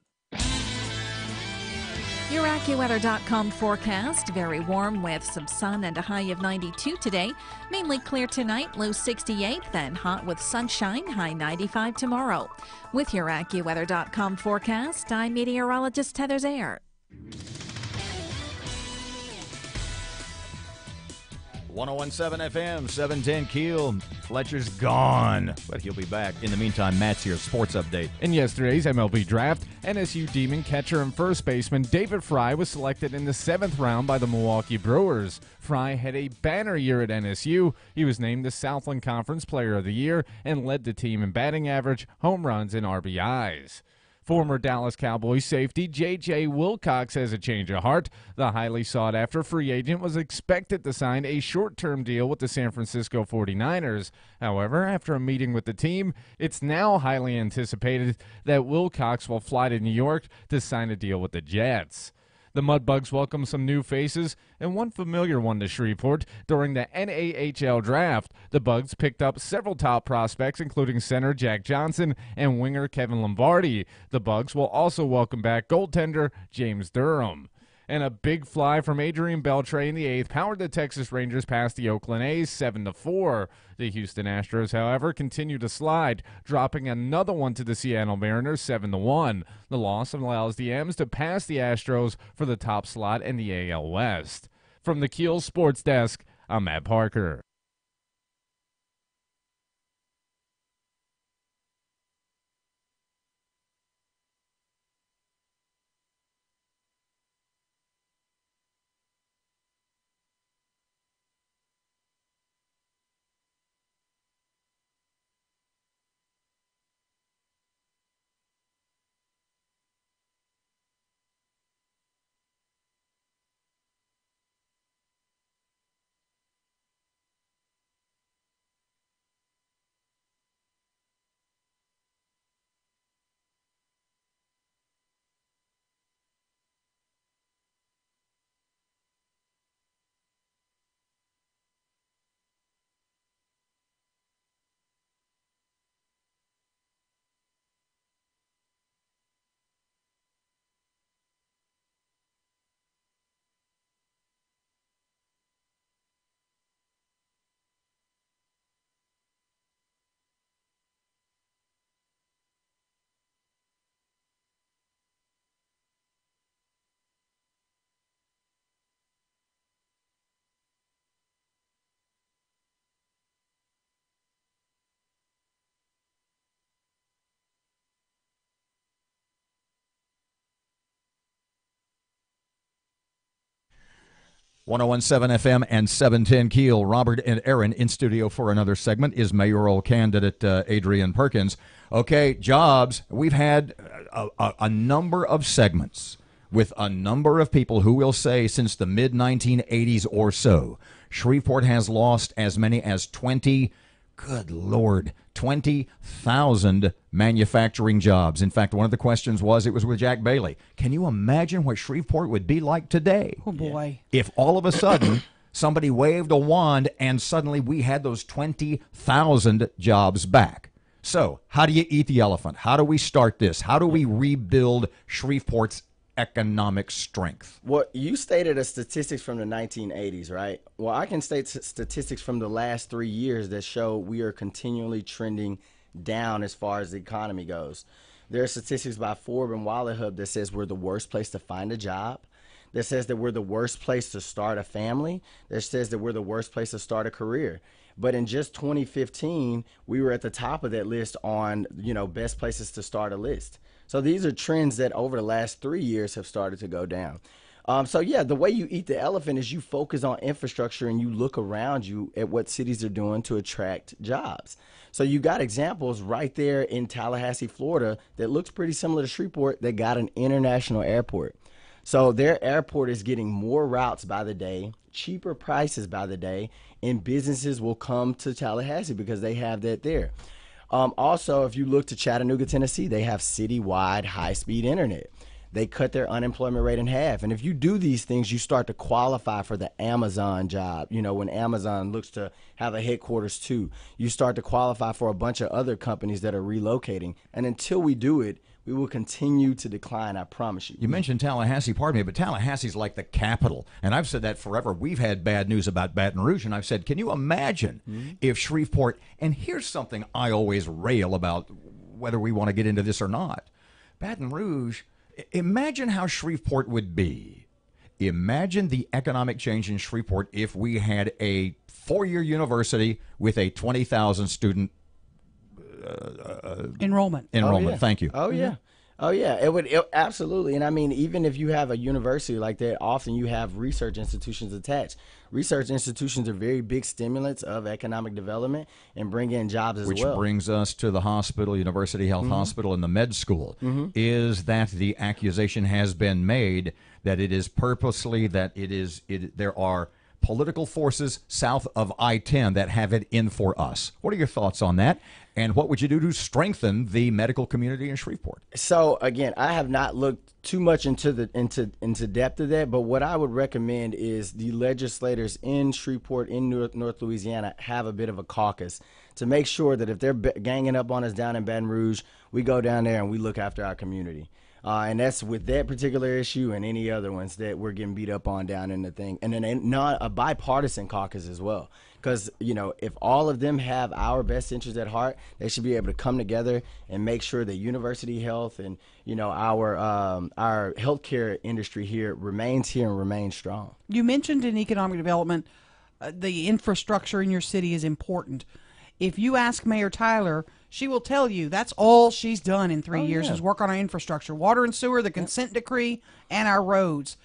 I: Your AccuWeather.com forecast, very warm with some sun and a high of 92 today. Mainly clear tonight, low 68, then hot with sunshine, high 95 tomorrow. With your AccuWeather.com forecast, I'm meteorologist Heather Zayer.
A: 101.7 FM, 710 KEEL. Fletcher's gone, but he'll be back. In the meantime, Matt's here, sports update.
F: In yesterday's MLB draft, NSU Demon catcher and first baseman David Fry was selected in the 7th round by the Milwaukee Brewers. Fry had a banner year at NSU. He was named the Southland Conference Player of the Year and led the team in batting average, home runs, and RBIs. Former Dallas Cowboys safety J.J. Wilcox has a change of heart. The highly sought-after free agent was expected to sign a short-term deal with the San Francisco 49ers. However, after a meeting with the team, it's now highly anticipated that Wilcox will fly to New York to sign a deal with the Jets. The Mudbugs welcome some new faces and one familiar one to Shreveport. During the NAHL draft, the Bugs picked up several top prospects, including center Jack Johnson and winger Kevin Lombardi. The Bugs will also welcome back goaltender James Durham. And a big fly from Adrian Beltre in the 8th powered the Texas Rangers past the Oakland A's 7-4. The Houston Astros, however, continue to slide, dropping another one to the Seattle Mariners 7-1. The loss allows the M's to pass the Astros for the top slot in the AL West. From the KEEL Sports Desk, I'm Matt Parker.
A: .1017 FM and 710 KEEL. Robert and Erin in studio for another segment is mayoral candidate Adrian Perkins. Okay, jobs. We've had a number of segments with a number of people who will say since the mid-1980s or so, Shreveport has lost as many as 20,000 manufacturing jobs. In fact, one of the questions was, it was with Jack Bailey, can you imagine what Shreveport would be like today?
B: Oh, boy.
A: If all of a sudden somebody waved a wand and suddenly we had those 20,000 jobs back. So how do you eat the elephant? How do we start this? How do we rebuild Shreveport's economic strength?
T: Well, you stated a statistics from the 1980s, right? Well, I can state statistics from the last 3 years that show we are continually trending down as far as the economy goes. There are statistics by Forbes and Wallet Hub that says we're the worst place to find a job, that says that we're the worst place to start a family, that says that we're the worst place to start a career. But in just 2015, we were at the top of that list on, best places to start a list. So these are trends that over the last 3 years have started to go down. The way you eat the elephant is you focus on infrastructure and you look around you at what cities are doing to attract jobs. So you got examples right there in Tallahassee, Florida, that looks pretty similar to Shreveport, that got an international airport. So their airport is getting more routes by the day, cheaper prices by the day, and businesses will come to Tallahassee because they have that there. Also, if you look to Chattanooga, Tennessee, they have citywide high-speed internet. They cut their unemployment rate in half. And if you do these things, you start to qualify for the Amazon job. When Amazon looks to have a headquarters too, you start to qualify for a bunch of other companies that are relocating. And until we do it, we will continue to decline, I promise you.
A: You mentioned Tallahassee, pardon me, but Tallahassee's like the capital. And I've said that forever. We've had bad news about Baton Rouge, and I've said, can you imagine if Shreveport, and here's something I always rail about, whether we want to get into this or not. Baton Rouge, imagine how Shreveport would be. Imagine the economic change in Shreveport if we had a 4-year university with a 20,000 student
B: enrollment.
A: Thank you.
T: Oh yeah. Oh yeah, it would absolutely. And I mean, even if you have a university like that, often you have research institutions attached. Research institutions are very big stimulants of economic development and bring in jobs as
A: well. Which brings us to the hospital, University Health Hospital, and the med school. Is that the accusation has been made that it is purposely, that there are political forces south of I-10 that have it in for us. What are your thoughts on that? And what would you do to strengthen the medical community in Shreveport?
T: So again, I have not looked too much into depth of that, but what I would recommend is the legislators in Shreveport, in North Louisiana, have a bit of a caucus to make sure that if they're ganging up on us down in Baton Rouge, we go down there and we look after our community. And that's with that particular issue and any other ones that we're getting beat up on down in the thing. And then not a bipartisan caucus as well. Because, if all of them have our best interests at heart, they should be able to come together and make sure that university health and, our healthcare industry here remains strong.
B: You mentioned in economic development, the infrastructure in your city is important. If you ask Mayor Tyler, she will tell you that's all she's done in 3 years is work on our infrastructure, water and sewer, the consent decree, and our roads.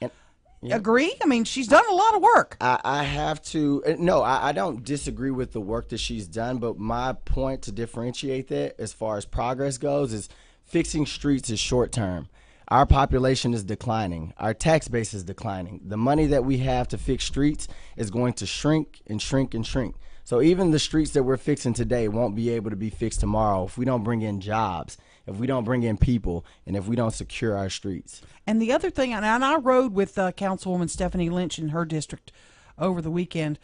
B: Agree? I mean, she's done a lot of work.
T: I have to. No, I don't disagree with the work that she's done, but my point to differentiate that as far as progress goes is fixing streets is short term. Our population is declining. Our tax base is declining. The money that we have to fix streets is going to shrink and shrink and shrink. So even the streets that we're fixing today won't be able to be fixed tomorrow if we don't bring in jobs, if we don't bring in people, and if we don't secure our streets.
B: And the other thing, and I rode with Councilwoman Stephanie Lynch in her district over the weekend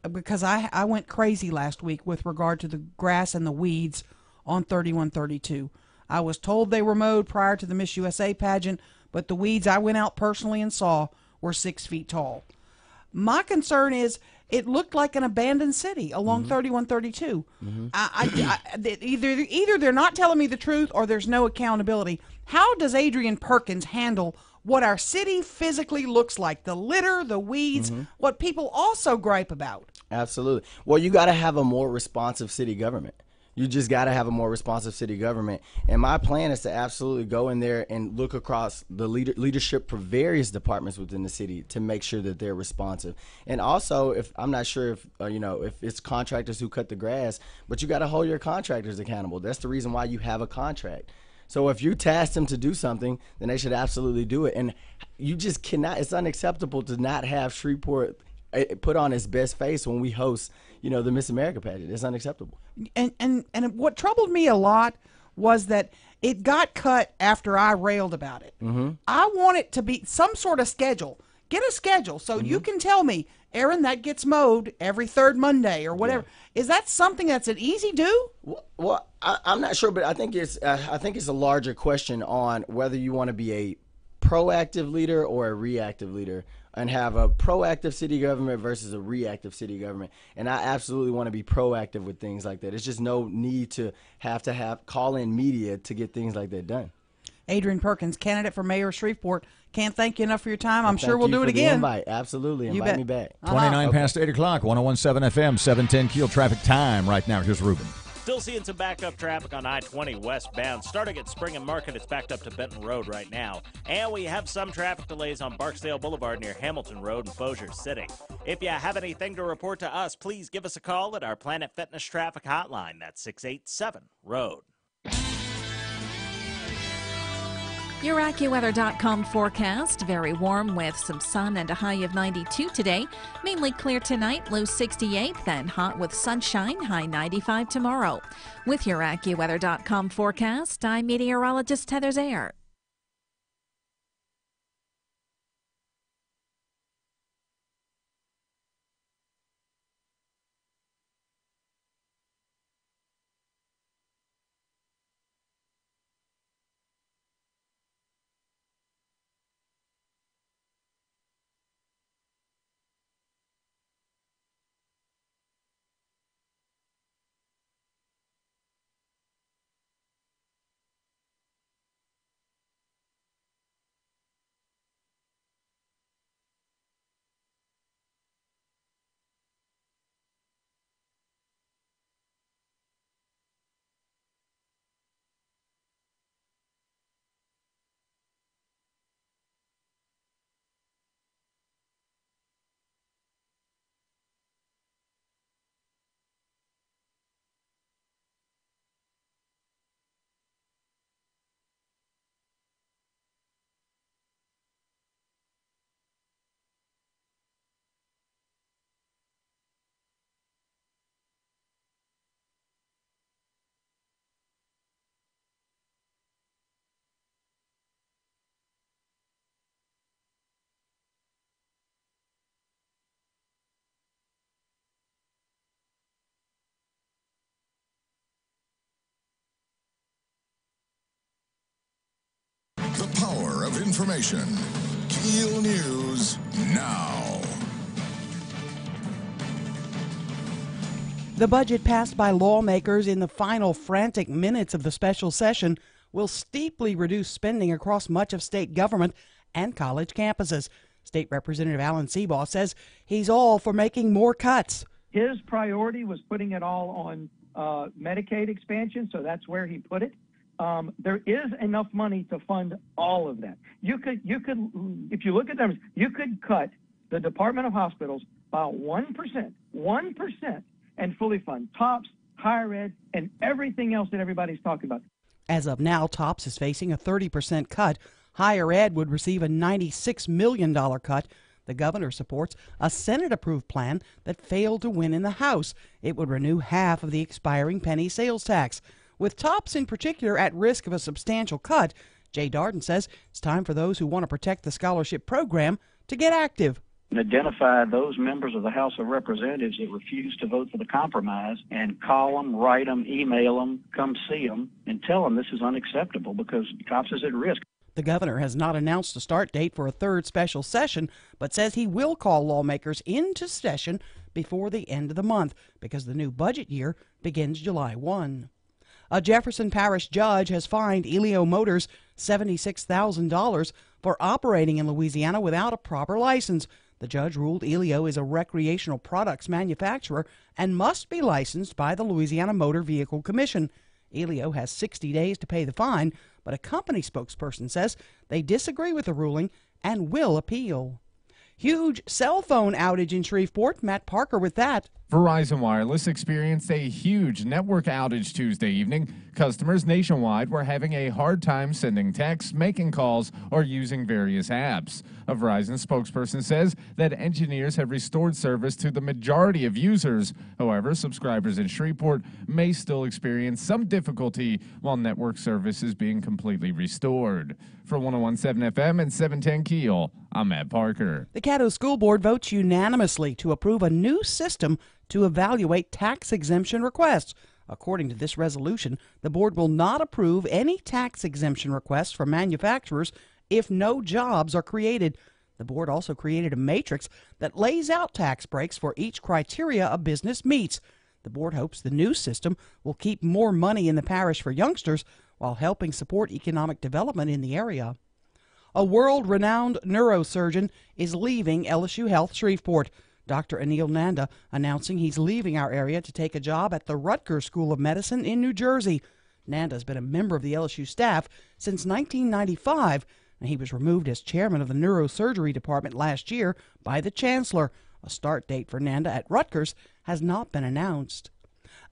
B: because I went crazy last week with regard to the grass and the weeds on 3132. I was told they were mowed prior to the Miss USA pageant, but the weeds I went out personally and saw were 6 feet tall. My concern is it looked like an abandoned city along 3132. Either they're not telling me the truth or there's no accountability. How does Adrian Perkins handle what our city physically looks like? The litter, the weeds, what people also gripe about.
T: Absolutely. Well, you got to have a more responsive city government. You just got to have a more responsive city government. And my plan is to absolutely go in there and look across the leadership for various departments within the city to make sure that they're responsive. And also, if I'm not sure if, if it's contractors who cut the grass, but you got to hold your contractors accountable. That's the reason why you have a contract. So if you task them to do something, then they should absolutely do it. And you just cannot, it's unacceptable to not have Shreveport put on its best face when we host, the Miss America pageant. It's unacceptable.
B: And what troubled me a lot was that it got cut after I railed about it. I want it to be some sort of schedule. Get a schedule so you can tell me, Erin, that gets mowed every third Monday or whatever. Yeah. Is that something that's an easy do?
T: Well, I'm not sure, but I think it's a larger question on whether you want to be a proactive leader or a reactive leader, and have a proactive city government versus a reactive city government. And I absolutely want to be proactive with things like that. It's just no need to have call in media to get things like that done.
B: Adrian Perkins, candidate for mayor of Shreveport. Can't thank you enough for your time. I'm sure we'll do it again.
T: Invite. Absolutely. Invite me back.
A: 29 past 8 o'clock, 101.7 FM, 710 KEEL traffic time right now. Here's Ruben.
H: Still seeing some backup traffic on I-20 westbound. Starting at Spring and Market, it's backed up to Benton Road right now. And we have some traffic delays on Barksdale Boulevard near Hamilton Road in Bossier City. If you have anything to report to us, please give us a call at our Planet Fitness traffic hotline. That's 687-ROAD.
I: Your AccuWeather.com forecast. Very warm with some sun and a high of 92 today. Mainly clear tonight, low 68, then hot with sunshine, high 95 tomorrow. With your AccuWeather.com forecast, I'm meteorologist Heather Zayer.
C: information. KEEL News now.
B: The budget passed by lawmakers in the final frantic minutes of the special session will steeply reduce spending across much of state government and college campuses. State Representative Alan Seabaugh says he's all for making more cuts.
D: His priority was putting it all on Medicaid expansion, so that's where he put it. There is enough money to fund all of that. You could, if you look at them, you could cut the Department of Hospitals by 1%, and fully fund TOPS, higher ed, and everything else that everybody's talking about.
B: As of now, TOPS is facing a 30% cut. Higher ed would receive a $96 million cut. The governor supports a Senate-approved plan that failed to win in the House. It would renew half of the expiring penny sales tax. With TOPS in particular at risk of a substantial cut, Jay Darden says it's time for those who want to protect the scholarship program to get active.
E: And identify those members of the House of Representatives that refuse to vote for the compromise and call them, write them, email them, come see them, and tell them this is unacceptable because TOPS is at risk.
B: The governor has not announced a start date for a third special session, but says he will call lawmakers into session before the end of the month because the new budget year begins July 1. A Jefferson Parish judge has fined Elio Motors $76,000 for operating in Louisiana without a proper license. The judge ruled Elio is a recreational products manufacturer and must be licensed by the Louisiana Motor Vehicle Commission. Elio has 60 days to pay the fine, but a company spokesperson says they disagree with the ruling and will appeal. Huge cell phone outage in Shreveport. Matt Parker with that.
F: Verizon Wireless experienced a huge network outage Tuesday evening. Customers nationwide were having a hard time sending texts, making calls, or using various apps. A Verizon spokesperson says that engineers have restored service to the majority of users. However, subscribers in Shreveport may still experience some difficulty while network service is being completely restored. For 101.7 FM and 710 KEEL, I'm Matt Parker.
B: The Caddo School Board votes unanimously to approve a new system to evaluate tax exemption requests. According to this resolution, the board will not approve any tax exemption requests from manufacturers if no jobs are created. The board also created a matrix that lays out tax breaks for each criteria a business meets. The board hopes the new system will keep more money in the parish for youngsters while helping support economic development in the area. A world-renowned neurosurgeon is leaving LSU Health Shreveport. Dr. Anil Nanda announcing he's leaving our area to take a job at the Rutgers School of Medicine in New Jersey. Nanda has been a member of the LSU staff since 1995, and he was removed as chairman of the neurosurgery department last year by the chancellor. A start date for Nanda at Rutgers has not been announced.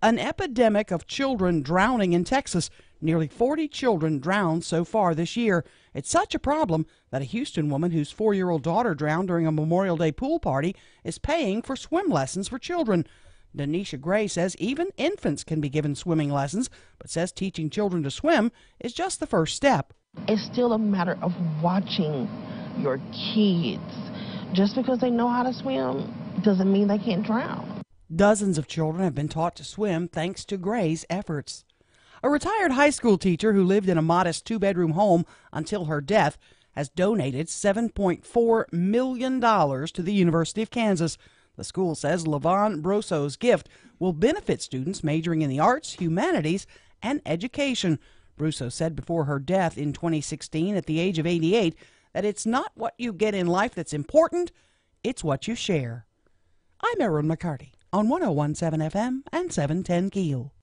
B: An epidemic of children drowning in Texas. Nearly 40 children drowned so far this year. It's such a problem that a Houston woman whose 4-year-old daughter drowned during a Memorial Day pool party is paying for swim lessons for children. Denisha Gray says even infants can be given swimming lessons, but says teaching children to swim is just the first step.
L: It's still a matter of watching your kids. Just because they know how to swim doesn't mean they can't drown.
B: Dozens of children have been taught to swim thanks to Gray's efforts. A retired high school teacher who lived in a modest 2-bedroom home until her death has donated $7.4 million to the University of Kansas. The school says LaVon Brosso's gift will benefit students majoring in the arts, humanities, and education. Brusso said before her death in 2016 at the age of 88 that it's not what you get in life that's important, it's what you share. I'm Erin McCarty on 101.7 FM and 710 KEEL.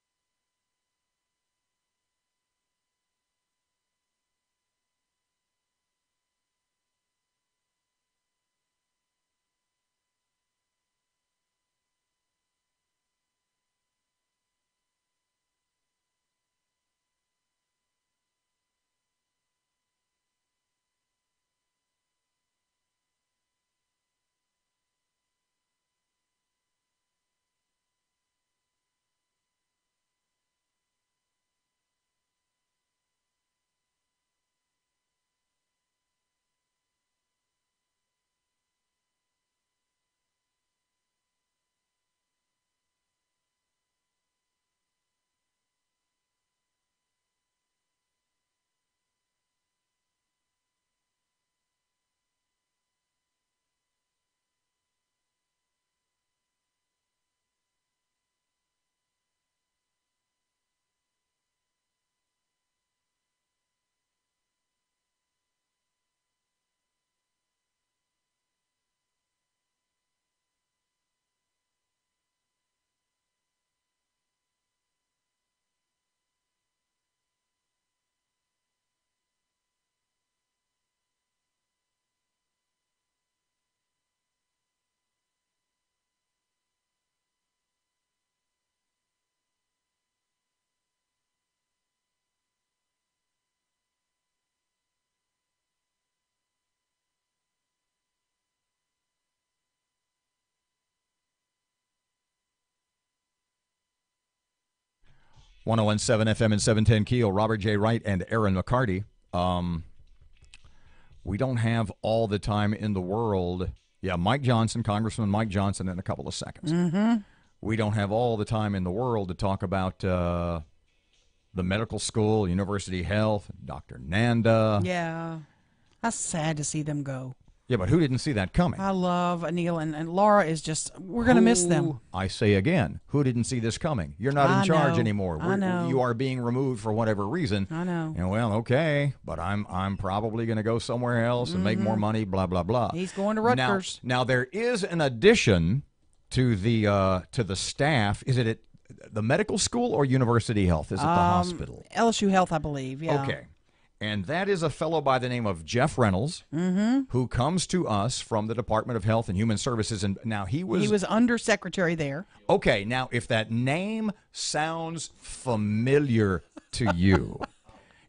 A: 1017 FM and 710 Keel, Robert J. Wright and Erin McCarty. We don't have all the time in the world. Yeah, Mike Johnson, Congressman Mike Johnson, in a couple of seconds.
B: Mm-hmm.
A: We don't have all the time in the world to talk about the medical school, University Health, Dr. Nanda.
B: Yeah. That's sad to see them go.
A: Yeah, but who didn't see that coming?
B: I love Anil, and Laura is just, we're going to miss them.
A: I say again, who didn't see this coming? You're not in charge anymore.
B: I know.
A: You are being removed for whatever reason.
B: I know.
A: And well, okay, but I'm probably going to go somewhere else and make more money, blah, blah, blah.
B: He's going to Rutgers.
A: Now there is an addition to the staff. Is it at the medical school or University Health? Is it the hospital?
B: LSU Health, I believe, yeah.
A: Okay. And that is a fellow by the name of Jeff Reynolds, who comes to us from the Department of Health and Human Services. And now he was
B: undersecretary there.
A: Okay, now if that name sounds familiar to you,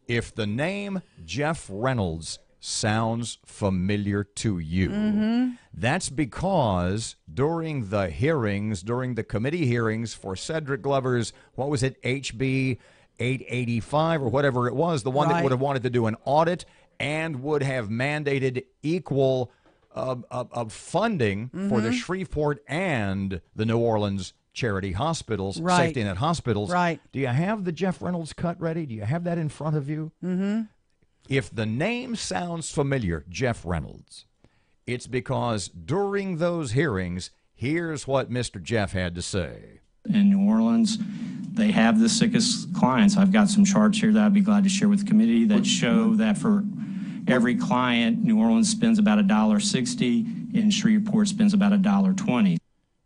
A: if the name Jeff Reynolds sounds familiar to you, that's because during the committee hearings for Cedric Glover's, what was it, HB 885 or whatever it was, the one that would have wanted to do an audit and would have mandated equal of funding for the Shreveport and the New Orleans charity hospitals, safety net hospitals.
B: Right.
A: Do you have the Jeff Reynolds cut ready? Do you have that in front of you? If the name sounds familiar, Jeff Reynolds, it's because during those hearings, here's what Mr. Jeff had to say.
O: In New Orleans, they have the sickest clients. I've got some charts here that I'd be glad to share with the committee that show that for every client, New Orleans spends about $1.60 and Shreveport spends about $1.20.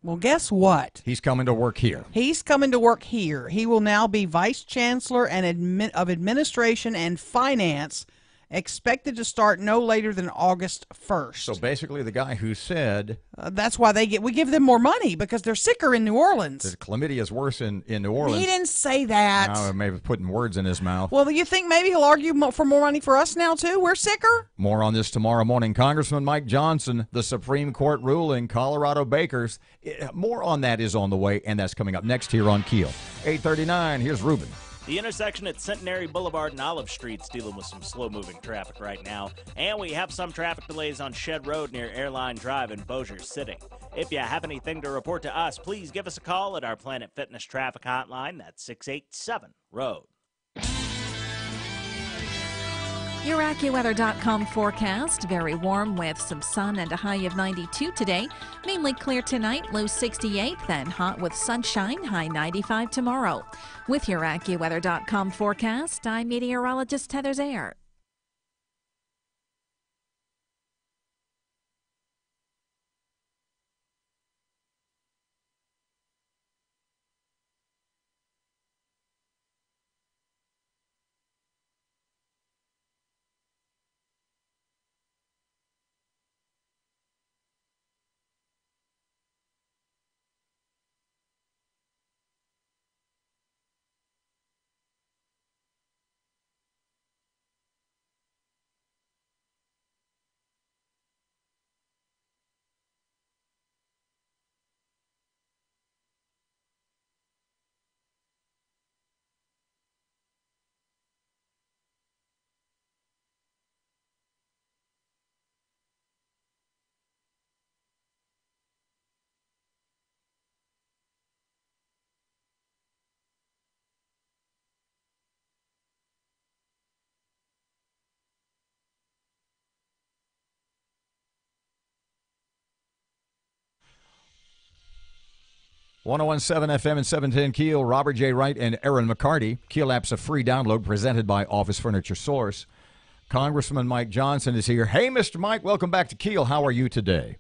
B: Well, guess what?
A: He's coming to work here.
B: He's coming to work here. He will now be Vice Chancellor and of Administration and Finance, expected to start no later than August 1st.
A: So basically the guy who said...
B: that's why we give them more money, because they're sicker in New Orleans.
A: The chlamydia is worse in New Orleans.
B: He didn't say that.
A: Now, maybe putting words in his mouth.
B: Well, do you think maybe he'll argue for more money for us now, too? We're sicker?
A: More on this tomorrow morning. Congressman Mike Johnson, the Supreme Court ruling, Colorado bakers. More on that is on the way, and that's coming up next here on Keel. 8:39, here's Ruben.
H: The intersection at Centenary Boulevard and Olive Street's dealing with some slow-moving traffic right now. And we have some traffic delays on Shed Road near Airline Drive in Bossier City. If you have anything to report to us, please give us a call at our Planet Fitness traffic hotline. That's 687-ROAD.
I: Your AccuWeather.com forecast. Very warm with some sun and a high of 92 today. Mainly clear tonight, low 68, then hot with sunshine, high 95 tomorrow. With your AccuWeather.com forecast, I'm meteorologist Heather Zayer.
A: .117 FM and 710 Keel, Robert J. Wright and Erin McCarty. Keel app's a free download presented by Office Furniture Source. Congressman Mike Johnson is here. Hey, Mr. Mike, welcome back to Keel. How are you today?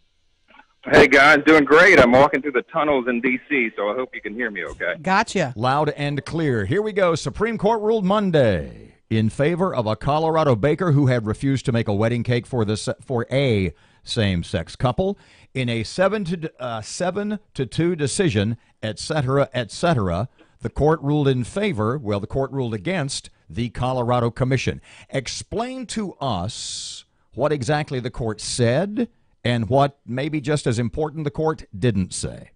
U: Hey, guys, doing great. I'm walking through the tunnels in D.C., so I hope you can hear me okay.
B: Gotcha.
A: Loud and clear. Here we go. Supreme Court ruled Monday in favor of a Colorado baker who had refused to make a wedding cake for a same-sex couple in a 7-2 decision, etc., etc. The court ruled in favor. Well, the court ruled against the Colorado Commission. Explain to us what exactly the court said and what, maybe just as important, the court didn't say.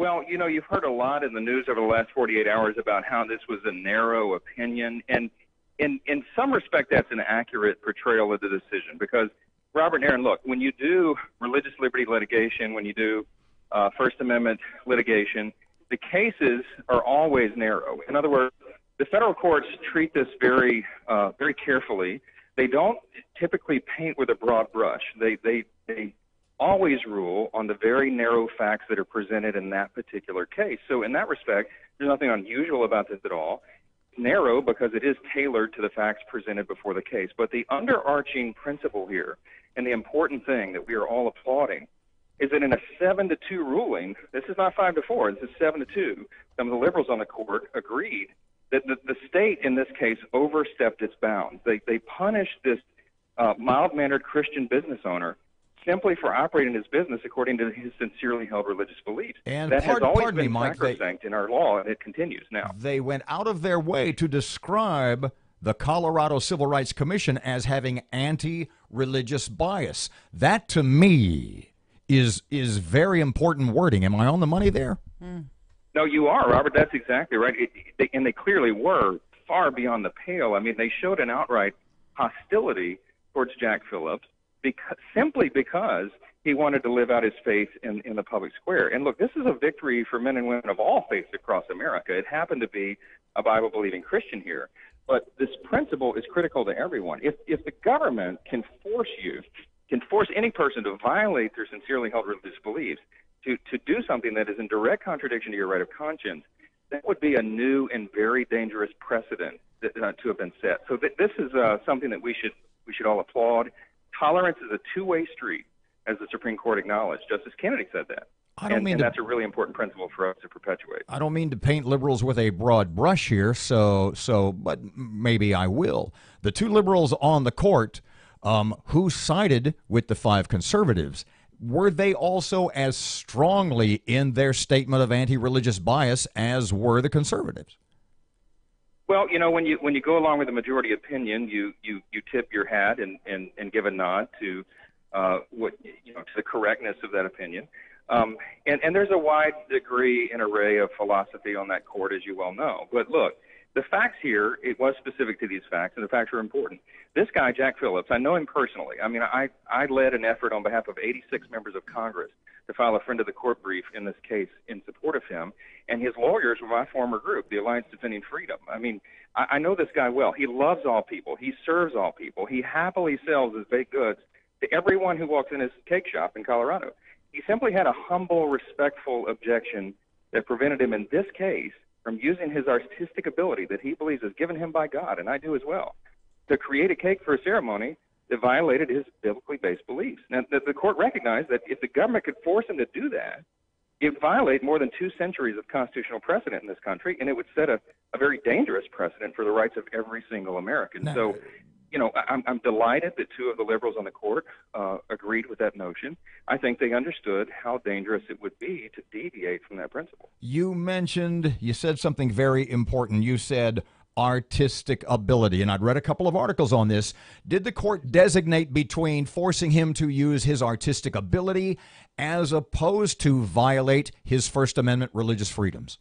U: Well, you know, you've heard a lot in the news over the last 48 hours about how this was a narrow opinion, and in some respect, that's an accurate portrayal of the decision. Because, Robert and Erin, look, when you do religious liberty litigation, when you do First Amendment litigation, the cases are always narrow. In other words, the federal courts treat this very carefully. They don't typically paint with a broad brush. They always rule on the very narrow facts that are presented in that particular case. So in that respect, there's nothing unusual about this at all. It's narrow because it is tailored to the facts presented before the case. But the underarching principle here, and the important thing that we are all applauding, is that in a 7-2 ruling, this is not 5-4, this is 7-2, some of the liberals on the court agreed that the state in this case overstepped its bounds. They punished this mild-mannered Christian business owner simply for operating his business according to his sincerely held religious beliefs.
A: And
U: that has always
A: pardon me,
U: been
A: Mike,
U: sacrosanct in our law, and it continues now.
A: They went out of their way to describe the Colorado Civil Rights Commission as having anti-religious bias. That, to me, is very important wording. Am I on the money there?
U: No, you are, Robert. That's exactly right. And they clearly were far beyond the pale. I mean, they showed an outright hostility towards Jack Phillips simply because he wanted to live out his faith in the public square. And look, this is a victory for men and women of all faiths across America. It happened to be a Bible-believing Christian here. But this principle is critical to everyone. If the government can force any person to violate their sincerely held religious beliefs, to do something that is in direct contradiction to your right of conscience, that would be a new and very dangerous precedent to have been set. So this is something that we should all applaud. Tolerance is a two-way street, as the Supreme Court acknowledged. Justice Kennedy said that. And that's a really important principle for us to perpetuate.
A: I don't mean to paint liberals with a broad brush here, but maybe I will. The two liberals on the court who sided with the 5 conservatives, were they also as strongly in their statement of anti-religious bias as were the conservatives?
U: Well, you know, when you go along with the majority opinion, you tip your hat and give a nod to to the correctness of that opinion. And there's a wide degree and array of philosophy on that court, as you well know. But look, the facts here, it was specific to these facts, and the facts are important. This guy, Jack Phillips, I know him personally. I mean, I led an effort on behalf of 86 members of Congress to file a friend of the court brief in this case in support of him, and his lawyers were my former group, the Alliance Defending Freedom. I mean, I know this guy well. He loves all people. He serves all people. He happily sells his baked goods to everyone who walks in his cake shop in Colorado. He simply had a humble, respectful objection that prevented him in this case from using his artistic ability that he believes is given him by God, and I do as well, to create a cake for a ceremony that violated his biblically based beliefs. Now, the court recognized that if the government could force him to do that, it would violate more than 2 centuries of constitutional precedent in this country, and it would set a very dangerous precedent for the rights of every single American.
A: Now,
U: so, you know, I'm delighted that 2 of the liberals on the court agreed with that notion. I think they understood how dangerous it would be to deviate from that principle.
A: You said something very important. You said artistic ability, and I'd read a couple of articles on this. Did the court designate between forcing him to use his artistic ability as opposed to violate his First Amendment religious freedoms?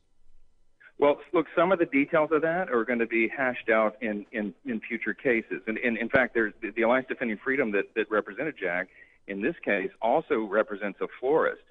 U: Well, look, some of the details of that are going to be hashed out in future cases. And in fact, there's the Alliance Defending Freedom that represented Jack in this case also represents a florist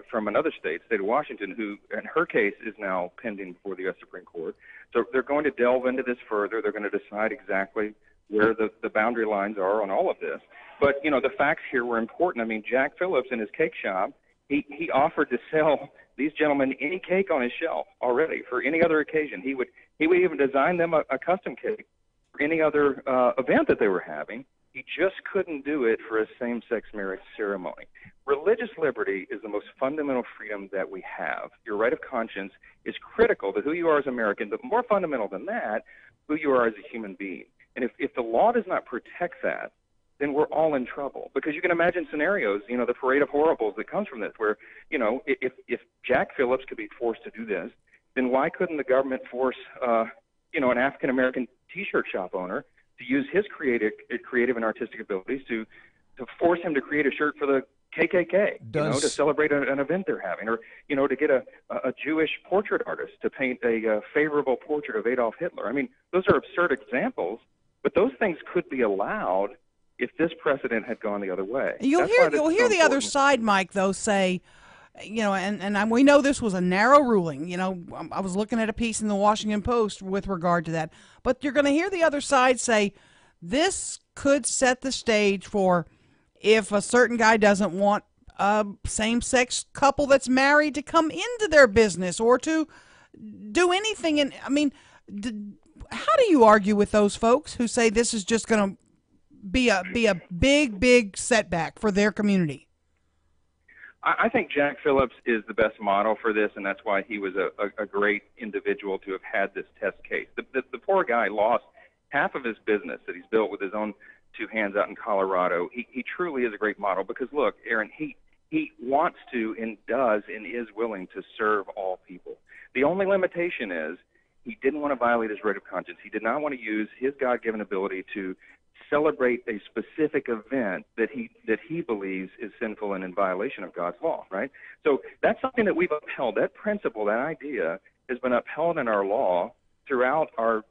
U: from another state of Washington, who, in her case, is now pending before the U.S. Supreme Court. So they're going to delve into this further. They're going to decide exactly where the boundary lines are on all of this. But, you know, the facts here were important. I mean, Jack Phillips in his cake shop, he offered to sell these gentlemen any cake on his shelf already for any other occasion. He would even design them a custom cake for any other event that they were having. He just couldn't do it for a same-sex marriage ceremony. Religious liberty is the most fundamental freedom that we have. Your right of conscience is critical to who you are as an American, but more fundamental than that, who you are as a human being. And if the law does not protect that, then we're all in trouble. Because you can imagine scenarios, you know, the parade of horribles that comes from this, where, you know, if Jack Phillips could be forced to do this, then why couldn't the government force, an African-American T-shirt shop owner to use his creative and artistic abilities to force him to create a shirt for the KKK, to
A: Does-
U: celebrate an event they're having, or to get a Jewish portrait artist to paint a favorable portrait of Adolf Hitler. I mean, those are absurd examples, but those things could be allowed if this precedent had gone the other way.
B: You'll hear the other side, Mike, though, say, and we know this was a narrow ruling. I was looking at a piece in the Washington Post with regard to that, but you're going to hear the other side say this could set the stage for if a certain guy doesn't want a same-sex couple that's married to come into their business or to do anything. And I mean, how do you argue with those folks who say this is just going to be a big setback for their community?
U: I think Jack Phillips is the best model for this, and that's why he was a great individual to have had this test case. The poor guy lost half of his business that he's built with his own two hands out in Colorado. He truly is a great model because, look, Erin, he wants to and does and is willing to serve all people. The only limitation is he didn't want to violate his right of conscience. He did not want to use his God-given ability to celebrate a specific event that he believes is sinful and in violation of God's law, right? So that's something that we've upheld. That principle, that idea, has been upheld in our law throughout our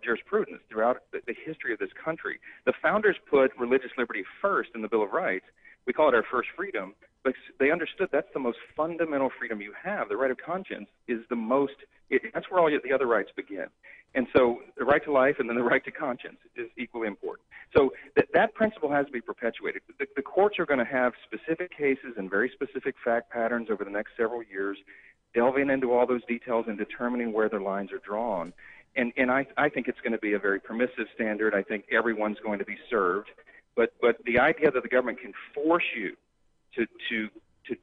U: jurisprudence, throughout the history of this country. The founders put religious liberty first in the Bill of Rights. We call it our first freedom, but they understood that's the most fundamental freedom you have. The right of conscience is that's where all the other rights begin. And so the right to life and then the right to conscience is equally important. So that principle has to be perpetuated. The courts are going to have specific cases and very specific fact patterns over the next several years, delving into all those details and determining where the lines are drawn. And I think it's going to be a very permissive standard. I think everyone's going to be served. But the idea that the government can force you to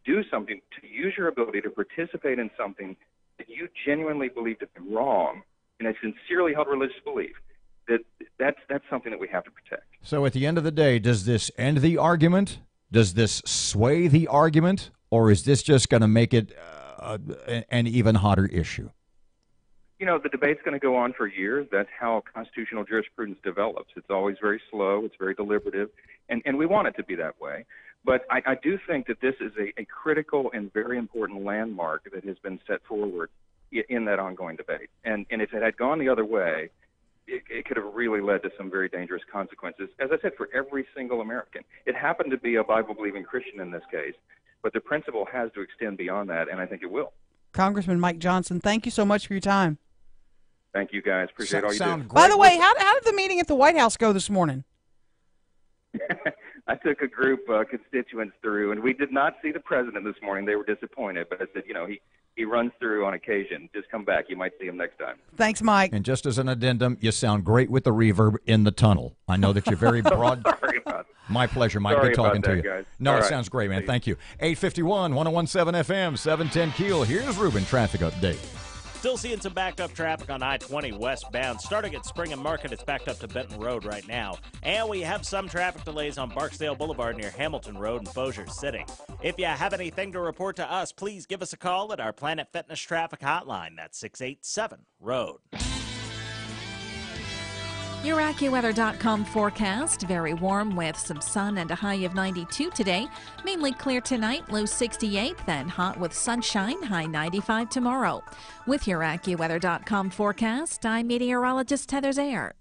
U: do something, to use your ability to participate in something that you genuinely believe to be wrong, and a sincerely held religious belief, that's something that we have to protect.
A: So at the end of the day, does this end the argument? Does this sway the argument? Or is this just going to make it an even hotter issue?
U: The debate's going to go on for years. That's how constitutional jurisprudence develops. It's always very slow. It's very deliberative. And we want it to be that way. But I do think that this is a critical and very important landmark that has been set forward in that ongoing debate. And if it had gone the other way, it could have really led to some very dangerous consequences, as I said, for every single American. It happened to be a Bible-believing Christian in this case, but the principle has to extend beyond that, and I think it will.
B: Congressman Mike Johnson, thank you so much for your time.
U: Thank you, guys. Appreciate all you do.
B: By the way, how did the meeting at the White House go this morning?
U: I took a group of constituents through, and we did not see the president this morning. They were disappointed, but I said, he runs through on occasion. Just come back. You might see him next time.
B: Thanks, Mike.
A: And just as an addendum, you sound great with the reverb in the tunnel. I know that you're very broad.
U: Sorry about that.
A: My pleasure, Mike.
U: Sorry
A: Good talking
U: about
A: to
U: that,
A: you.
R: Oh,
A: Guys.
U: No,
A: it sounds great, man. Thank you. 851, 1017 FM, 710 KEEL. Here's Ruben, traffic update.
H: Still seeing some backed up traffic on I-20 westbound. Starting at Spring and Market, it's backed up to Benton Road right now. And we have some traffic delays on Barksdale Boulevard near Hamilton Road and Bossier City. If you have anything to report to us, please give us a call at our Planet Fitness traffic hotline. That's 687-ROAD.
I: Your AccuWeather.com forecast. Very warm with some sun and a high of 92 today. Mainly clear tonight, low 68, then hot with sunshine, high 95 tomorrow. With your AccuWeather.com forecast, I'm meteorologist Heather Zayer.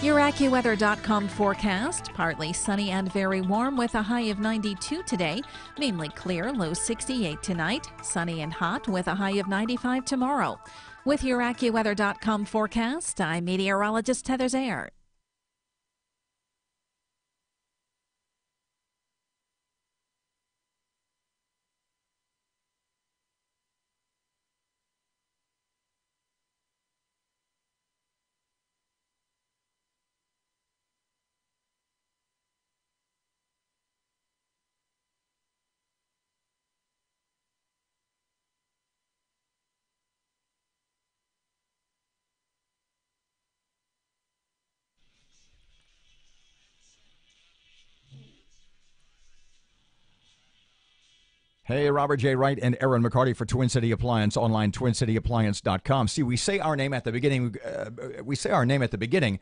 I: Your AccuWeather.com forecast, partly sunny and very warm with a high of 92 today. Mainly clear, low 68 tonight. Sunny and hot with a high of 95 tomorrow. With your AccuWeather.com forecast, I'm meteorologist Heather Zayer.
A: Hey, Robert J. Wright and Erin McCarty for Twin City Appliance, online twincityappliance.com. See, we say our name at the beginning.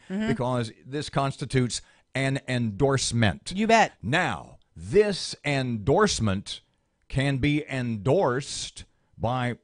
A: Because this constitutes an endorsement.
B: You bet.
A: Now, this endorsement can be endorsed by,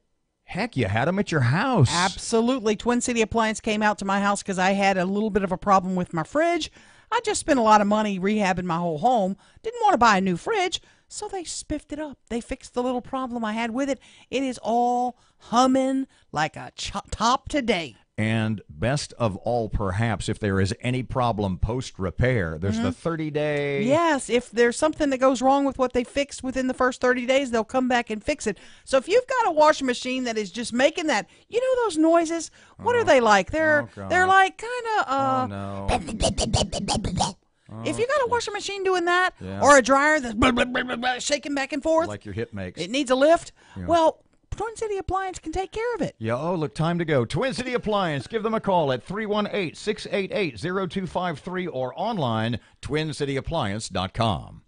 A: heck, you had them at your house.
B: Absolutely. Twin City Appliance came out to my house because I had a little bit of a problem with my fridge. I just spent a lot of money rehabbing my whole home. Didn't want to buy a new fridge. So they spiffed it up. They fixed the little problem I had with it. It is all humming like a top today.
A: And best of all, perhaps, if there is any problem post-repair, there's the 30-day...
B: Yes, if there's something that goes wrong with what they fixed within the first 30 days, they'll come back and fix it. So if you've got a washing machine that is just making that, you know those noises? What are they like? They're like kind of... If you got a washing machine doing that, or a dryer that's shaking back and forth,
A: like your hip makes,
B: it needs a lift. Yeah. Well, Twin City Appliance can take care of it.
A: Yeah, oh, look, time to go. Twin City Appliance, give them a call at 318-688-0253 or online, twincityappliance.com.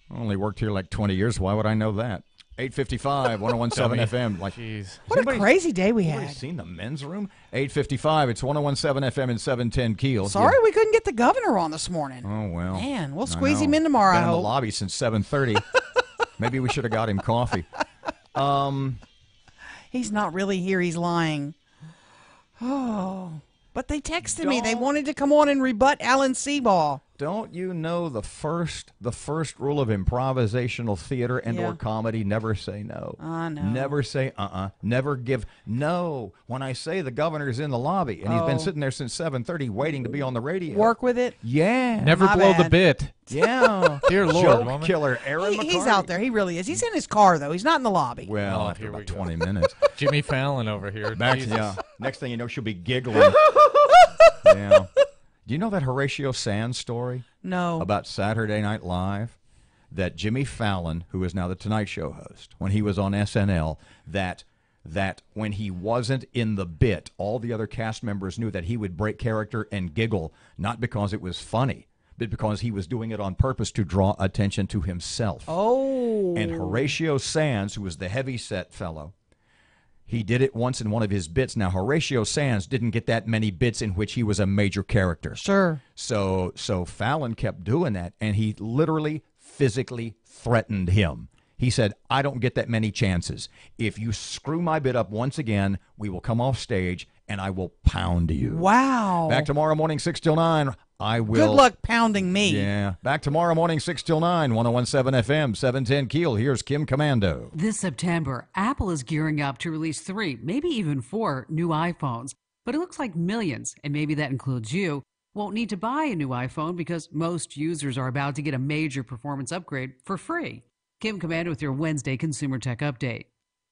A: Only worked here like 20 years. Why would I know that? 855, 1017 FM. Like,
B: jeez. What a crazy day we had.
A: Seen the men's room? 855, it's 1017 FM and 710 KEEL.
B: Sorry we couldn't get the governor on this morning.
A: Oh, well.
B: Man, we'll squeeze him in tomorrow.
A: Been in the lobby since 7:30. Maybe we should have got him coffee.
B: He's not really here. He's lying. Oh. But they texted me. They wanted to come on and rebut Alan Seabaugh.
A: Don't you know the first rule of improvisational theater and or comedy? Never say no.
B: No.
A: Never say Never give no. When I say the governor's in the lobby and he's been sitting there since 7:30 waiting to be on the radio.
B: Work with it.
A: Yeah.
F: Never blow the bit.
A: Yeah.
F: Dear Lord,
A: Joke
F: woman.
A: killer Erin McCarty.
B: He's out there. He really is. He's in his car though. He's not in the lobby.
A: Well, after about 20 minutes.
F: Jimmy Fallon over here.
A: Next thing you know, she'll be giggling. Yeah. Do you know that Horatio Sands story?
B: No.
A: About Saturday Night Live? That Jimmy Fallon, who is now the Tonight Show host, when he was on SNL, that when he wasn't in the bit, all the other cast members knew that he would break character and giggle, not because it was funny, but because he was doing it on purpose to draw attention to himself.
B: Oh.
A: And Horatio Sands, who was the heavy-set fellow, he did it once in one of his bits. Now, Horatio Sands didn't get that many bits in which he was a major character.
B: Sure.
A: So Fallon kept doing that, and he literally, physically threatened him. He said, I don't get that many chances. If you screw my bit up once again, we will come off stage, and I will pound you.
B: Wow.
A: Back tomorrow morning, 6 till 9. I will.
B: Good luck pounding me.
A: Yeah. Back tomorrow morning, 6 till 9, 101.7 FM, 710 KEEL. Here's Kim Commando.
J: This September, Apple is gearing up to release 3, maybe even 4 new iPhones. But it looks like millions, and maybe that includes you, won't need to buy a new iPhone because most users are about to get a major performance upgrade for free. Kim Commando with your Wednesday Consumer Tech Update.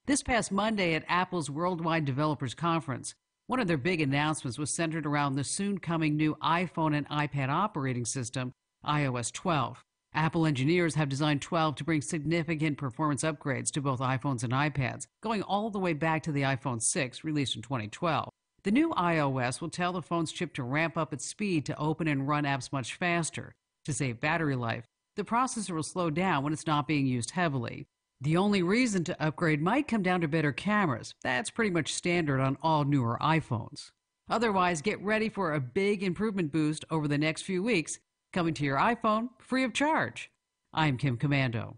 J: This past Monday at Apple's Worldwide Developers Conference, one of their big announcements was centered around the soon-coming new iPhone and iPad operating system, iOS 12. Apple engineers have designed 12 to bring significant performance upgrades to both iPhones and iPads, going all the way back to the iPhone 6, released in 2012. The new iOS will tell the phone's chip to ramp up its speed to open and run apps much faster. To save battery life, the processor will slow down when it's not being used heavily. The only reason to upgrade might come down to better cameras. That's pretty much standard on all newer iPhones. Otherwise, get ready for a big improvement boost over the next few weeks, coming to your iPhone free of charge. I'm Kim Commando.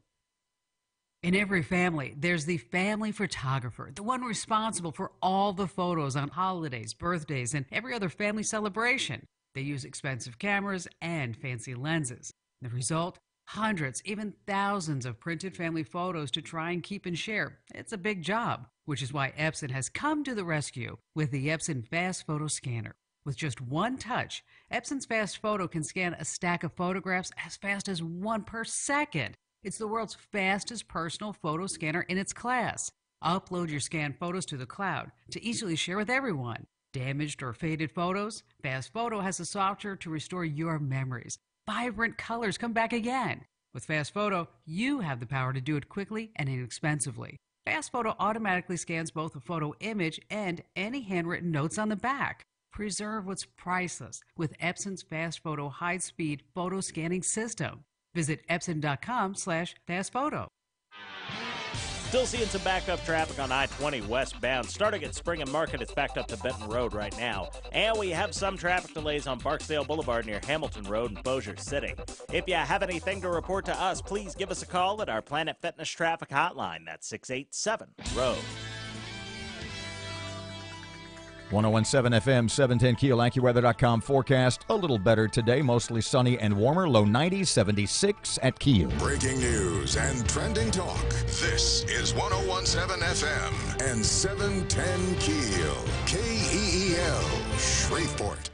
J: In every family, there's the family photographer, the one responsible for all the photos on holidays, birthdays, and every other family celebration. They use expensive cameras and fancy lenses. The result? Hundreds, even thousands of printed family photos to try and keep and share. It's a big job, which is why Epson has come to the rescue with the Epson Fast Photo Scanner. With just one touch, Epson's Fast Photo can scan a stack of photographs as fast as 1 per second. It's the world's fastest personal photo scanner in its class. Upload your scanned photos to the cloud to easily share with everyone. Damaged or faded photos? Fast Photo has the software to restore your memories. Vibrant colors come back again. With Fast Photo, you have the power to do it quickly and inexpensively. Fast Photo automatically scans both the photo image and any handwritten notes on the back. Preserve what's priceless with Epson's Fast Photo high-speed photo scanning system. Visit Epson.com/fastphoto.
H: Still seeing some backup traffic on I-20 westbound. Starting at Spring and Market, it's backed up to Benton Road right now. And we have some traffic delays on Barksdale Boulevard near Hamilton Road and Bossier City. If you have anything to report to us, please give us a call at our Planet Fitness Traffic Hotline. That's 687-ROAD.
A: 101.7 FM, 710 KEEL, AccuWeather.com forecast. A little better today, mostly sunny and warmer. Low 90s, 76 at KEEL.
C: Breaking news and trending talk. This is 101.7 FM and 710 KEEL. KEEL, Shreveport.